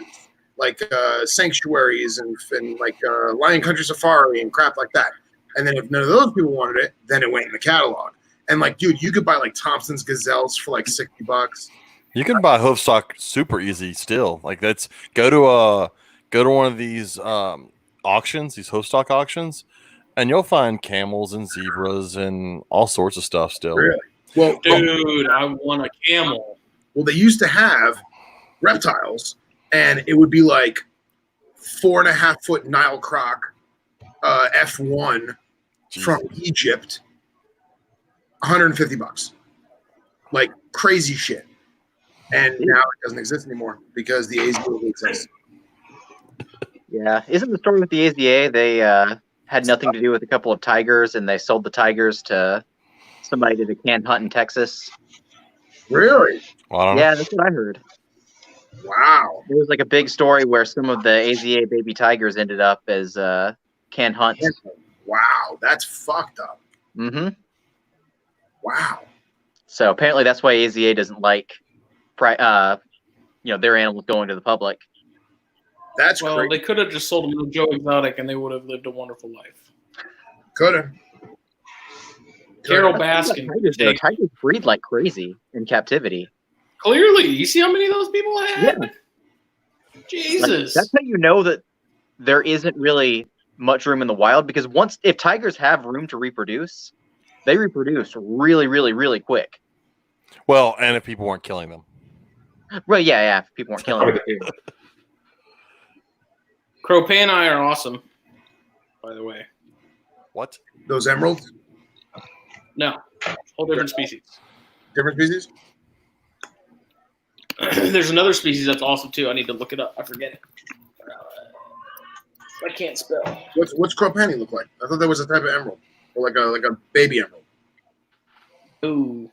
like sanctuaries and like Lion Country Safari and crap like that. And then if none of those people wanted it, then it went in the catalog. And like, dude, you could buy like Thompson's gazelles for like $60. You can buy hoof stock super easy still. Like go to one of these auctions, these hoof stock auctions, and you'll find camels and zebras and all sorts of stuff still. Really? Well, dude, I want a camel. Well, they used to have reptiles, and it would be like 4.5 foot Nile croc F1 from Egypt, $150, like crazy shit. And now it doesn't exist anymore because the AZA exists. Yeah, isn't the story with the AZA? They had nothing to do with a couple of tigers, and they sold the tigers to somebody that can hunt in Texas. Really? Well, yeah, that's what I heard. Wow. There was like a big story where some of the AZA baby tigers ended up as canned hunts. Wow, that's fucked up. Mm-hmm. Wow. So apparently that's why AZA doesn't like, their animals going to the public. That's well, they could have just sold them to Joe Exotic, and they would have lived a wonderful life. Could have. Carol Baskin. Tigers breed like crazy in captivity. Clearly, you see how many of those people had? Yeah. Jesus. Like, that's how you know that there isn't really much room in the wild, because if tigers have room to reproduce, they reproduce really, really, really quick. Well, and if people weren't killing them. Well, yeah. If people weren't killing them. Cropani are awesome, by the way. What? Those emeralds, No, whole different species. different species. There's another species that's awesome too. I need to look it up. I forget it. I can't spell. What's Cropani look like? I thought that was a type of emerald, or like a baby emerald. Ooh.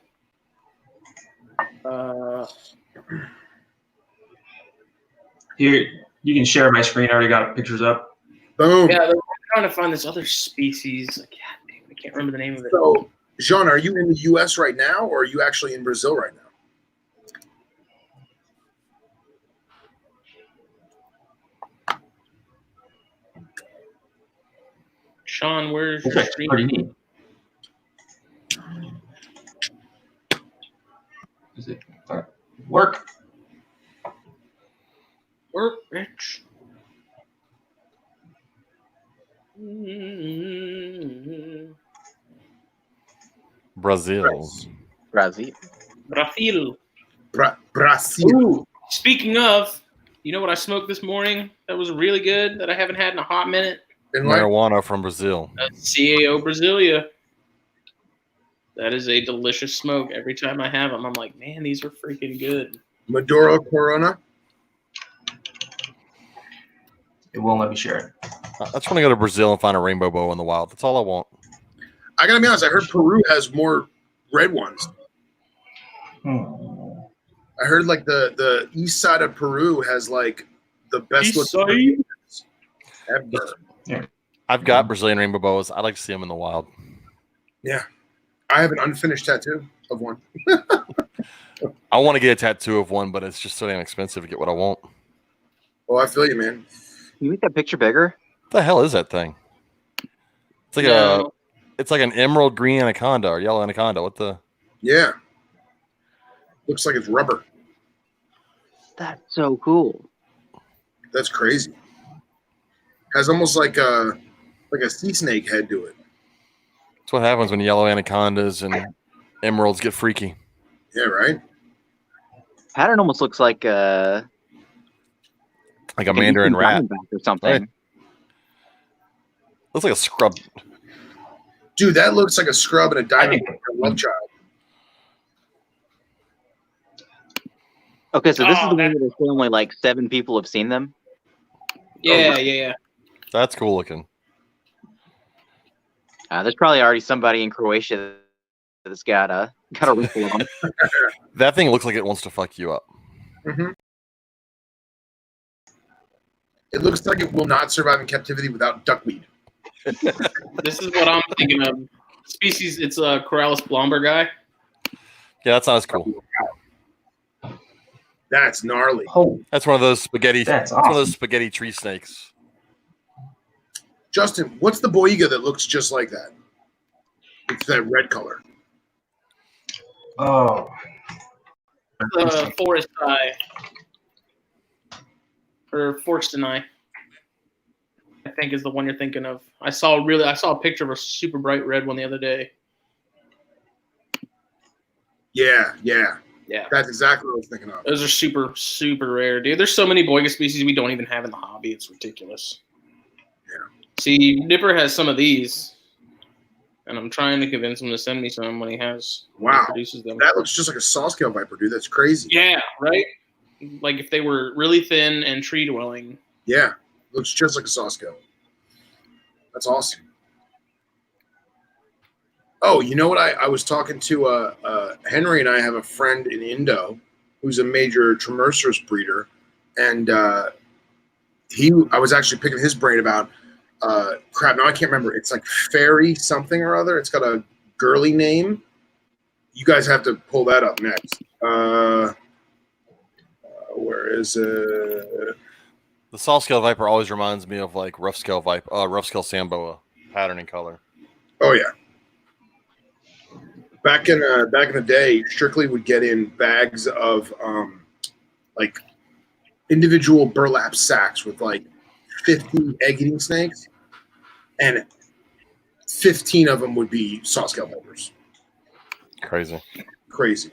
Here, you can share my screen. I already got pictures up. Boom. Yeah, I'm trying to find this other species. Like, God damn, I can't remember the name of it. So, Jean, are you in the U.S. right now, or are you actually in Brazil right now? Sean, where's your That's screen? pretty neat. Is it work? Work, bitch. Brazil. Brazil. Brazil. Brazil. Ooh, speaking of, you know what I smoked this morning that was really good that I haven't had in a hot minute? And like, Marijuana from Brazil. CAO Brasilia. That is a delicious smoke. Every time I have them, I'm like, man, these are freaking good. Maduro Corona. It won't let me share it. I just want to go to Brazil and find a rainbow bow in the wild. That's all I want. I gotta be honest. I heard Peru has more red ones. I heard like the east side of Peru has like the best East looking side? ever. I've got Brazilian rainbow bows. I'd like to see them in the wild. Yeah, I have an unfinished tattoo of one. I want to get a tattoo of one, but it's just so damn expensive to get what I want. Oh, I feel you, man. Can you make that picture bigger? What the hell is that thing? It's like it's like an emerald green anaconda or yellow anaconda. What the? Yeah, looks like it's rubber. That's so cool. That's crazy. Has almost like a sea snake head to it. That's what happens when yellow anacondas and emeralds get freaky. Yeah, right. Pattern almost looks like Like a an mandarin Eastern rat. diamondback or something. Right. Looks like a scrub. Dude, that looks like a scrub and a diamond love child. Okay, so this is Oh, the one where they say only like 7 people have seen them. Yeah. That's cool looking. There's probably already somebody in Croatia that's got a rifle on. That thing looks like it wants to fuck you up. Mm-hmm. It looks like it will not survive in captivity without duckweed. This is what I'm thinking of. Species, it's a Corallus blomber guy. Yeah, that's not as cool. That's gnarly. Oh, That's one of those spaghetti. That's One of awesome. those spaghetti tree snakes. Justin, what's the boiga that looks just like that? It's that red color. oh. Forest eye. Or Forsten eye. I think is the one you're thinking of. I saw a picture of a super bright red one the other day. Yeah. Yeah. That's exactly what I was thinking of. Those are super, super rare, dude. There's so many boiga species we don't even have in the hobby. It's ridiculous. Yeah. See, Nipper has some of these, and I'm trying to convince him to send me some when he Wow. produces them. That looks just like a saw-scale viper, dude. That's crazy. Yeah, right? Like if they were really thin and tree dwelling. Yeah. Looks just like a saw-scale. That's awesome. Oh, you know what? I was talking to Henry, and I have a friend in Indo who's a major Tremercerus breeder, and I was actually picking his brain about crap. Now I can't remember. It's like Fairy something or other. It's got a girly name. You guys have to pull that up next. Where is it? The saw scale viper always reminds me of like rough scale samboa pattern and color. Oh yeah. Back in the day, Strictly would get in bags of like individual burlap sacks with like 50 egg-eating snakes, and 15 of them would be saw scale vipers. Crazy. Crazy.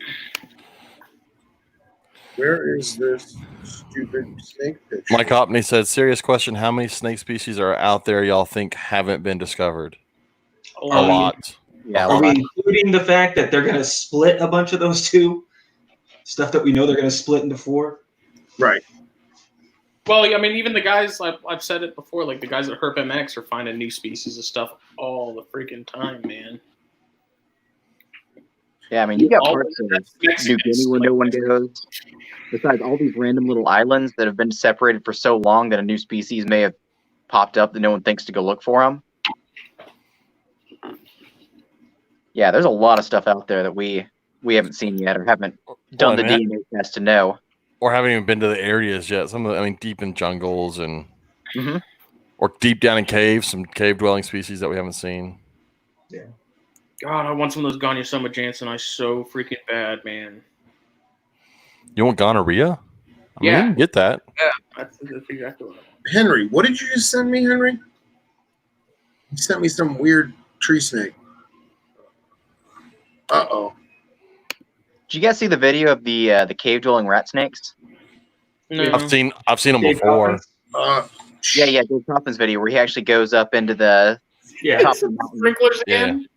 Where is this stupid snake picture? Mike Hopney said, serious question, how many snake species are out there y'all think haven't been discovered? A lot. Yeah, Are we including the fact that they're going to split a bunch of those two? Stuff that we know they're going to split into 4? Right. Well, I mean, even the guys, I've said it before, like the guys at Herp MX are finding new species of stuff all the freaking time, man. Yeah, I mean, you got parts of New Guinea where no one goes. Besides all these random little islands that have been separated for so long that a new species may have popped up that no one thinks to go look for them. Yeah, there's a lot of stuff out there that we haven't seen yet or haven't done the DNA test to know. Or haven't even been to the areas yet. Some of the, I mean, deep in jungles and or deep down in caves, some cave dwelling species that we haven't seen. Yeah. God, I want some of those Gonyosoma jansenii so freaking bad, man. You want gonorrhea? I mean, Yeah. you can get that. Yeah, that's exactly what I want. Henry, what did you just send me, Henry? You sent me some weird tree snake. Uh-oh. Did you guys see the video of the cave dwelling rat snakes? No. I've seen them Dave before. Hopkins? Yeah, Dave Kaufman's video where he actually goes up into the Yeah. top of the mountain. Sprinklers again?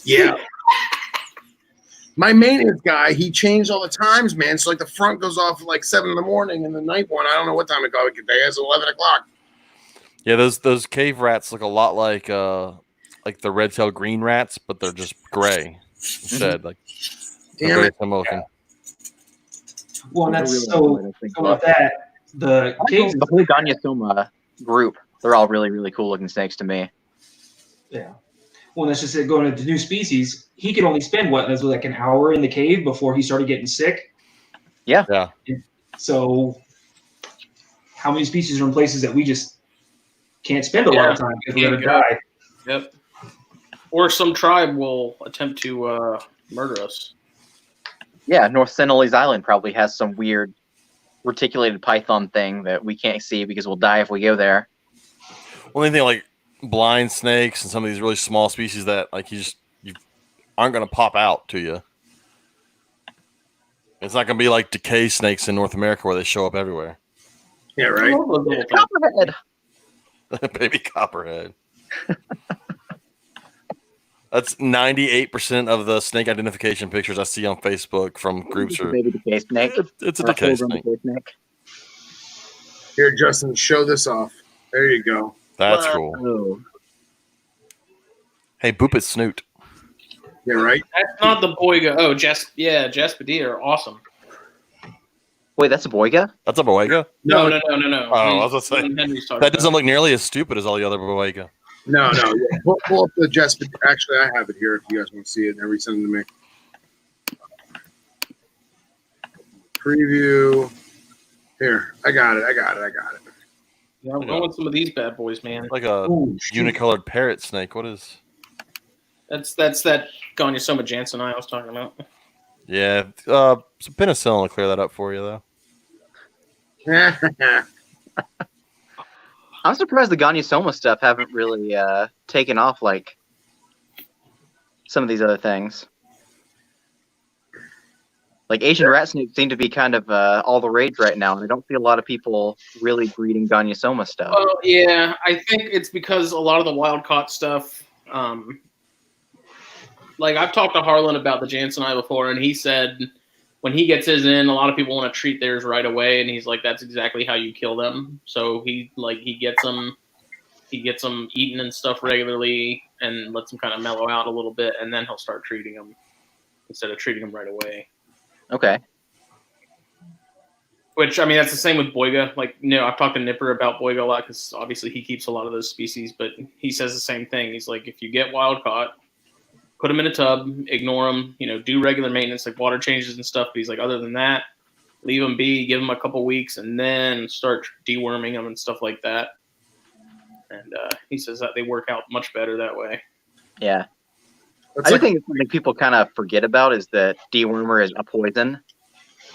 Yeah. My maintenance guy, he changed all the times, man. So like the front goes off at like 7 in the morning, and the night one, I don't know what time it goes. Today it's 11 o'clock. Yeah, those cave rats look a lot like the red-tailed green rats, but they're just gray instead. Like, Damn it. looking. Well, and that's Really so cool, I think. with that, the caves. The whole Gonyosoma group, they're all really, really cool looking snakes to me. Yeah. Well, that's just it. Going into new species, he could only spend like an hour in the cave before he started getting sick. Yeah. Yeah. So, how many species are in places that we just can't spend a lot of time because we're gonna die? Yep. Or some tribe will attempt to murder us. Yeah, North Sentinelese Island probably has some weird reticulated python thing that we can't see because we'll die if we go there. Well, anything like blind snakes and some of these really small species that like you aren't going to pop out to you. It's not going to be like decay snakes in North America where they show up everywhere. Yeah, right. Copperhead. Baby copperhead. That's 98% of the snake identification pictures I see on Facebook from groups. Maybe decay snake. It's a decay snake. Here, Justin, show this off. There you go. That's cool. Oh. Hey, boop its snoot. Yeah, right. That's not the boiga. Oh, Jaspadea are awesome. Wait, that's a boiga? That's a boiga? No. Oh, I was going to say, that doesn't look nearly as stupid as all the other boiga. No. Yeah. Pull up the Jasper. Actually, I have it here if you guys want to see it and resend it to me. Preview. Here, I got it. Yeah, I want some of these bad boys, man. Like a unicolored parrot snake. What is? That's that Gonyosoma jansenii I was talking about. Yeah, some penicillin will clear that up for you, though. I'm surprised the Gonyosoma stuff haven't really taken off like some of these other things. Like Asian rat snakes seem to be kind of all the rage right now, and I don't see a lot of people really breeding Gonyosoma stuff. Well, yeah, I think it's because a lot of the wild caught stuff. Like I've talked to Harlan about the jansenii before, and he said when he gets his in, a lot of people want to treat theirs right away, and he's like, "That's exactly how you kill them." So he gets them eaten and stuff regularly, and lets them kind of mellow out a little bit, and then he'll start treating them instead of treating them right away. Okay. Which, I mean, that's the same with boiga. Like, I've talked to Nipper about boiga a lot because obviously he keeps a lot of those species, but he says the same thing. He's like, if you get wild caught, put them in a tub, ignore them, do regular maintenance like water changes and stuff. But he's like, other than that, leave them be, give them a couple weeks, and then start deworming them and stuff like that. And he says that they work out much better that way. Yeah. I think it's something people kind of forget about is that dewormer is a poison.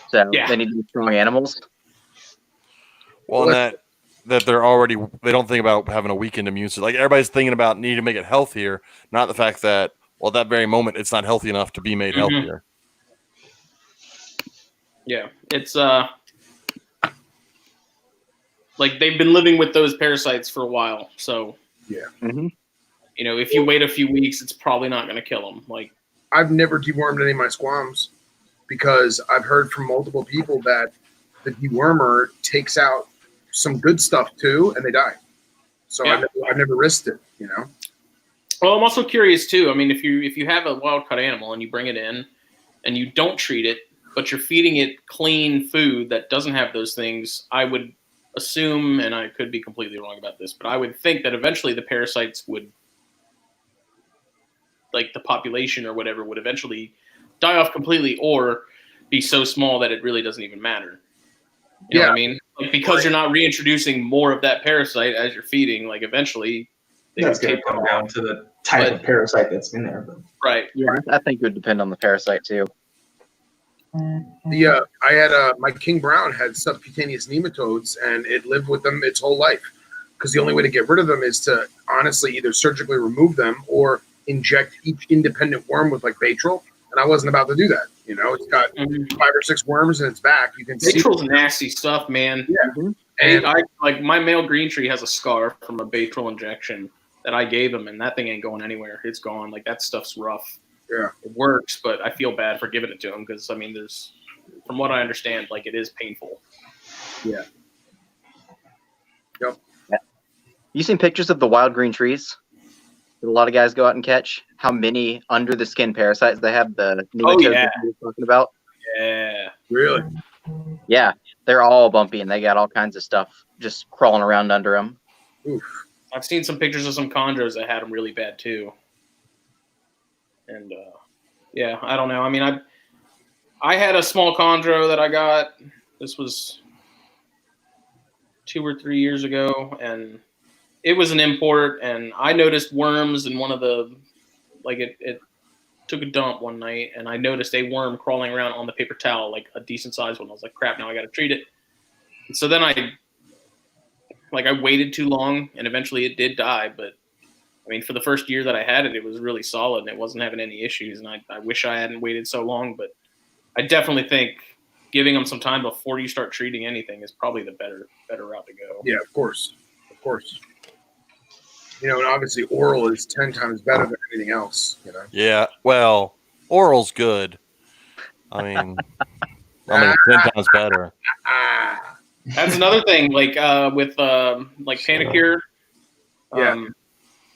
So they need to be strong animals. Well, and that they don't think about having a weakened immune system. Like everybody's thinking about needing to make it healthier, not the fact that, at that very moment, it's not healthy enough to be made healthier. Yeah, it's like they've been living with those parasites for a while. So Mhm. you know, if you wait a few weeks, it's probably not going to kill them. Like I've never dewormed any of my squams because I've heard from multiple people that the dewormer takes out some good stuff too, and they die. So Yeah. I've never risked it, you know. Well, I'm also curious too. I mean, if you have a wild caught animal and you bring it in and you don't treat it, but you're feeding it clean food that doesn't have those things, I would assume, and I could be completely wrong about this, but I would think that eventually the parasites would, like the population or whatever, would eventually die off completely or be so small that it really doesn't even matter. You know what I mean? Like, because you're not reintroducing more of that parasite as you're feeding, like eventually they That's would going to come down to the type of parasite that's in there. But. Right. Yeah, I think it would depend on the parasite too. Yeah, I had my King Brown had subcutaneous nematodes, and it lived with them its whole life. Because the only way to get rid of them is to honestly either surgically remove them or inject each independent worm with like Baytril. And I wasn't about to do that. You know, it's got 5 or 6 worms in its back. You can see Baytril's nasty stuff, man. Yeah. And I like my male green tree has a scar from a Baytril injection that I gave him, and that thing ain't going anywhere. It's gone. Like that stuff's rough. Yeah, it works, but I feel bad for giving it to him because I mean, there's, from what I understand, like it is painful. Yeah. Yep. You seen pictures of the wild green trees that a lot of guys go out and catch? How many under the skin parasites they have? The nematodes that you were talking about? Yeah. Really? Yeah, they're all bumpy and they got all kinds of stuff just crawling around under them. Oof. I've seen some pictures of some chondros that had them really bad too. And yeah, I don't know. I mean, I had a small chondro that I got. This was 2 or 3 years ago, and it was an import. And I noticed worms in one of the, like it took a dump one night, and I noticed a worm crawling around on the paper towel, like a decent sized one. I was like, crap, now I got to treat it. And so then I waited too long, and eventually it did die. But I mean, for the first year that I had it, it was really solid, and it wasn't having any issues. And I wish I hadn't waited so long, but I definitely think giving them some time before you start treating anything is probably the better route to go. Yeah, of course. You know, and obviously oral is 10 times better than anything else, you know. Yeah, well, oral's good. I mean 10 times better. That's another thing, like with like Panicure,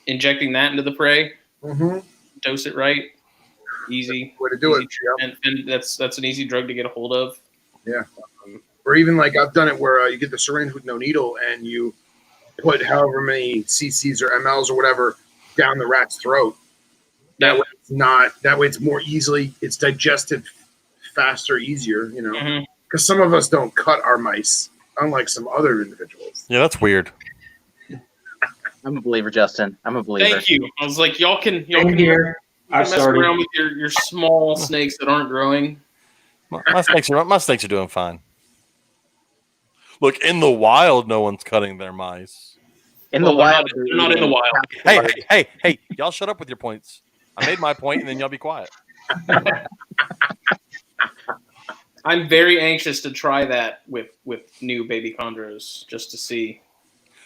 injecting that into the prey, dose it right, easy. Way to do it. And that's an easy drug to get a hold of. Yeah. Or even like I've done it where you get the syringe with no needle and you put however many cc's or mLs or whatever down the rat's throat. That way it's more easily, it's digested faster, easier, you know. Because some of us don't cut our mice, unlike some other individuals. Yeah, that's weird. I'm a believer, Justin. I'm a believer. Thank you. I was like, y'all can I've mess started. around with your small snakes that aren't growing. My snakes are doing fine. Look, in the wild, no one's cutting their mice. In the wild, they're not in the wild. Hey! Y'all shut up with your points. I made my point, and then y'all be quiet. I'm very anxious to try that with new baby chondros just to see.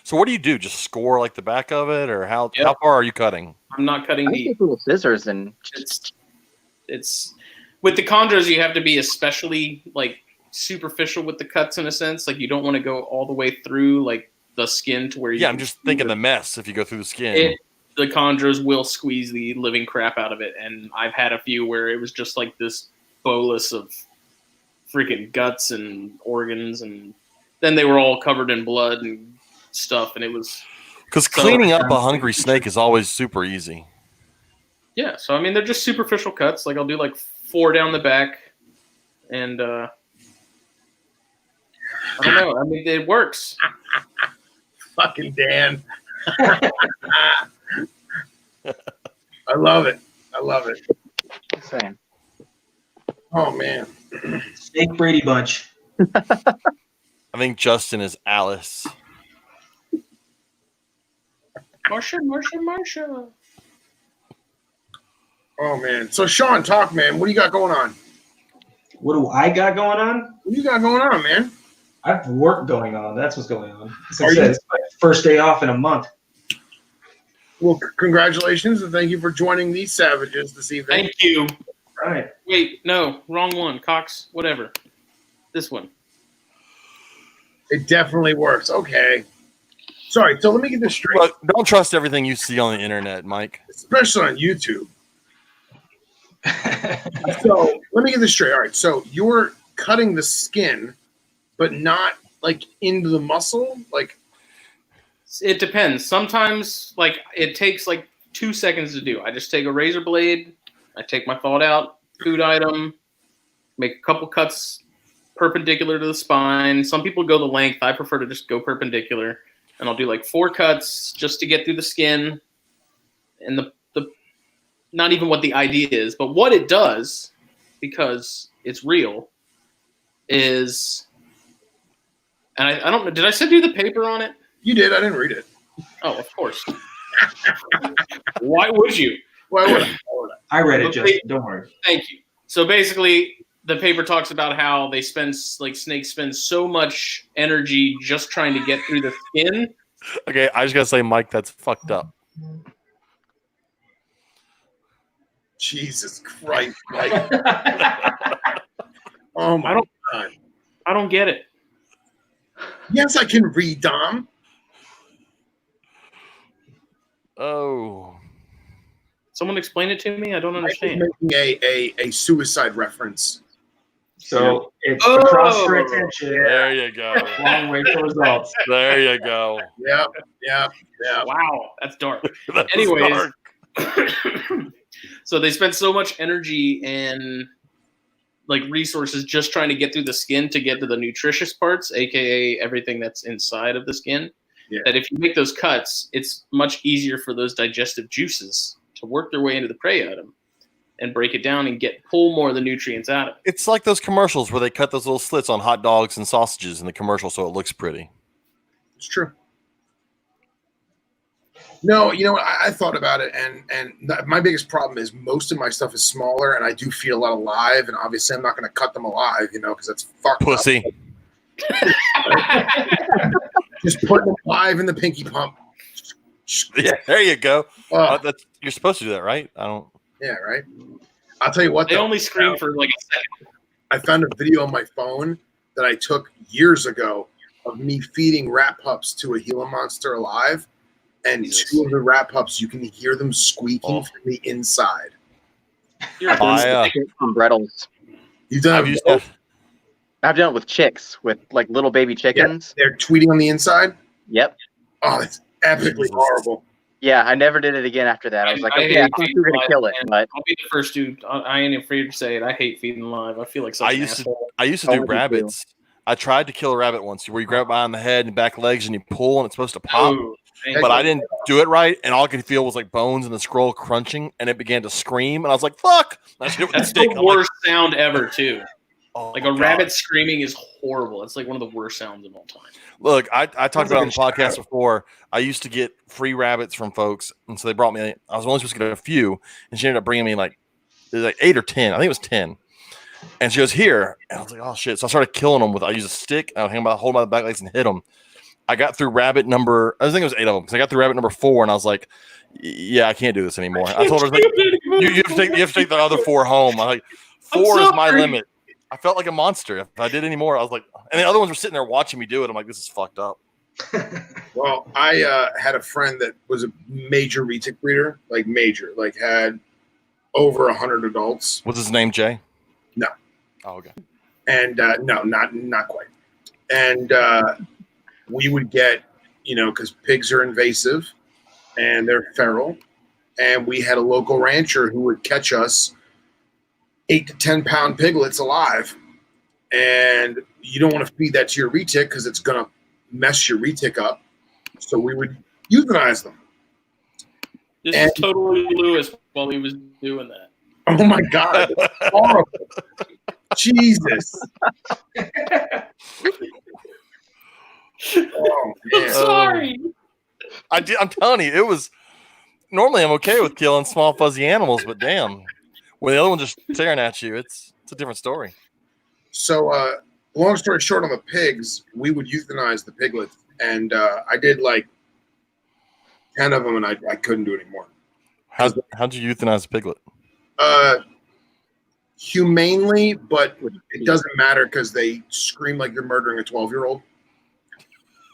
So what do you do? Just score like the back of it, or how far are you cutting? I'm not cutting deep. little scissors and It's with the chondros you have to be especially like superficial with the cuts in a sense. Like you don't want to go all the way through like the skin to where you. Yeah, I'm just thinking the mess if you go through the skin. The chondros will squeeze the living crap out of it, and I've had a few where it was just like this bolus of freaking guts and organs, and then they were all covered in blood and stuff, and it was because cleaning up a hungry snake is always super easy. Yeah, so I mean they're just superficial cuts. Like I'll do like 4 down the back, and I don't know. I mean it works. Fucking Dan. I love it. Same. Oh man. Snake Brady Bunch. I think Justin is Alice. Marsha. Oh man. So Sean, talk, man. What do you got going on? What do I got going on? What you got going on, man? I have work going on. That's what's going on. As I Are said, you- it's my first day off in a month. Well, congratulations and thank you for joining these savages this evening. Thank you. Right. Wait, no, wrong one. Cox, whatever. This one. It definitely works. Okay. Sorry, so let me get this straight. Look, don't trust everything you see on the internet, Mike. Especially on YouTube. So let me get this straight. All right, so you're cutting the skin, but not like into the muscle? Like It depends. Sometimes, like, it takes like 2 seconds to do. I just take a razor blade, I take my thawed out food item, make a couple cuts perpendicular to the spine. Some people go the length. I prefer to just go perpendicular. And I'll do like 4 cuts just to get through the skin. And the not even what the idea is, but what it does, because it's real, is, and I don't know, did I send you the paper on it? you did, I didn't read it. Oh, of course. Why would you? Why would I? I read it, Okay. Justin. Don't worry. Thank you. So basically, the paper talks about how they spend, like, snakes spend so much energy just trying to get through the skin. Okay, I just gotta say, Mike, that's fucked up. Jesus Christ. Like, oh my God. I don't get it. Yes, I can read, Dom. Oh, Someone explain it to me. I don't I'm understand. making a suicide reference. So it's Oh. across your attention. there you go. Long way for results. There you go. Yeah. Wow, that's dark. That's Anyways. dark. So they spend so much energy and like resources just trying to get through the skin to get to the nutritious parts, aka everything that's inside of the skin. Yeah. That if you make those cuts, it's much easier for those digestive juices to work their way into the prey item and break it down and pull more of the nutrients out of it. It's like those commercials where they cut those little slits on hot dogs and sausages in the commercial so it looks pretty. It's true. No, you know what? I thought about it, and my biggest problem is most of my stuff is smaller, and I do feed a lot alive, and obviously I'm not going to cut them alive, because that's fucked Pussy. up. Just putting them alive in the pinky pump. Yeah, there you go. Oh, You're supposed to do that, right? I don't. yeah, right. I'll tell you what. They though. only scream for like a second. I found a video on my phone that I took years ago of me feeding rat pups to a Gila monster alive, and Jesus. 2 of the rat pups, you can hear them squeaking Oh. from the inside. You're a From Brettles. You've done I've it used both? that. I've done it with chicks, with like little baby chickens. They're tweeting on the inside. Yep. Oh, it's epically Jesus. horrible. Yeah, I never did it again after that. I was like, okay, I thought you were gonna kill it, but I'll be the first dude. I ain't afraid to say it. I hate feeding live. I feel like such I an used to- asshole. I used to Oh, do me too. rabbits. I tried to kill a rabbit once, where you grab it behind the head and back legs and you pull, and it's supposed to pop. Oh, thank But you. I didn't do it right, and all I could feel was like bones in the scroll crunching, and it began to scream, and I was like, "Fuck!" And I hit it with a That's stick. the I'm like, worst sound ever, too. "Oh, Like a God." rabbit screaming is horrible. It's like one of the worst sounds of all time. Look, I talked Sounds about like it on a the podcast before. I used to get free rabbits from folks, and so they brought me. I was only supposed to get a few, and she ended up bringing me like 8 or 10. I think it was 10. And she goes, "Here," and I was like, "Oh shit!" So I started killing them with. I used a stick. I would hold by the back legs and hit them. I got through rabbit number. I think it was 8 of them because I got through rabbit number 4, and I was like, "Yeah, I can't do this anymore." I told her, like, you have to take the other 4 home. I'm like, 4 is my sorry. limit. I felt like a monster. If I did any more, I was like, and the other ones were sitting there watching me do it. I'm like, this is fucked up. Well, I had a friend that was a major retic breeder, like major, like had over 100 adults, What's his name, Jay? No. Oh, okay. and no, not quite. And we would get, because pigs are invasive and they're feral, and we had a local rancher who would catch us 8 to 10 pound piglets alive, and you don't want to feed that to your retic because it's gonna mess your retic up. So we would euthanize them. This And- is totally Lewis while he was doing that. Oh my God, it's horrible! Jesus. Oh, man. Sorry. I'm telling you, it was. Normally, I'm okay with killing small fuzzy animals, but damn, when the other one's just staring at you, it's a different story. long story short, on the pigs, we would euthanize the piglets, and I did like 10 of them, and I couldn't do it anymore. How'd you euthanize a piglet? Humanely, but it doesn't matter because they scream like you're murdering a 12-year-old.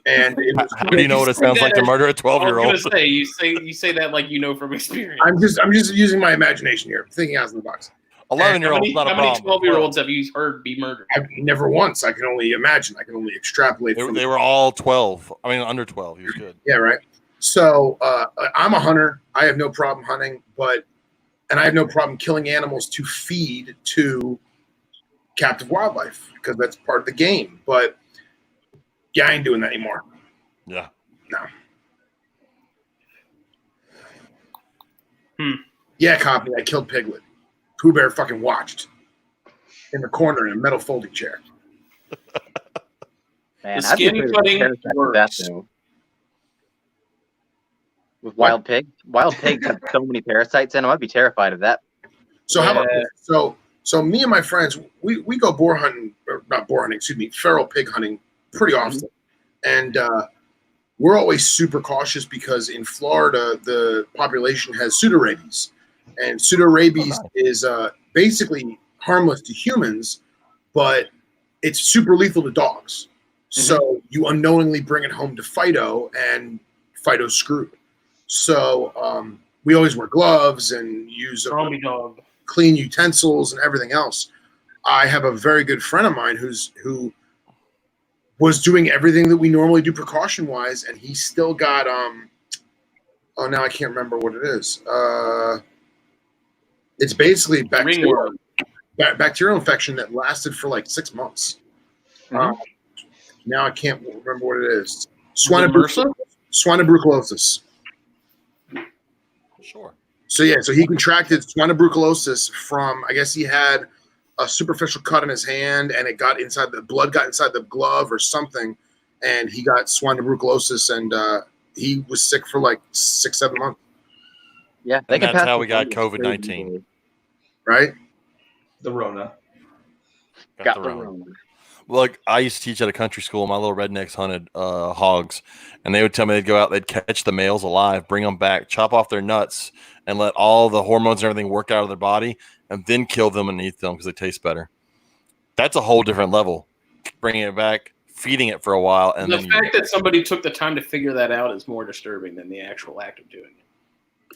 And how do you know what it sounds like to murder a 12-year-old? I was gonna say you say that like you know from experience. I'm just using my imagination here, thinking outside the box. 11-year-old. How many 12-year-olds have you heard be murdered? I've never once. I can only imagine. I can only extrapolate. They were all 12. I mean, under 12. He was good. Yeah, right. So I'm a hunter. I have no problem hunting, and I have no problem killing animals to feed to captive wildlife because that's part of the game. But yeah, I ain't doing that anymore. Yeah. No. Yeah, copy. I killed Piglet. Pooh Bear fucking watched in the corner in a metal folding chair. Man, The skin cutting works. With wild pigs have so many parasites in them. I'd be terrified of that. So how about this? So me and my friends, we go boar hunting, or not boar hunting, excuse me, feral pig hunting pretty often. And we're always super cautious because in Florida, the population has pseudorabies. And pseudorabies is basically harmless to humans, but it's super lethal to dogs. So you unknowingly bring it home to Fido, and Fido's screwed. So we always wear gloves and use clean utensils and everything else. I have a very good friend of mine who was doing everything that we normally do precaution-wise, and he still got now I can't remember what it is. It's basically bacterial infection that lasted for like 6 months. Now I can't remember what it is. Swinobrucellosis. Sure. So he contracted swinobrucellosis from, I guess he had a superficial cut in his hand, and it got inside the blood, got inside the glove or something, and he got swinobrucellosis, and he was sick for like 6-7 months. Yeah, that's how we got COVID-19. Right? The Rona. Got the Rona. Look, I used to teach at a country school. My little rednecks hunted hogs, and they would tell me they'd go out, they'd catch the males alive, bring them back, chop off their nuts, and let all the hormones and everything work out of their body, and then kill them and eat them because they taste better. That's a whole different level. Bringing it back, feeding it for a while, and the fact that somebody took the time to figure that out is more disturbing than the actual act of doing it.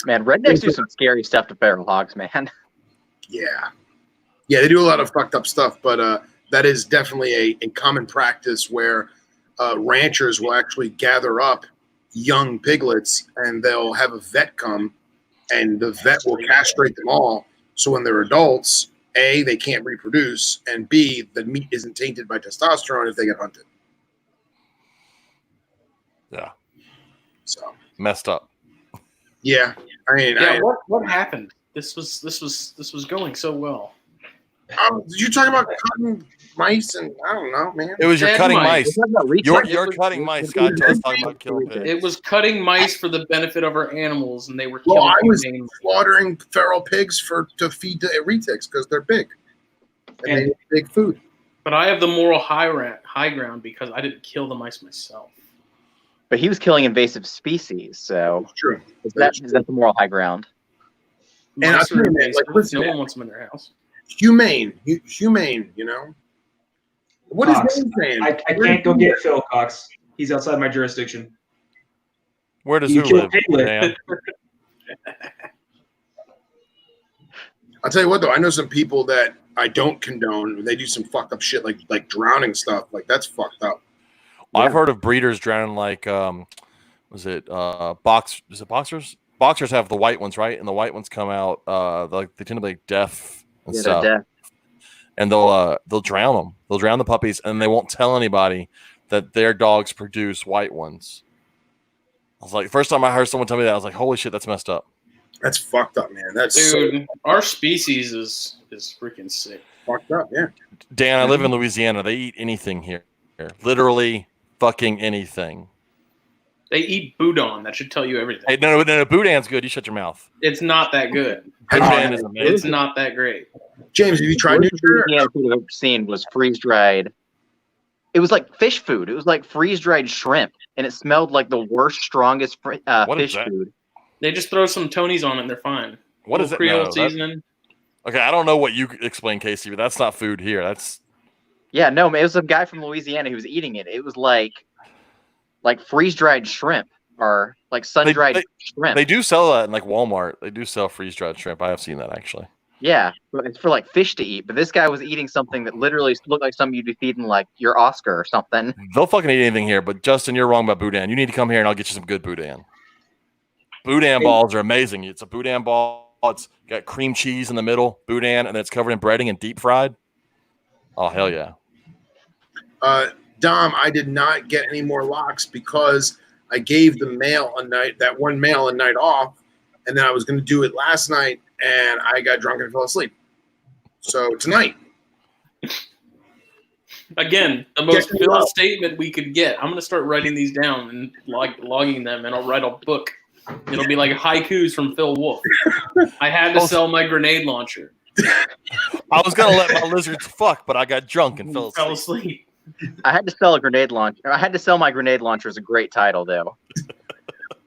Man, rednecks do some scary stuff to feral hogs, man. Yeah, they do a lot of fucked up stuff, but that is definitely a common practice where ranchers will actually gather up young piglets, and they'll have a vet come, and the vet will castrate them all. So when they're adults, A, they can't reproduce, and B, the meat isn't tainted by testosterone if they get hunted. Yeah. So messed up. Yeah. I mean, what happened? This was going so well. You're talking about cutting mice, and I don't know, man. It was your cutting mice. You're cutting mice. Scott was talking about killing pigs. It was cutting mice for the benefit of our animals, and they were killing. Well, I was animals. slaughtering feral pigs to feed to retics because they're big. And they need big food. But I have the moral high ground because I didn't kill the mice myself. But he was killing invasive species, so that's true. Is that the moral high ground? And I think, no one wants them in their house. Humane, you know. What Cox, is he saying? I can't go get Phil Cox. He's outside my jurisdiction. Where does who live? I'll tell you what, though. I know some people that I don't condone. They do some fucked up shit, like drowning stuff. Like, that's fucked up. Yeah. I've heard of breeders drowning, like, is it boxers? Boxers have the white ones, right? And the white ones come out, they tend to be deaf and stuff. Deaf. And they'll drown them. They'll drown the puppies, and they won't tell anybody that their dogs produce white ones. I was like, first time I heard someone tell me that, I was like, holy shit, that's messed up. That's fucked up, man. Dude, our species is freaking sick. Fucked up, yeah. Dan, I live in Louisiana. They eat anything here. Literally fucking anything. They eat boudin. That should tell you everything. Hey, no, boudin's good. You shut your mouth. It's not that good. Boudin is amazing. It's not that great. James, have you tried The Nutria? worst food I've ever seen was freeze dried. It was like fish food. It was like freeze dried shrimp, and it smelled like the worst, strongest What is fish that? food. They just throw some Tonys on it and they're fine. What is it? Creole No, that- seasoning. Okay, I don't know what you explain, Casey, but that's not food here. That's Yeah, no, man, it was a guy from Louisiana who was eating it. It was like freeze dried shrimp or like sun dried shrimp. they do sell that in like Walmart. They do sell freeze dried shrimp. I have seen that actually. Yeah, but it's for like fish to eat. But this guy was eating something that literally looked like something you'd be feeding like your Oscar or something. They'll fucking eat anything here, but Justin, you're wrong about boudin. You need to come here and I'll get you some good boudin. Boudin balls are amazing. It's a boudin ball. It's got cream cheese in the middle, boudin, and then it's covered in breading and deep fried. Oh hell yeah! Dom, I did not get any more locks because I gave the male that one male a night off, and then I was going to do it last night, and I got drunk and fell asleep. So tonight. Again, the most Phil statement we could get. I'm going to start writing these down and logging them, and I'll write a book. It'll be like haikus from Phil Wolf. I had to sell my grenade launcher. I was gonna let my lizards fuck, but I got drunk and fell asleep. I had to sell a grenade launcher. I had to sell my grenade launcher. Is a great title, though.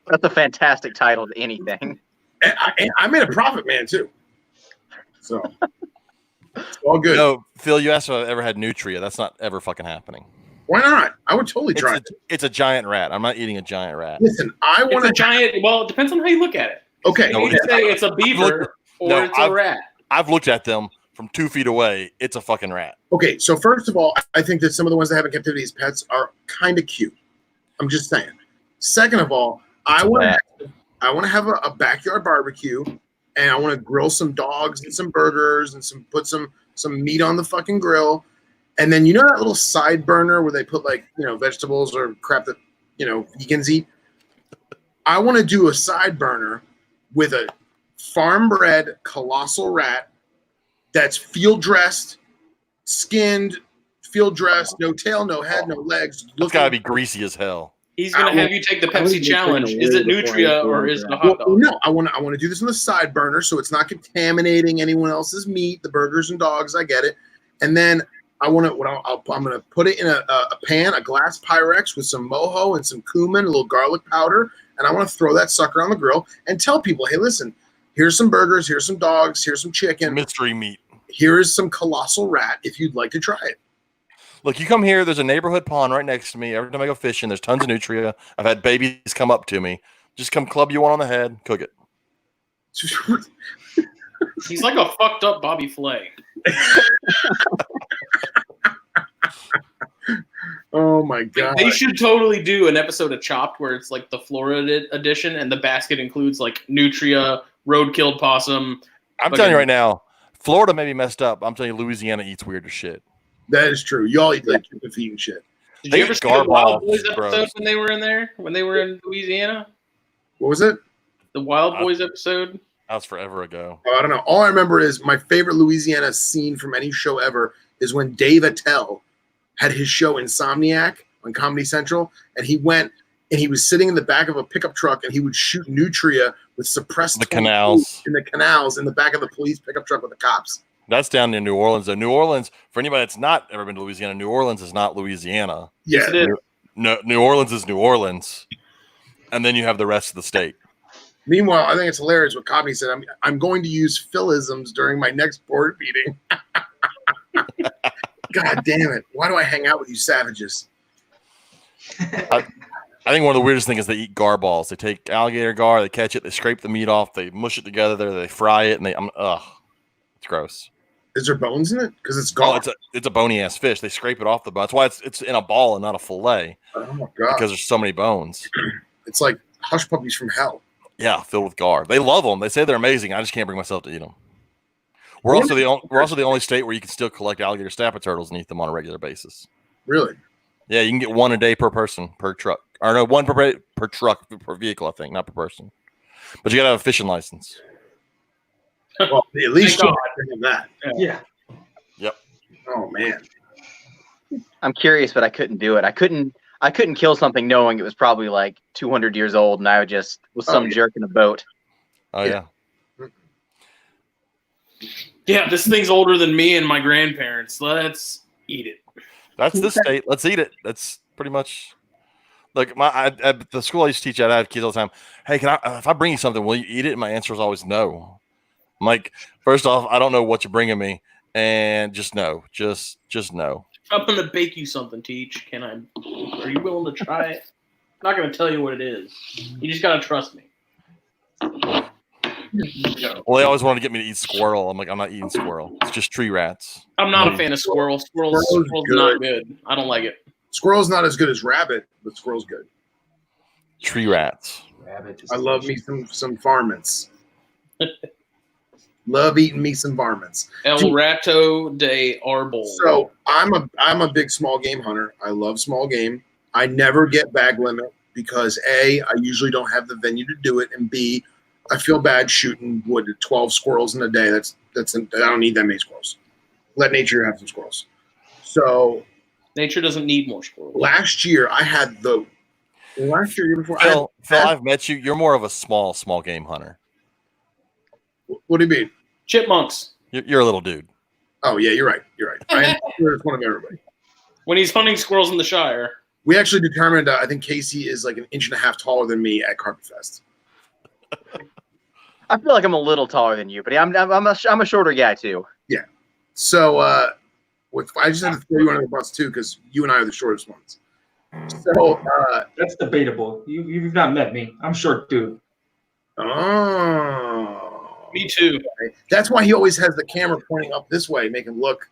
That's a fantastic title to anything. And I made a profit, man, too. So it's all good. No, Phil, you asked if I've ever had Nutria. That's not ever fucking happening. Why not? I would totally try it. It's a giant rat. I'm not eating a giant rat. Listen, I want a giant. Well, it depends on how you look at it. Okay. You either say it's a beaver or it's a rat. I've looked at them from 2 feet away. It's a fucking rat. Okay, so first of all, I think that some of the ones that have in captivity as pets are kind of cute. I'm just saying. Second of all, I want to have a backyard barbecue, and I want to grill some dogs and some burgers and put some meat on the fucking grill. And then you know that little side burner where they put like, vegetables or crap that, vegans eat? I want to do a side burner with a farm-bred colossal rat that's field-dressed, skinned, field-dressed, no tail, no head, no legs. It's got to be greasy as hell. He's going to have you take the Pepsi challenge. Is it Nutria or is it a hot dog? No, I want to do this on the side burner so it's not contaminating anyone else's meat, the burgers and dogs. I get it. And then I'm going to put it in a pan, a glass Pyrex with some mojo and some cumin, a little garlic powder, and I want to throw that sucker on the grill and tell people, hey, listen, here's some burgers, here's some dogs, here's some chicken. Mystery meat. Here is some colossal rat if you'd like to try it. Look, you come here, there's a neighborhood pond right next to me. Every time I go fishing, there's tons of Nutria. I've had babies come up to me. Just come club you one on the head, cook it. He's like a fucked up Bobby Flay. Oh my god! They should totally do an episode of Chopped where it's like the Florida edition, and the basket includes like Nutria, road-killed possum. I'm telling you right now, Florida may be messed up. I'm telling you, Louisiana eats weird as shit. That is true. Y'all eat like chicken feet and shit. Did you ever see the Wild Boys episode when they were in there? When they were in Louisiana? What was it? The Wild Boys episode? That was forever ago. Oh, I don't know. All I remember is my favorite Louisiana scene from any show ever is when Dave Attell had his show Insomniac on Comedy Central, and he went and he was sitting in the back of a pickup truck and he would shoot Nutria with suppressed the canals in the back of the police pickup truck with the cops. That's down in New Orleans. Though New Orleans, for anybody that's not ever been to Louisiana, New Orleans is not Louisiana. Yeah, New Orleans is New Orleans, and then you have the rest of the state. Meanwhile, I think it's hilarious what Comedy said. I'm going to use Philisms during my next board meeting. God damn it! Why do I hang out with you savages? I think one of the weirdest things is they eat gar balls. They take alligator gar, they catch it, they scrape the meat off, they mush it together, they fry it, and it's gross. Is there bones in it? Because it's gar. Oh, it's a bony ass fish. They scrape it off the bone. That's why it's in a ball and not a fillet. Oh my god! Because there's so many bones. It's like hush puppies from hell. Yeah, filled with gar. They love them. They say they're amazing. I just can't bring myself to eat them. We're also the only state where you can still collect alligator snapper turtles and eat them on a regular basis. Really? Yeah, you can get one a day per person per truck, or no, one per truck per vehicle. I think, not per person. But you gotta have a fishing license. Well, at least you have that. Yeah. Yep. Oh man. I'm curious, but I couldn't do it. I couldn't I couldn't kill something knowing it was probably like 200 years old, and I just was some jerk in a boat. Oh yeah. Yeah, this thing's older than me and my grandparents. Let's eat it. That's the state. Let's eat it. That's pretty much. Like at the school I used to teach at, I had kids all the time. Hey, if I bring you something, will you eat it? And my answer was always no. I'm like, first off, I don't know what you're bringing me, and just no, just no. I'm gonna bake you something, Teach. Can I? Are you willing to try it? I'm not gonna tell you what it is. You just gotta trust me. Well, they always wanted to get me to eat squirrel. I'm like, I'm not eating squirrel. It's just tree rats. I'm not a fan of squirrel. Squirrel's not good. I don't like it. Squirrel's not as good as rabbit, but squirrel's good. Tree rats. I love me some varmints. Love eating me some varmints. El Rato de Arbol. So I'm a big small game hunter. I love small game. I never get bag limit because A, I usually don't have the venue to do it, and B, I feel bad shooting 12 squirrels in a day. I don't need that many squirrels. Let nature have some squirrels. So nature doesn't need more squirrels. Last year I had year before. Phil, I've met you. You're more of a small game hunter. What do you mean? Chipmunks. You're a little dude. Oh yeah, you're right. I am one of everybody. When he's hunting squirrels in the Shire. We actually determined. I think Casey is like 1.5 inches taller than me at Carpet Fest. I feel like I'm a little taller than you, but I'm a shorter guy too. Yeah. So I just had to throw you under the bus too because you and I are the shortest ones. So that's debatable. You've not met me. I'm short too. Oh. Me too. That's why he always has the camera pointing up this way, make him look,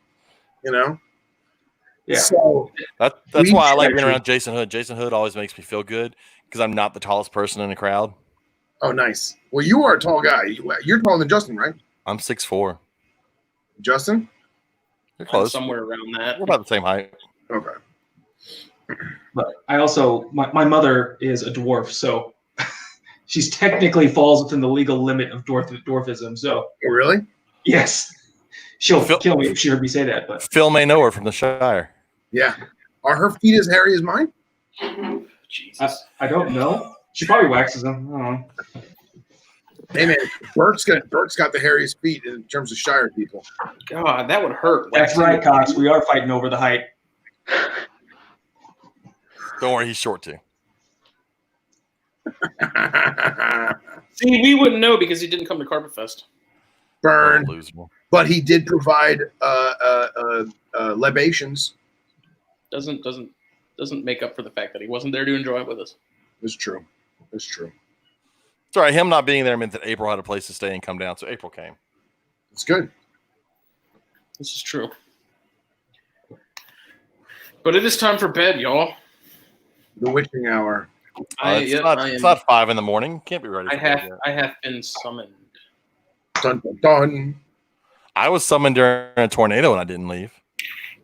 Yeah. So that's why I like being around Jason Hood. Jason Hood always makes me feel good because I'm not the tallest person in the crowd. Oh, nice. Well, you are a tall guy. You're taller than Justin, right? I'm 6'4". Justin? You're close. Somewhere around that. We're about the same height. Okay. But I also, my mother is a dwarf, so she's technically falls within the legal limit of dwarfism. So. Oh, really? Yes. She'll kill me if she heard me say that. But Phil may know her from the Shire. Yeah. Are her feet as hairy as mine? Jesus. I don't know. She probably waxes them. I don't know. Hey man, Burke's got the hairiest feet in terms of Shire people. God, that would hurt. That's right, Cox. We are fighting over the height. Don't worry, he's short too. See, we wouldn't know because he didn't come to Carpet Fest. Burn. Oh, but he did provide libations. Doesn't make up for the fact that he wasn't there to enjoy it with us. It's true. It's true. Sorry, him not being there meant that April had a place to stay and come down, so April came. It's good. This is true. But it is time for bed, y'all. The witching hour. It's not 5 a.m. Can't be ready. I have been summoned. Dun dun dun. I was summoned during a tornado and I didn't leave.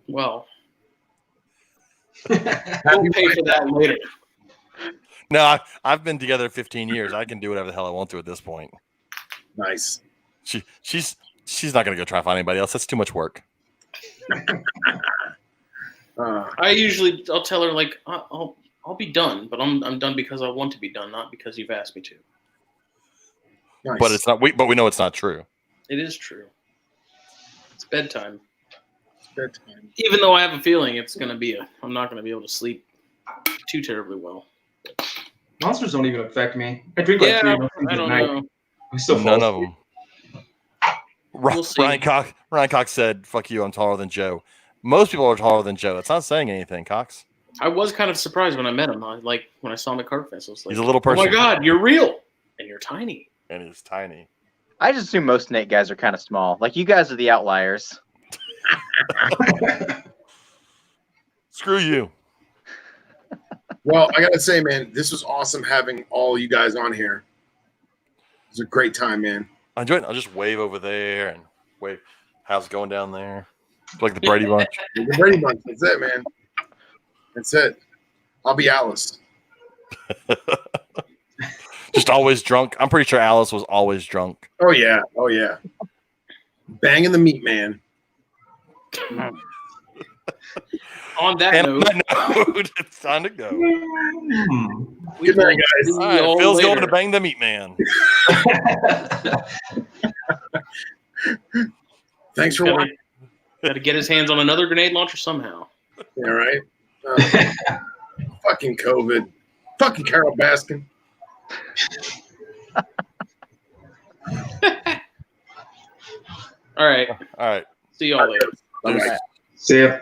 Well, we'll pay for that later. No, I've been together 15 years. I can do whatever the hell I want to at this point. Nice. She's not gonna go try to find anybody else. That's too much work. I'll tell her like I'll be done, but I'm done because I want to be done, not because you've asked me to. Nice. But it's not. But we know it's not true. It is true. It's bedtime. It's bedtime. Even though I have a feeling I'm not gonna be able to sleep too terribly well. Monsters don't even affect me. I drink like 3 of them I don't at night. know. I'm still None of them. We'll see. Ryan Cox said, "Fuck you, I'm taller than Joe." Most people are taller than Joe. That's not saying anything, Cox. I was kind of surprised when I met him. When I saw him at Carpet Fest, I was like, he's a little person. Oh my God, you're real, and you're tiny. And he's tiny. I just assume most Nate guys are kind of small. Like you guys are the outliers. Screw you. Well, I gotta say, man, this was awesome having all you guys on here. It was a great time, man. I enjoyed it. I'll just wave over there and wave. How's it going down there? It's like the Brady Bunch. The Brady Bunch. That's it, man. That's it. I'll be Alice. Just always drunk. I'm pretty sure Alice was always drunk. Oh yeah. Oh yeah. Banging the meat man. On that And on note, that note, it's time to go. we Good night, will guys. see All right, y'all Phil's later. going to bang the meat man. Thanks for Gotta- watching. Got to get his hands on another grenade launcher somehow. Yeah, right. Fucking COVID. Fucking Carol Baskin. All right. All right. See y'all later. Bye-bye. See ya.